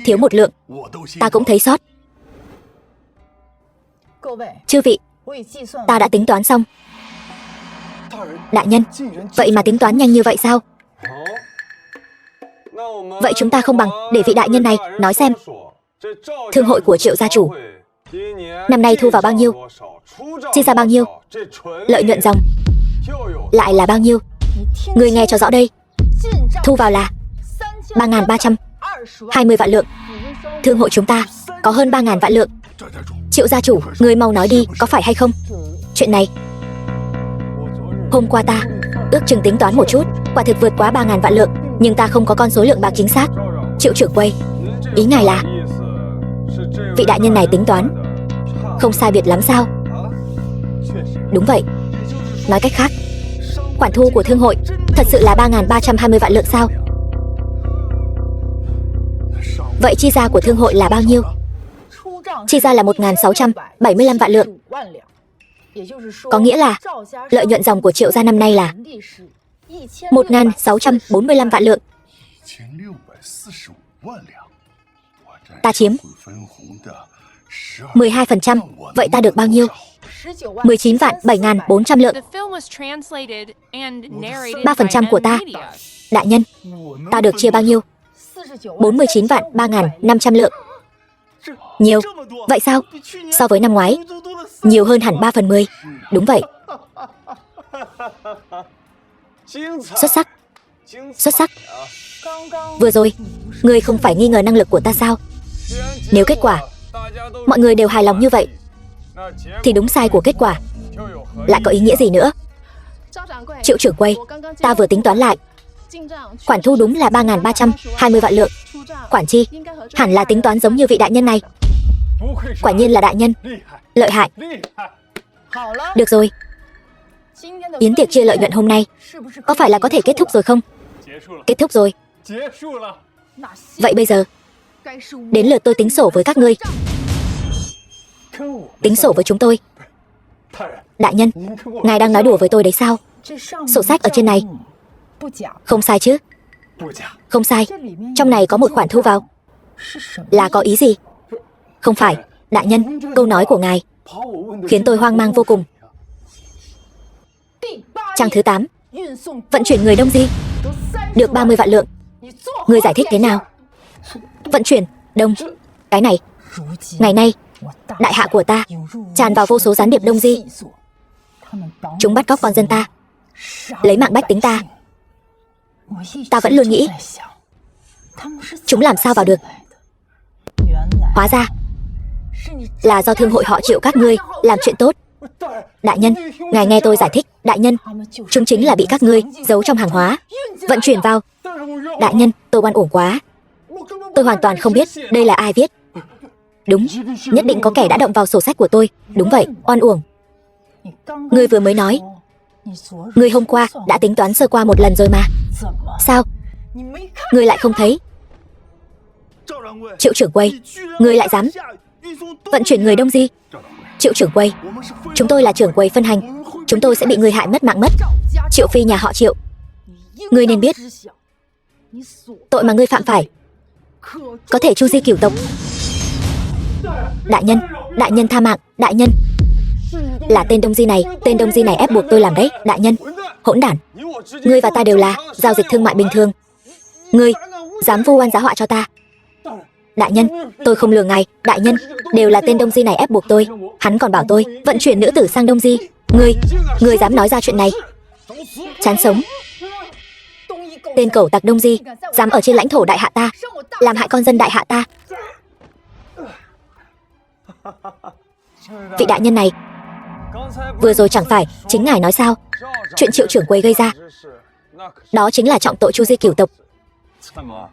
thiếu một lượng ta cũng thấy sót. Chư vị, ta đã tính toán xong. Đại nhân, vậy mà tính toán nhanh như vậy sao? Vậy chúng ta không bằng để vị đại nhân này nói xem thương hội của Triệu gia chủ Năm nay thu vào bao nhiêu? Chi ra bao nhiêu? Lợi nhuận ròng lại là bao nhiêu? Ngươi nghe cho rõ đây. Thu vào là 3.320 vạn lượng. Thương hội chúng ta có hơn 3.000 vạn lượng. Triệu gia chủ, ngươi mau nói đi, có phải hay không? Chuyện này, hôm qua ta ước chừng tính toán một chút, quả thực vượt quá 3.000 vạn lượng, nhưng ta không có con số lượng bạc chính xác. Triệu trưởng quầy, ý ngài là vị đại nhân này tính toán không sai biệt lắm sao? Đúng vậy. Nói cách khác, khoản thu của thương hội thật sự là 3.320 vạn lượng sao? Vậy chi ra của thương hội là bao nhiêu? Chi ra là 1.675 vạn lượng. Có nghĩa là lợi nhuận ròng của Triệu gia năm nay là 1.645 vạn lượng. Ta chiếm 12%, vậy ta được bao nhiêu? 19.007.400 lượng. The film was translated and narrated 3% by của ta. M Media. Đại nhân, ta được chia bao nhiêu? 49.003.500 lượng. Nhiều. Vậy sao? So với năm ngoái, nhiều hơn hẳn 3/10. Đúng vậy. Xuất sắc. Xuất sắc. Vừa rồi, ngươi không phải nghi ngờ năng lực của ta sao? Nếu kết quả mọi người đều hài lòng như vậy, thì đúng sai của kết quả lại có ý nghĩa gì nữa? Triệu trưởng quầy, ta vừa tính toán lại, khoản thu đúng là 3.320 vạn lượng. Khoản chi hẳn là tính toán giống như vị đại nhân này. Quả nhiên là đại nhân. Lợi hại. Được rồi, yến tiệc chia lợi nhuận hôm nay có phải là có thể kết thúc rồi không? Kết thúc rồi. Vậy bây giờ đến lượt tôi tính sổ với các ngươi. Tính sổ với chúng tôi. Đại nhân, ngài đang nói đùa với tôi đấy sao? Sổ sách ở trên này không sai chứ? Không sai. Trong này có một khoản thu vào. Là có ý gì? Không phải, đại nhân, câu nói của ngài khiến tôi hoang mang vô cùng. Trang thứ 8, vận chuyển người Đông Di được 30 vạn lượng. Ngươi giải thích thế nào? Vận chuyển Đông, cái này, ngày nay đại hạ của ta tràn vào vô số gián điệp Đông Di. Chúng bắt cóc con dân ta, lấy mạng bách tính ta. Ta vẫn luôn nghĩ chúng làm sao vào được. Hóa ra là do thương hội họ Triệu các ngươi làm chuyện tốt. Đại nhân, ngài nghe tôi giải thích. Đại nhân, chúng chính là bị các ngươi giấu trong hàng hóa, vận chuyển vào. Đại nhân, tôi oan uổng quá. Tôi hoàn toàn không biết đây là ai viết. Đúng, nhất định có kẻ đã động vào sổ sách của tôi. Đúng vậy, oan uổng. Ngươi vừa mới nói ngươi hôm qua đã tính toán sơ qua một lần rồi mà. Sao ngươi lại không thấy? Triệu trưởng quầy, ngươi lại dám vận chuyển người Đông Di? Triệu trưởng quầy, chúng tôi là trưởng quầy phân hành, chúng tôi sẽ bị ngươi hại mất mạng mất. Triệu phi nhà họ Triệu, ngươi nên biết tội mà ngươi phạm phải có thể chu di cửu tộc. Đại nhân tha mạng. Đại nhân, là tên Đông Di này ép buộc tôi làm đấy. Đại nhân, hỗn đản, ngươi và ta đều là giao dịch thương mại bình thường, ngươi dám vu oan giá họa cho ta. Đại nhân, tôi không lừa ngài. Đại nhân, đều là tên Đông Di này ép buộc tôi. Hắn còn bảo tôi vận chuyển nữ tử sang Đông Di. Ngươi dám nói ra chuyện này? Chán sống. Tên cẩu tặc Đông Di dám ở trên lãnh thổ đại hạ ta làm hại con dân đại hạ ta. Vị đại nhân này, vừa rồi chẳng phải chính ngài nói sao? Chuyện Triệu trưởng quầy gây ra, đó chính là trọng tội chu di cửu tộc.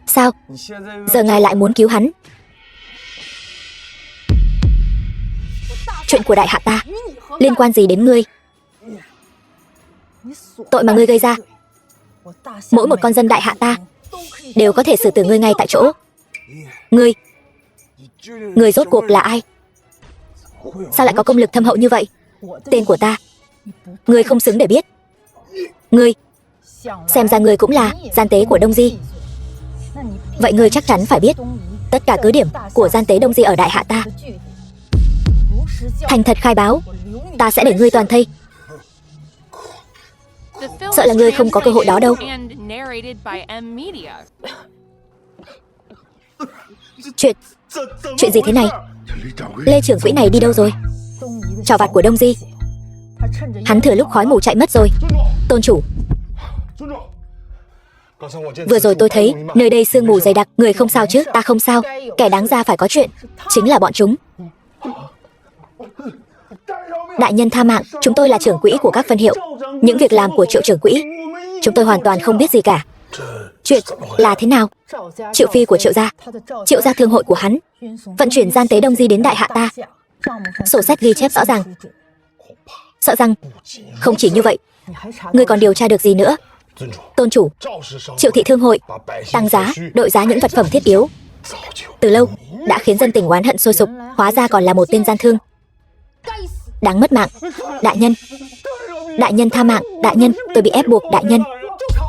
Sao giờ ngài lại muốn cứu hắn? Chuyện của đại hạ ta liên quan gì đến ngươi? Tội mà ngươi gây ra, mỗi một con dân đại hạ ta đều có thể xử tử ngươi ngay tại chỗ. Ngươi rốt cuộc là ai? Sao lại có công lực thâm hậu như vậy? Tên của ta ngươi không xứng để biết. Ngươi, xem ra ngươi cũng là gian tế của Đông Di. Vậy ngươi chắc chắn phải biết tất cả cứ điểm của gian tế Đông Di ở đại hạ ta. Thành thật khai báo, ta sẽ để ngươi toàn thây. Sợ là ngươi không có cơ hội đó đâu. Chuyện gì thế này? Lê trưởng quỹ này đi đâu rồi? Trò vặt của Đông Di. Hắn thừa lúc khói mù chạy mất rồi. Tôn chủ, vừa rồi tôi thấy nơi đây sương mù dày đặc. Người không sao chứ? Ta không sao. Kẻ đáng ra phải có chuyện chính là bọn chúng. Đại nhân tha mạng, chúng tôi là trưởng quỹ của các phân hiệu. Những việc làm của Triệu trưởng quỹ chúng tôi hoàn toàn không biết gì cả. Chuyện là thế nào? Triệu phi của Triệu gia, Triệu gia thương hội của hắn vận chuyển gian tế Đông Di đến đại hạ ta. Sổ sách ghi chép rõ ràng. Sợ rằng không chỉ như vậy, ngươi còn điều tra được gì nữa? Tôn chủ, Triệu thị thương hội tăng giá, đội giá những vật phẩm thiết yếu từ lâu đã khiến dân tình oán hận sôi sục. Hóa ra còn là một tên gian thương đáng mất mạng. Đại nhân tha mạng. Đại nhân, tôi bị ép buộc. Đại nhân,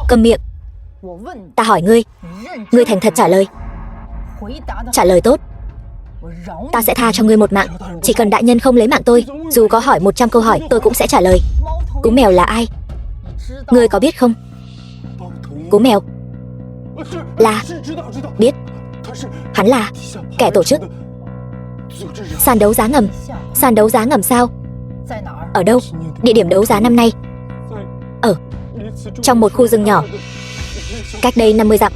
câm miệng. Ta hỏi ngươi, ngươi thành thật trả lời. Trả lời tốt, ta sẽ tha cho ngươi một mạng. Chỉ cần đại nhân không lấy mạng tôi, dù có hỏi 100 câu hỏi tôi cũng sẽ trả lời. Cú mèo là ai? Ngươi có biết không? Cú mèo là... Biết. Hắn là kẻ tổ chức sàn đấu giá ngầm. Sàn đấu giá ngầm sao? Ở đâu? Địa điểm đấu giá năm nay ở trong một khu rừng nhỏ cách đây 50 dặm.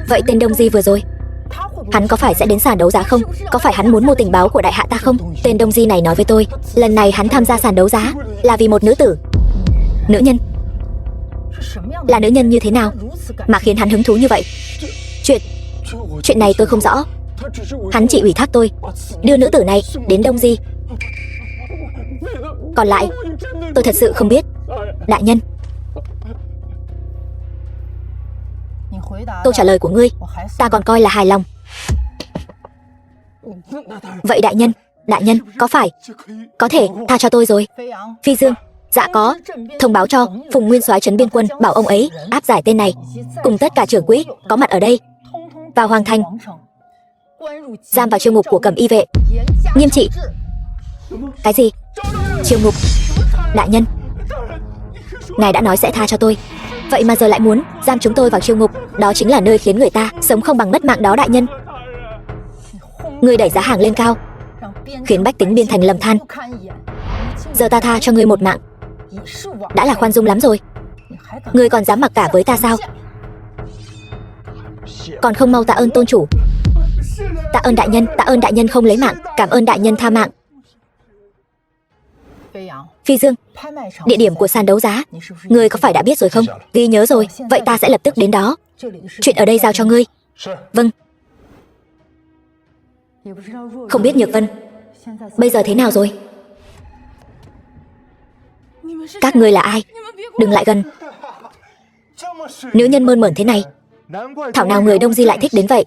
Vậy tên Đông Di vừa rồi, hắn có phải sẽ đến sàn đấu giá không? Có phải hắn muốn mua tình báo của đại hạ ta không? Tên Đông Di này nói với tôi, lần này hắn tham gia sàn đấu giá là vì một nữ tử. Nữ nhân? Là nữ nhân như thế nào mà khiến hắn hứng thú như vậy? Chuyện này tôi không rõ. Hắn chỉ ủy thác tôi đưa nữ tử này đến Đông Di. Còn lại tôi thật sự không biết. Đại nhân, câu trả lời của ngươi ta còn coi là hài lòng. Vậy đại nhân có phải có thể tha cho tôi rồi? Phi Dương, dạ có. Thông báo cho Phùng Nguyên soái trấn biên quân bảo ông ấy áp giải tên này cùng tất cả trưởng quỹ có mặt ở đây vào Hoàng Thành, giam vào chiêu ngục của Cẩm Y vệ, nghiêm trị. Cái gì? Chiêu ngục? Đại nhân, ngài đã nói sẽ tha cho tôi, vậy mà giờ lại muốn giam chúng tôi vào chiêu ngục. Đó chính là nơi khiến người ta sống không bằng mất mạng đó đại nhân. Ngươi đẩy giá hàng lên cao, khiến bách tính biên thành lầm than. Giờ ta tha cho ngươi một mạng đã là khoan dung lắm rồi. Ngươi còn dám mặc cả với ta sao? Còn không mau tạ ơn tôn chủ. Tạ ơn đại nhân không lấy mạng. Cảm ơn đại nhân tha mạng. Phi Dương, địa điểm của sàn đấu giá ngươi có phải đã biết rồi không? Ghi nhớ rồi, vậy ta sẽ lập tức đến đó. Chuyện ở đây giao cho ngươi. Vâng. Không biết Nhược Vân bây giờ thế nào rồi? Các ngươi là ai? Đừng lại gần. Nữ nhân mơn mởn thế này, thảo nào người Đông Di lại thích đến vậy?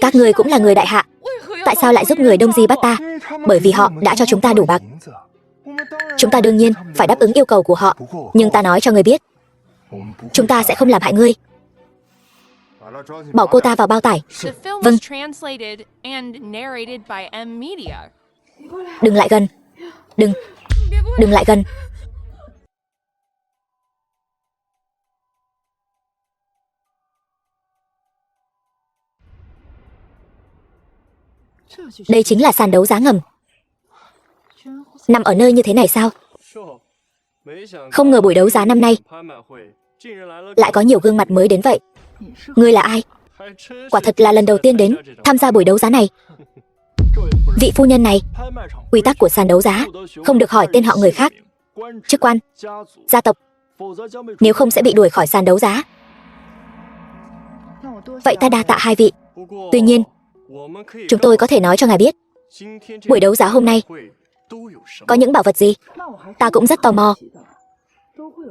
Các ngươi cũng là người đại hạ, tại sao lại giúp người Đông Di bắt ta? Bởi vì họ đã cho chúng ta đủ bạc. Chúng ta đương nhiên phải đáp ứng yêu cầu của họ. Nhưng ta nói cho ngươi biết, chúng ta sẽ không làm hại ngươi. Bỏ cô ta vào bao tải. Vâng. Đừng lại gần. Đừng lại gần. Đây chính là sàn đấu giá ngầm. Nằm ở nơi như thế này sao? Không ngờ buổi đấu giá năm nay lại có nhiều gương mặt mới đến vậy. Ngươi là ai? Quả thật là lần đầu tiên đến tham gia buổi đấu giá này. Vị phu nhân này, quy tắc của sàn đấu giá không được hỏi tên họ người khác, chức quan, gia tộc, nếu không sẽ bị đuổi khỏi sàn đấu giá. Vậy ta đa tạ hai vị. Tuy nhiên, chúng tôi có thể nói cho ngài biết buổi đấu giá hôm nay có những bảo vật gì. Ta cũng rất tò mò.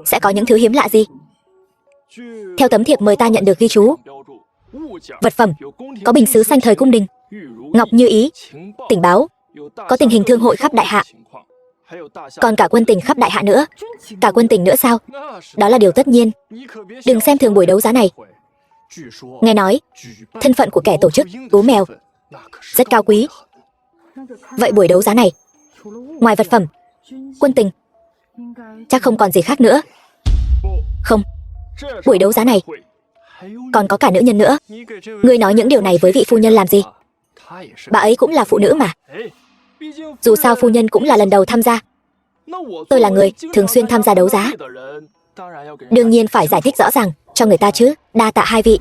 Sẽ có những thứ hiếm lạ gì? Theo tấm thiệp mời ta nhận được ghi chú, vật phẩm có bình sứ xanh thời cung đình, ngọc như ý, tình báo, có tình hình thương hội khắp đại hạ, còn cả quân tình khắp đại hạ nữa. Cả quân tình nữa sao? Đó là điều tất nhiên. Đừng xem thường buổi đấu giá này. Nghe nói thân phận của kẻ tổ chức Gú Mèo rất cao quý. Vậy buổi đấu giá này, ngoài vật phẩm, quân tình, chắc không còn gì khác nữa. Không, buổi đấu giá này còn có cả nữ nhân nữa. Ngươi nói những điều này với vị phu nhân làm gì? Bà ấy cũng là phụ nữ mà. Dù sao phu nhân cũng là lần đầu tham gia. Tôi là người thường xuyên tham gia đấu giá, đương nhiên phải giải thích rõ ràng cho người ta chứ. Đa tạ hai vị.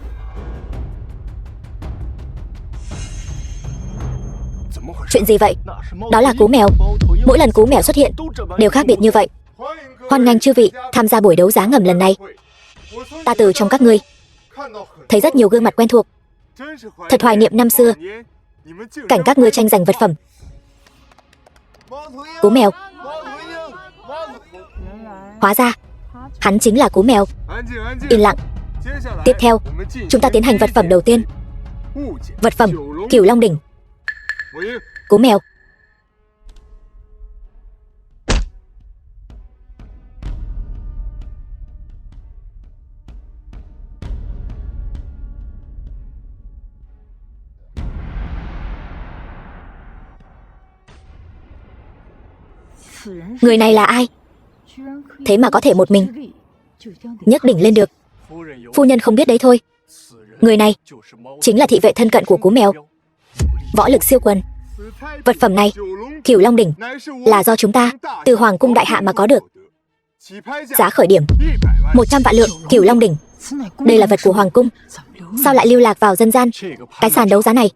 Chuyện gì vậy? Đó là cú mèo. Mỗi lần cú mèo xuất hiện đều khác biệt như vậy. Hoan nghênh chư vị tham gia buổi đấu giá ngầm lần này. Ta từ trong các ngươi thấy rất nhiều gương mặt quen thuộc, thật hoài niệm năm xưa, cảnh các ngươi tranh giành vật phẩm. Cú mèo. Hóa ra hắn chính là cú mèo. Yên lặng. Tiếp theo chúng ta tiến hành vật phẩm đầu tiên. Vật phẩm Cửu Long đỉnh. Cú mèo. Người này là ai? Thế mà có thể một mình nhấc đỉnh lên được. Phu nhân không biết đấy thôi. Người này chính là thị vệ thân cận của cú mèo, võ lực siêu quần. Vật phẩm này, Cửu Long đỉnh, là do chúng ta từ Hoàng cung đại hạ mà có được. Giá khởi điểm 100 vạn lượng Cửu Long đỉnh. Đây là vật của Hoàng cung, sao lại lưu lạc vào dân gian? Cái sàn đấu giá này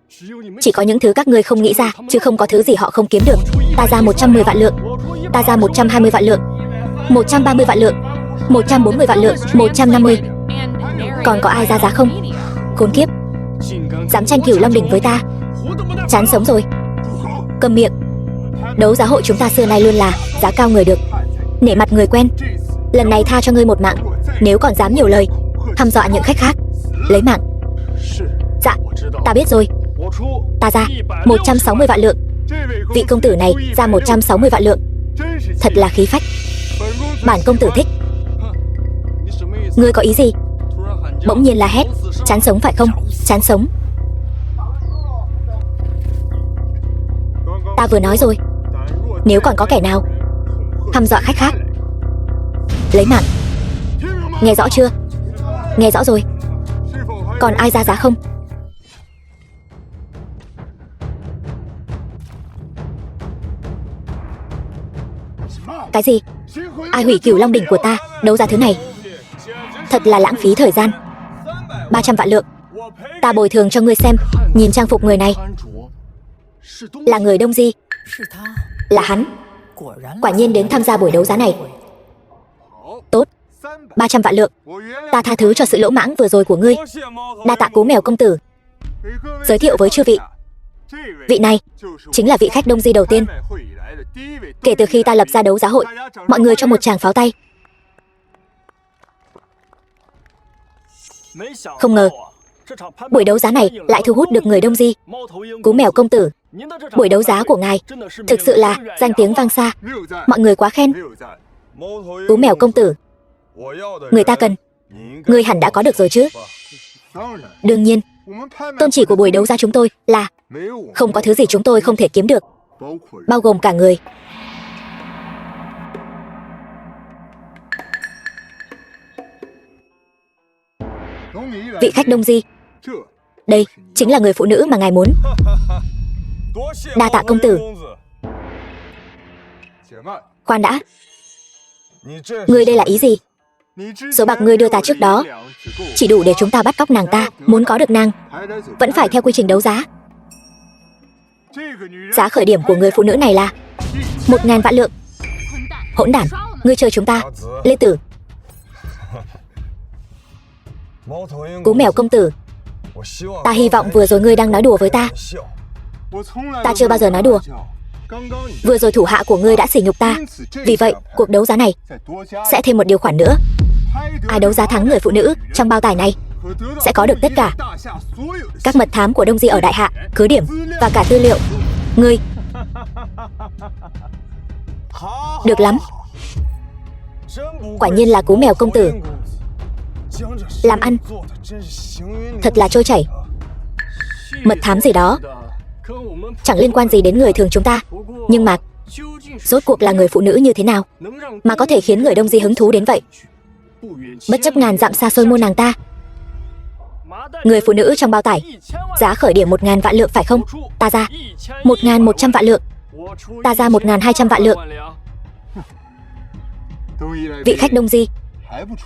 chỉ có những thứ các ngươi không nghĩ ra, chứ không có thứ gì họ không kiếm được. Ta ra 110 vạn lượng. Ta ra 120 vạn lượng. 130 vạn lượng. 140 vạn lượng. 150. Còn có ai ra giá không? Khốn kiếp, dám tranh Cửu Long đỉnh với ta, chán sống rồi. Câm miệng. Đấu giá hội chúng ta xưa nay luôn là giá cao người được, nể mặt người quen. Lần này tha cho ngươi một mạng, nếu còn dám nhiều lời hăm dọa những khách khác, lấy mạng. Dạ, ta biết rồi. Ta ra 160 vạn lượng. Vị công tử này ra 160 vạn lượng. Thật là khí phách. Bản công tử thích. Ngươi có ý gì? Bỗng nhiên la hét. Chán sống phải không? Chán sống. Ta vừa nói rồi, nếu còn có kẻ nào hăm dọa khách khác, lấy mạng. Nghe rõ chưa? Nghe rõ rồi. Còn ai ra giá không? Cái gì? Ai hủy Cửu Long đỉnh của ta? Đấu giá thứ này thật là lãng phí thời gian. 300 vạn lượng. Ta bồi thường cho ngươi xem. Nhìn trang phục người này, là người Đông Di. Là hắn. Quả nhiên đến tham gia buổi đấu giá này. Tốt, 300 vạn lượng. Ta tha thứ cho sự lỗ mãng vừa rồi của ngươi. Đa tạ Cú Mèo công tử. Giới thiệu với chư vị, vị này chính là vị khách Đông Di đầu tiên kể từ khi ta lập ra đấu giá hội. Mọi người cho một tràng pháo tay. Không ngờ buổi đấu giá này lại thu hút được người Đông Di. Cú Mèo công tử, buổi đấu giá của ngài thực sự là danh tiếng vang xa. Mọi người quá khen. Cú Mèo công tử, người ta cần, ngươi hẳn đã có được rồi chứ? Đương nhiên, tôn chỉ của buổi đấu giá chúng tôi là không có thứ gì chúng tôi không thể kiếm được, bao gồm cả người. Vị khách Đông Di, đây chính là người phụ nữ mà ngài muốn. Đa tạ công tử. Khoan đã, ngươi đây là ý gì? Số bạc ngươi đưa ta trước đó chỉ đủ để chúng ta bắt cóc nàng ta. Muốn có được nàng vẫn phải theo quy trình đấu giá. Giá khởi điểm của người phụ nữ này là 1.000 vạn lượng. Hỗn đản, ngươi chơi chúng ta. Lê Tử. Cú Mèo công tử, ta hy vọng vừa rồi ngươi đang nói đùa với ta. Ta chưa bao giờ nói đùa. Vừa rồi thủ hạ của ngươi đã sỉ nhục ta. Vì vậy cuộc đấu giá này sẽ thêm một điều khoản nữa. Ai đấu giá thắng người phụ nữ trong bao tài này sẽ có được tất cả các mật thám của Đông Di ở Đại Hạ, cứ điểm và cả tư liệu. Ngươi được lắm. Quả nhiên là Cú Mèo công tử. Làm ăn thật là trôi chảy. Mật thám gì đó chẳng liên quan gì đến người thường chúng ta. Nhưng mà rốt cuộc là người phụ nữ như thế nào mà có thể khiến người Đông Di hứng thú đến vậy? Bất chấp ngàn dặm xa xôi mua nàng ta. Người phụ nữ trong bao tải. Giá khởi điểm 1.000 vạn lượng phải không? Ta ra 1.100 vạn lượng. Ta ra 1.200 vạn lượng. Vị khách Đông Di,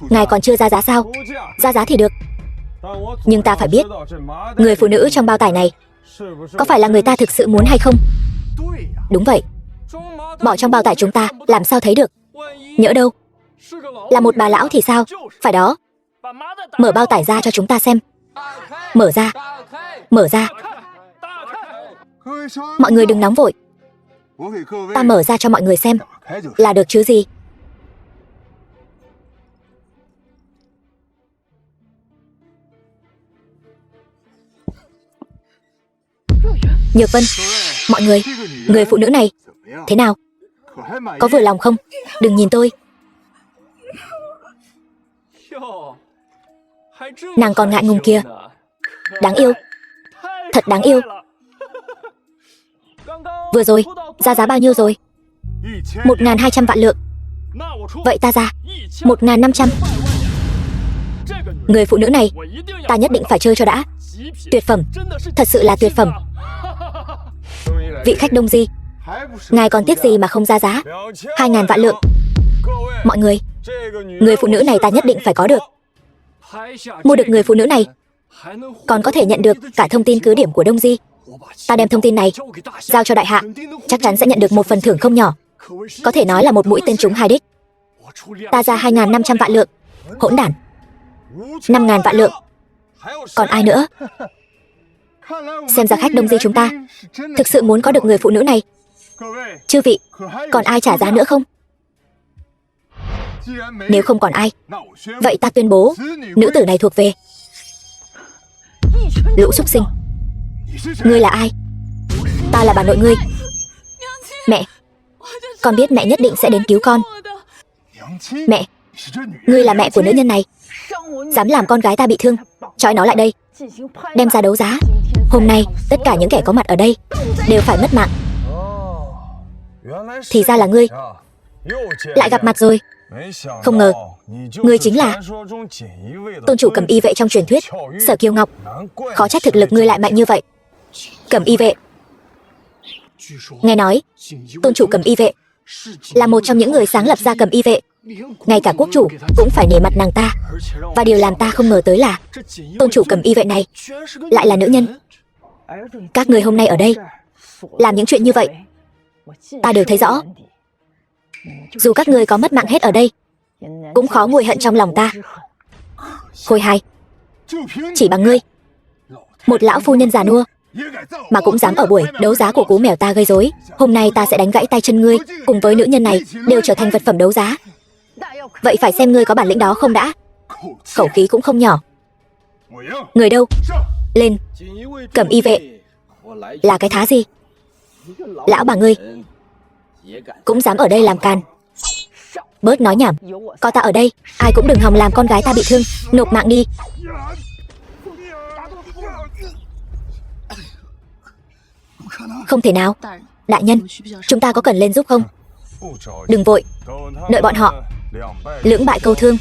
ngài còn chưa ra giá sao? Ra giá thì được. Nhưng ta phải biết, người phụ nữ trong bao tải này có phải là người ta thực sự muốn hay không? Đúng vậy. Bỏ trong bao tải chúng ta làm sao thấy được? Nhỡ đâu là một bà lão thì sao? Phải đó. Mở bao tải ra cho chúng ta xem. Mở ra. Mở ra. Mọi người đừng nóng vội. Ta mở ra cho mọi người xem là được chứ gì. Nhược Vân, mọi người, người phụ nữ này thế nào? Có vừa lòng không? Đừng nhìn tôi. Nàng còn ngại ngùng kìa. Đáng yêu. Thật đáng yêu. Vừa rồi, ra giá bao nhiêu rồi? 1.200 vạn lượng. Vậy ta ra 1.500. Người phụ nữ này ta nhất định phải chơi cho đã. Tuyệt phẩm. Thật sự là tuyệt phẩm. Vị khách Đông Di, ngài còn tiếc gì mà không ra giá? 2.000 vạn lượng. Mọi người, người phụ nữ này ta nhất định phải có được. Mua được người phụ nữ này, còn có thể nhận được cả thông tin cứ điểm của Đông Di. Ta đem thông tin này giao cho đại hạ, chắc chắn sẽ nhận được một phần thưởng không nhỏ. Có thể nói là một mũi tên trúng hai đích. Ta ra 2.500 vạn lượng. Hỗn đản. 5.000 vạn lượng. Còn ai nữa? Xem ra khách Đông Di chúng ta thực sự muốn có được người phụ nữ này. Chư vị, còn ai trả giá nữa không? Nếu không còn ai, vậy ta tuyên bố nữ tử này thuộc về lũ súc sinh. Ngươi là ai? Ta là bà nội ngươi. Mẹ, con biết mẹ nhất định sẽ đến cứu con. Mẹ, ngươi là mẹ của nữ nhân này, dám làm con gái ta bị thương. Trói nó lại đây, đem ra đấu giá. Hôm nay tất cả những kẻ có mặt ở đây đều phải mất mạng. Thì ra là ngươi. Lại gặp mặt rồi. Không ngờ ngươi chính là tôn chủ Cẩm Y vệ trong truyền thuyết Sở Kiều Ngọc. Khó trách thực lực ngươi lại mạnh như vậy. Cẩm Y vệ. Nghe nói tôn chủ Cẩm Y vệ là một trong những người sáng lập ra Cẩm Y vệ. Ngay cả quốc chủ cũng phải nể mặt nàng ta. Và điều làm ta không ngờ tới là tôn chủ Cẩm Y vệ này lại là nữ nhân. Các người hôm nay ở đây làm những chuyện như vậy, ta đều thấy rõ. Dù các người có mất mạng hết ở đây, cũng khó nguôi hận trong lòng ta. Khôi hài, chỉ bằng ngươi, một lão phu nhân già nua, mà cũng dám ở buổi đấu giá của cú mèo ta gây rối. Hôm nay ta sẽ đánh gãy tay chân ngươi, cùng với nữ nhân này đều trở thành vật phẩm đấu giá. Vậy phải xem ngươi có bản lĩnh đó không đã. Khẩu khí cũng không nhỏ. Người đâu? Lên. Cẩm Y vệ là cái thá gì? Lão bà ngươi cũng dám ở đây làm càn. Bớt nói nhảm. Có ta ở đây, ai cũng đừng hòng làm con gái ta bị thương. Nộp mạng đi. Không thể nào. Đại nhân, chúng ta có cần lên giúp không? Đừng vội, đợi bọn họ lưỡng bại câu thương,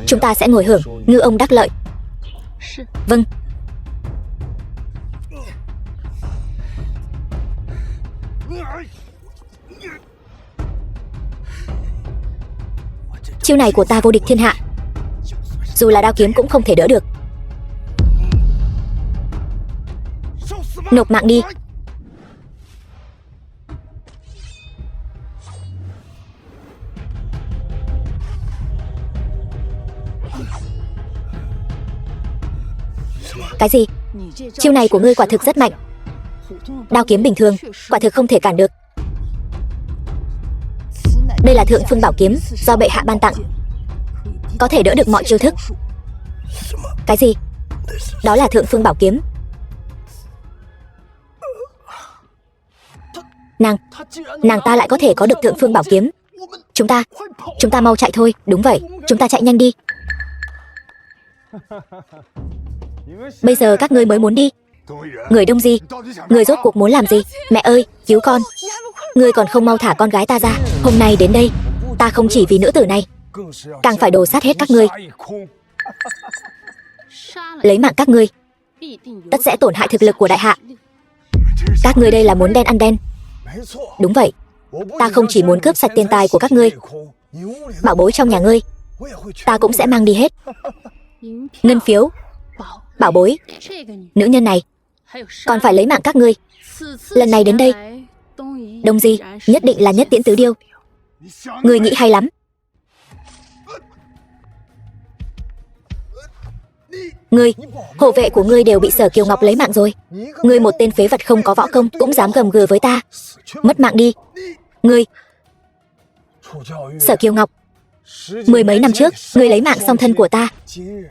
chúng ta sẽ ngồi hưởng ngư ông đắc lợi. Vâng. Chiêu này của ta vô địch thiên hạ, dù là đao kiếm cũng không thể đỡ được. Nộp mạng đi. Cái gì? Chiêu này của ngươi quả thực rất mạnh. Đao kiếm bình thường quả thực không thể cản được. Đây là thượng phương bảo kiếm do bệ hạ ban tặng, có thể đỡ được mọi chiêu thức. Cái gì? Đó là thượng phương bảo kiếm. Nàng ta lại có thể có được thượng phương bảo kiếm. Chúng ta mau chạy thôi. Đúng vậy, chúng ta chạy nhanh đi. Bây giờ các ngươi mới muốn đi. Người Đông Di, người rốt cuộc muốn làm gì? Mẹ ơi, cứu con. Ngươi còn không mau thả con gái ta ra. Hôm nay đến đây, ta không chỉ vì nữ tử này, càng phải đồ sát hết các ngươi. lấy mạng các ngươi, tất sẽ tổn hại thực lực của đại hạ. Các ngươi đây là muốn đen ăn đen. Đúng vậy, ta không chỉ muốn cướp sạch tiền tài của các ngươi, bảo bối trong nhà ngươi ta cũng sẽ mang đi hết. Ngân phiếu, bảo bối, nữ nhân này còn phải lấy mạng các ngươi. Lần này đến đây, Đông Di nhất định là nhất tiễn tứ điêu. Ngươi nghĩ hay lắm. Ngươi, hộ vệ của ngươi đều bị Sở Kiều Ngọc lấy mạng rồi. Ngươi một tên phế vật không có võ công cũng dám gầm gừ với ta. Mất mạng đi. Ngươi, Sở Kiều Ngọc, 10 mấy năm trước ngươi lấy mạng song thân của ta.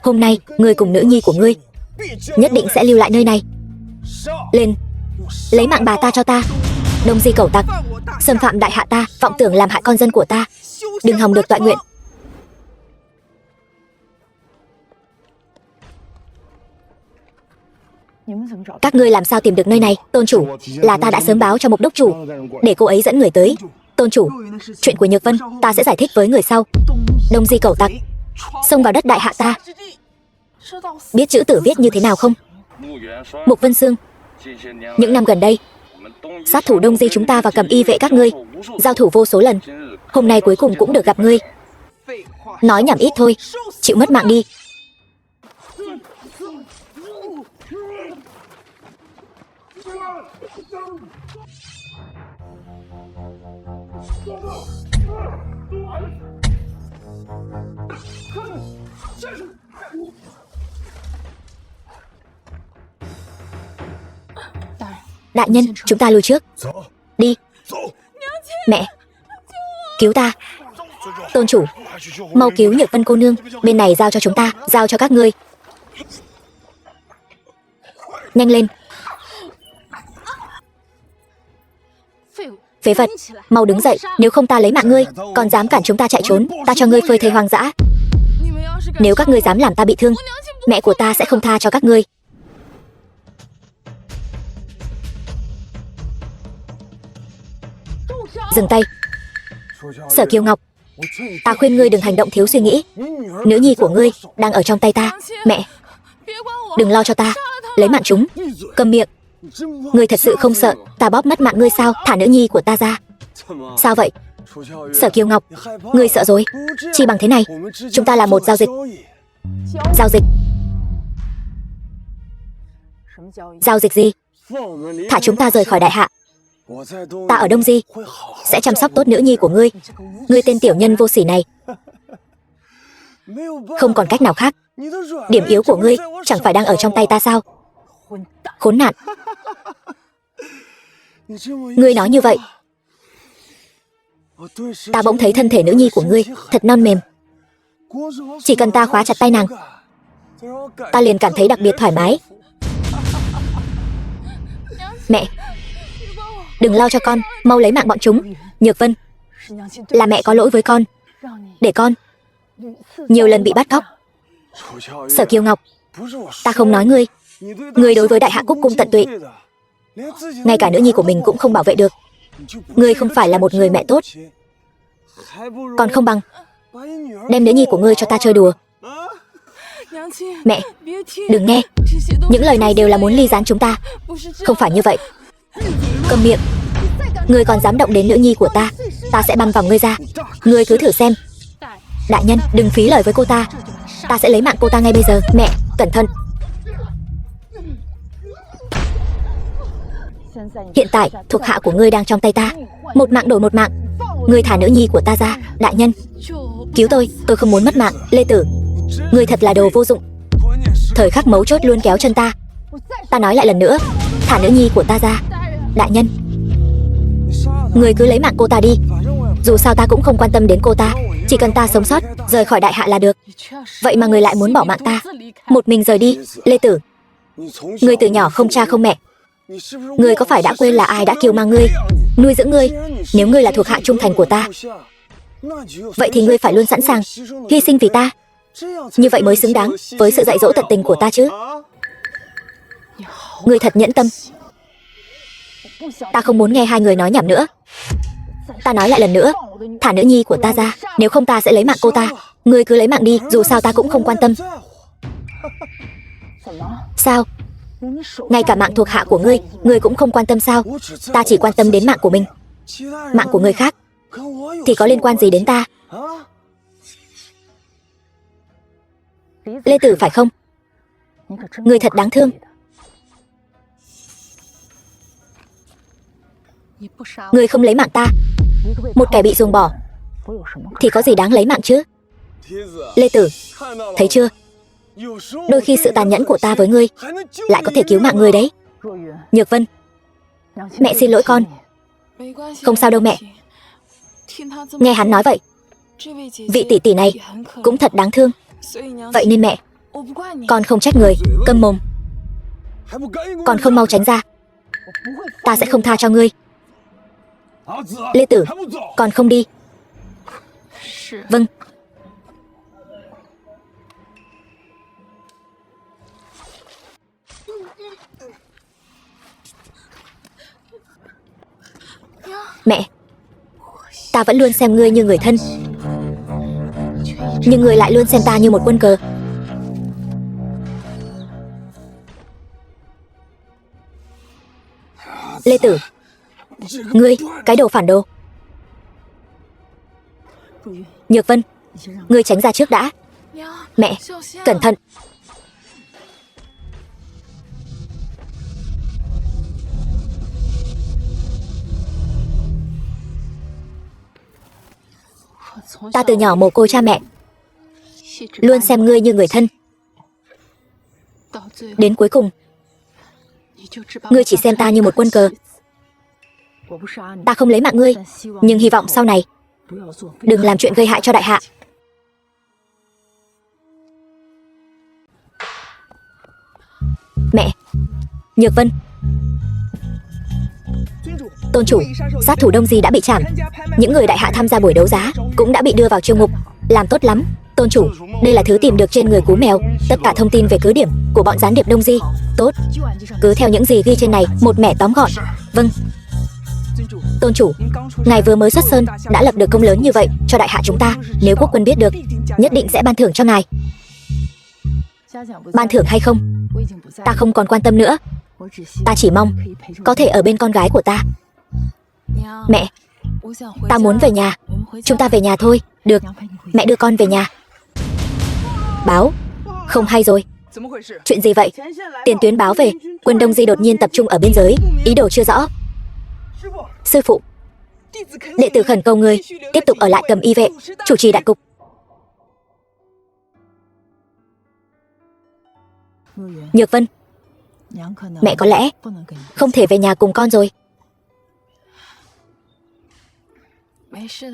Hôm nay ngươi cùng nữ nhi của ngươi nhất định sẽ lưu lại nơi này. Lên, lấy mạng bà ta cho ta. Đông Di cẩu tặc, xâm phạm đại hạ ta, vọng tưởng làm hại con dân của ta, đừng hòng được tọa nguyện. Các ngươi làm sao tìm được nơi này? Tôn chủ, là ta đã sớm báo cho Mục đốc chủ để cô ấy dẫn người tới. Tôn chủ, chuyện của Nhược Vân ta sẽ giải thích với người sau. Đông Di cẩu tặc, xông vào đất đại hạ ta, biết chữ tử viết như thế nào không? Mục Vân Sương, những năm gần đây sát thủ Đông Di chúng ta và Cầm Y vệ các ngươi giao thủ vô số lần, hôm nay cuối cùng cũng được gặp ngươi. Nói nhảm ít thôi, chịu mất mạng đi. Đại nhân, chúng ta lui trước. Đi. Mẹ, cứu ta. Tôn chủ, mau cứu Nhược Vân cô nương. Bên này giao cho chúng ta, giao cho các ngươi. Nhanh lên. Phế vật, mau đứng dậy, nếu không ta lấy mạng ngươi. Còn dám cản chúng ta chạy trốn, ta cho ngươi phơi thây hoang dã. Nếu các ngươi dám làm ta bị thương, mẹ của ta sẽ không tha cho các ngươi. Dừng tay. Sở Kiều Ngọc, ta khuyên ngươi đừng hành động thiếu suy nghĩ. Nữ nhi của ngươi đang ở trong tay ta. Mẹ, đừng lo cho ta, lấy mạng chúng. Câm miệng. Ngươi thật sự không sợ ta bóp mất mạng ngươi sao? Thả nữ nhi của ta ra. Sao vậy? Sở Kiều Ngọc, ngươi sợ rồi. Chỉ bằng thế này, chúng ta làm một giao dịch. Giao dịch? Giao dịch gì? Thả chúng ta rời khỏi đại hạ. Ta ở Đông Di sẽ chăm sóc tốt nữ nhi của ngươi. Ngươi tên tiểu nhân vô sỉ này, không còn cách nào khác. Điểm yếu của ngươi chẳng phải đang ở trong tay ta sao? Khốn nạn. Ngươi nói như vậy, ta bỗng thấy thân thể nữ nhi của ngươi thật non mềm. Chỉ cần ta khóa chặt tay nàng, ta liền cảm thấy đặc biệt thoải mái. Mẹ, đừng lo cho con, mau lấy mạng bọn chúng. Nhược Vân, là mẹ có lỗi với con, để con nhiều lần bị bắt cóc. Sở Kiều Ngọc, ta không nói ngươi. Ngươi đối với đại hạ Cúc cung tận tụy, ngay cả nữ nhi của mình cũng không bảo vệ được. Ngươi không phải là một người mẹ tốt. Còn không bằng đem nữ nhi của ngươi cho ta chơi đùa. Mẹ, đừng nghe. Những lời này đều là muốn ly gián chúng ta. Không phải như vậy. Câm miệng. Ngươi còn dám động đến nữ nhi của ta, ta sẽ băm vòng ngươi ra. Ngươi cứ thử xem. Đại nhân, đừng phí lời với cô ta. Ta sẽ lấy mạng cô ta ngay bây giờ. Mẹ, cẩn thận. Hiện tại, thuộc hạ của ngươi đang trong tay ta. Một mạng đổi một mạng. Ngươi thả nữ nhi của ta ra. Đại nhân, cứu tôi không muốn mất mạng. Lê Tử, ngươi thật là đồ vô dụng. Thời khắc mấu chốt luôn kéo chân ta. Ta nói lại lần nữa, thả nữ nhi của ta ra. Đại nhân, ngươi cứ lấy mạng cô ta đi. Dù sao ta cũng không quan tâm đến cô ta. Chỉ cần ta sống sót, rời khỏi đại hạ là được. Vậy mà ngươi lại muốn bỏ mạng ta, một mình rời đi. Lê Tử, ngươi từ nhỏ không cha không mẹ. Ngươi có phải đã quên là ai đã kiều mang ngươi, nuôi dưỡng ngươi? Nếu ngươi là thuộc hạ trung thành của ta, vậy thì ngươi phải luôn sẵn sàng hy sinh vì ta. Như vậy mới xứng đáng với sự dạy dỗ tận tình của ta chứ. Ngươi thật nhẫn tâm. Ta không muốn nghe hai người nói nhảm nữa. Ta nói lại lần nữa, thả nữ nhi của ta ra, nếu không ta sẽ lấy mạng cô ta. Ngươi cứ lấy mạng đi, dù sao ta cũng không quan tâm. Sao? Ngay cả mạng thuộc hạ của ngươi cũng không quan tâm sao? Ta chỉ quan tâm đến mạng của mình. Mạng của người khác thì có liên quan gì đến ta? Lê Tử phải không? Ngươi thật đáng thương. Ngươi không lấy mạng ta, một kẻ bị ruồng bỏ, thì có gì đáng lấy mạng chứ? Lê Tử, thấy chưa? Đôi khi sự tàn nhẫn của ta với ngươi lại có thể cứu mạng ngươi đấy. Nhược Vân, mẹ xin lỗi con. Không sao đâu mẹ. Nghe hắn nói vậy, vị tỷ tỷ này cũng thật đáng thương. Vậy nên mẹ, con không trách người. Câm mồm. Con không mau tránh ra, ta sẽ không tha cho ngươi. Lê Tử, con không đi. Vâng. Mẹ, ta vẫn luôn xem ngươi như người thân, nhưng ngươi lại luôn xem ta như một quân cờ. Lê Tử, ngươi, cái đồ phản đồ. Nhược Vân, ngươi tránh ra trước đã. Mẹ, cẩn thận. Ta từ nhỏ mồ côi cha mẹ, luôn xem ngươi như người thân. Đến cuối cùng, ngươi chỉ xem ta như một quân cờ. Ta không lấy mạng ngươi, nhưng hy vọng sau này đừng làm chuyện gây hại cho đại hạ. Mẹ, Nhược Vân. Tôn chủ, sát thủ Đông Di đã bị trảm. Những người đại hạ tham gia buổi đấu giá cũng đã bị đưa vào chiêu ngục. Làm tốt lắm. Tôn chủ, đây là thứ tìm được trên người Cú Mèo. Tất cả thông tin về cứ điểm của bọn gián điệp Đông Di. Tốt, cứ theo những gì ghi trên này một mẻ tóm gọn. Vâng. Tôn chủ, ngài vừa mới xuất sơn đã lập được công lớn như vậy cho đại hạ chúng ta. Nếu quốc quân biết được, nhất định sẽ ban thưởng cho ngài. Ban thưởng hay không, ta không còn quan tâm nữa. Ta chỉ mong có thể ở bên con gái của ta. Mẹ, ta muốn về nhà. Chúng ta về nhà thôi. Được, mẹ đưa con về nhà. Báo, không hay rồi. Chuyện gì vậy? Tiền tuyến báo về, quân Đông Di đột nhiên tập trung ở biên giới, ý đồ chưa rõ. Sư phụ, đệ tử khẩn cầu người tiếp tục ở lại Cầm Y vệ, chủ trì đại cục. Nhược Vân, mẹ có lẽ không thể về nhà cùng con rồi.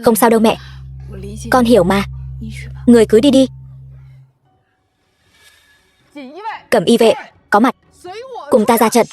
Không sao đâu mẹ, con hiểu mà. Người cứ đi đi. Cầm Y vệ có mặt, cùng ta ra trận.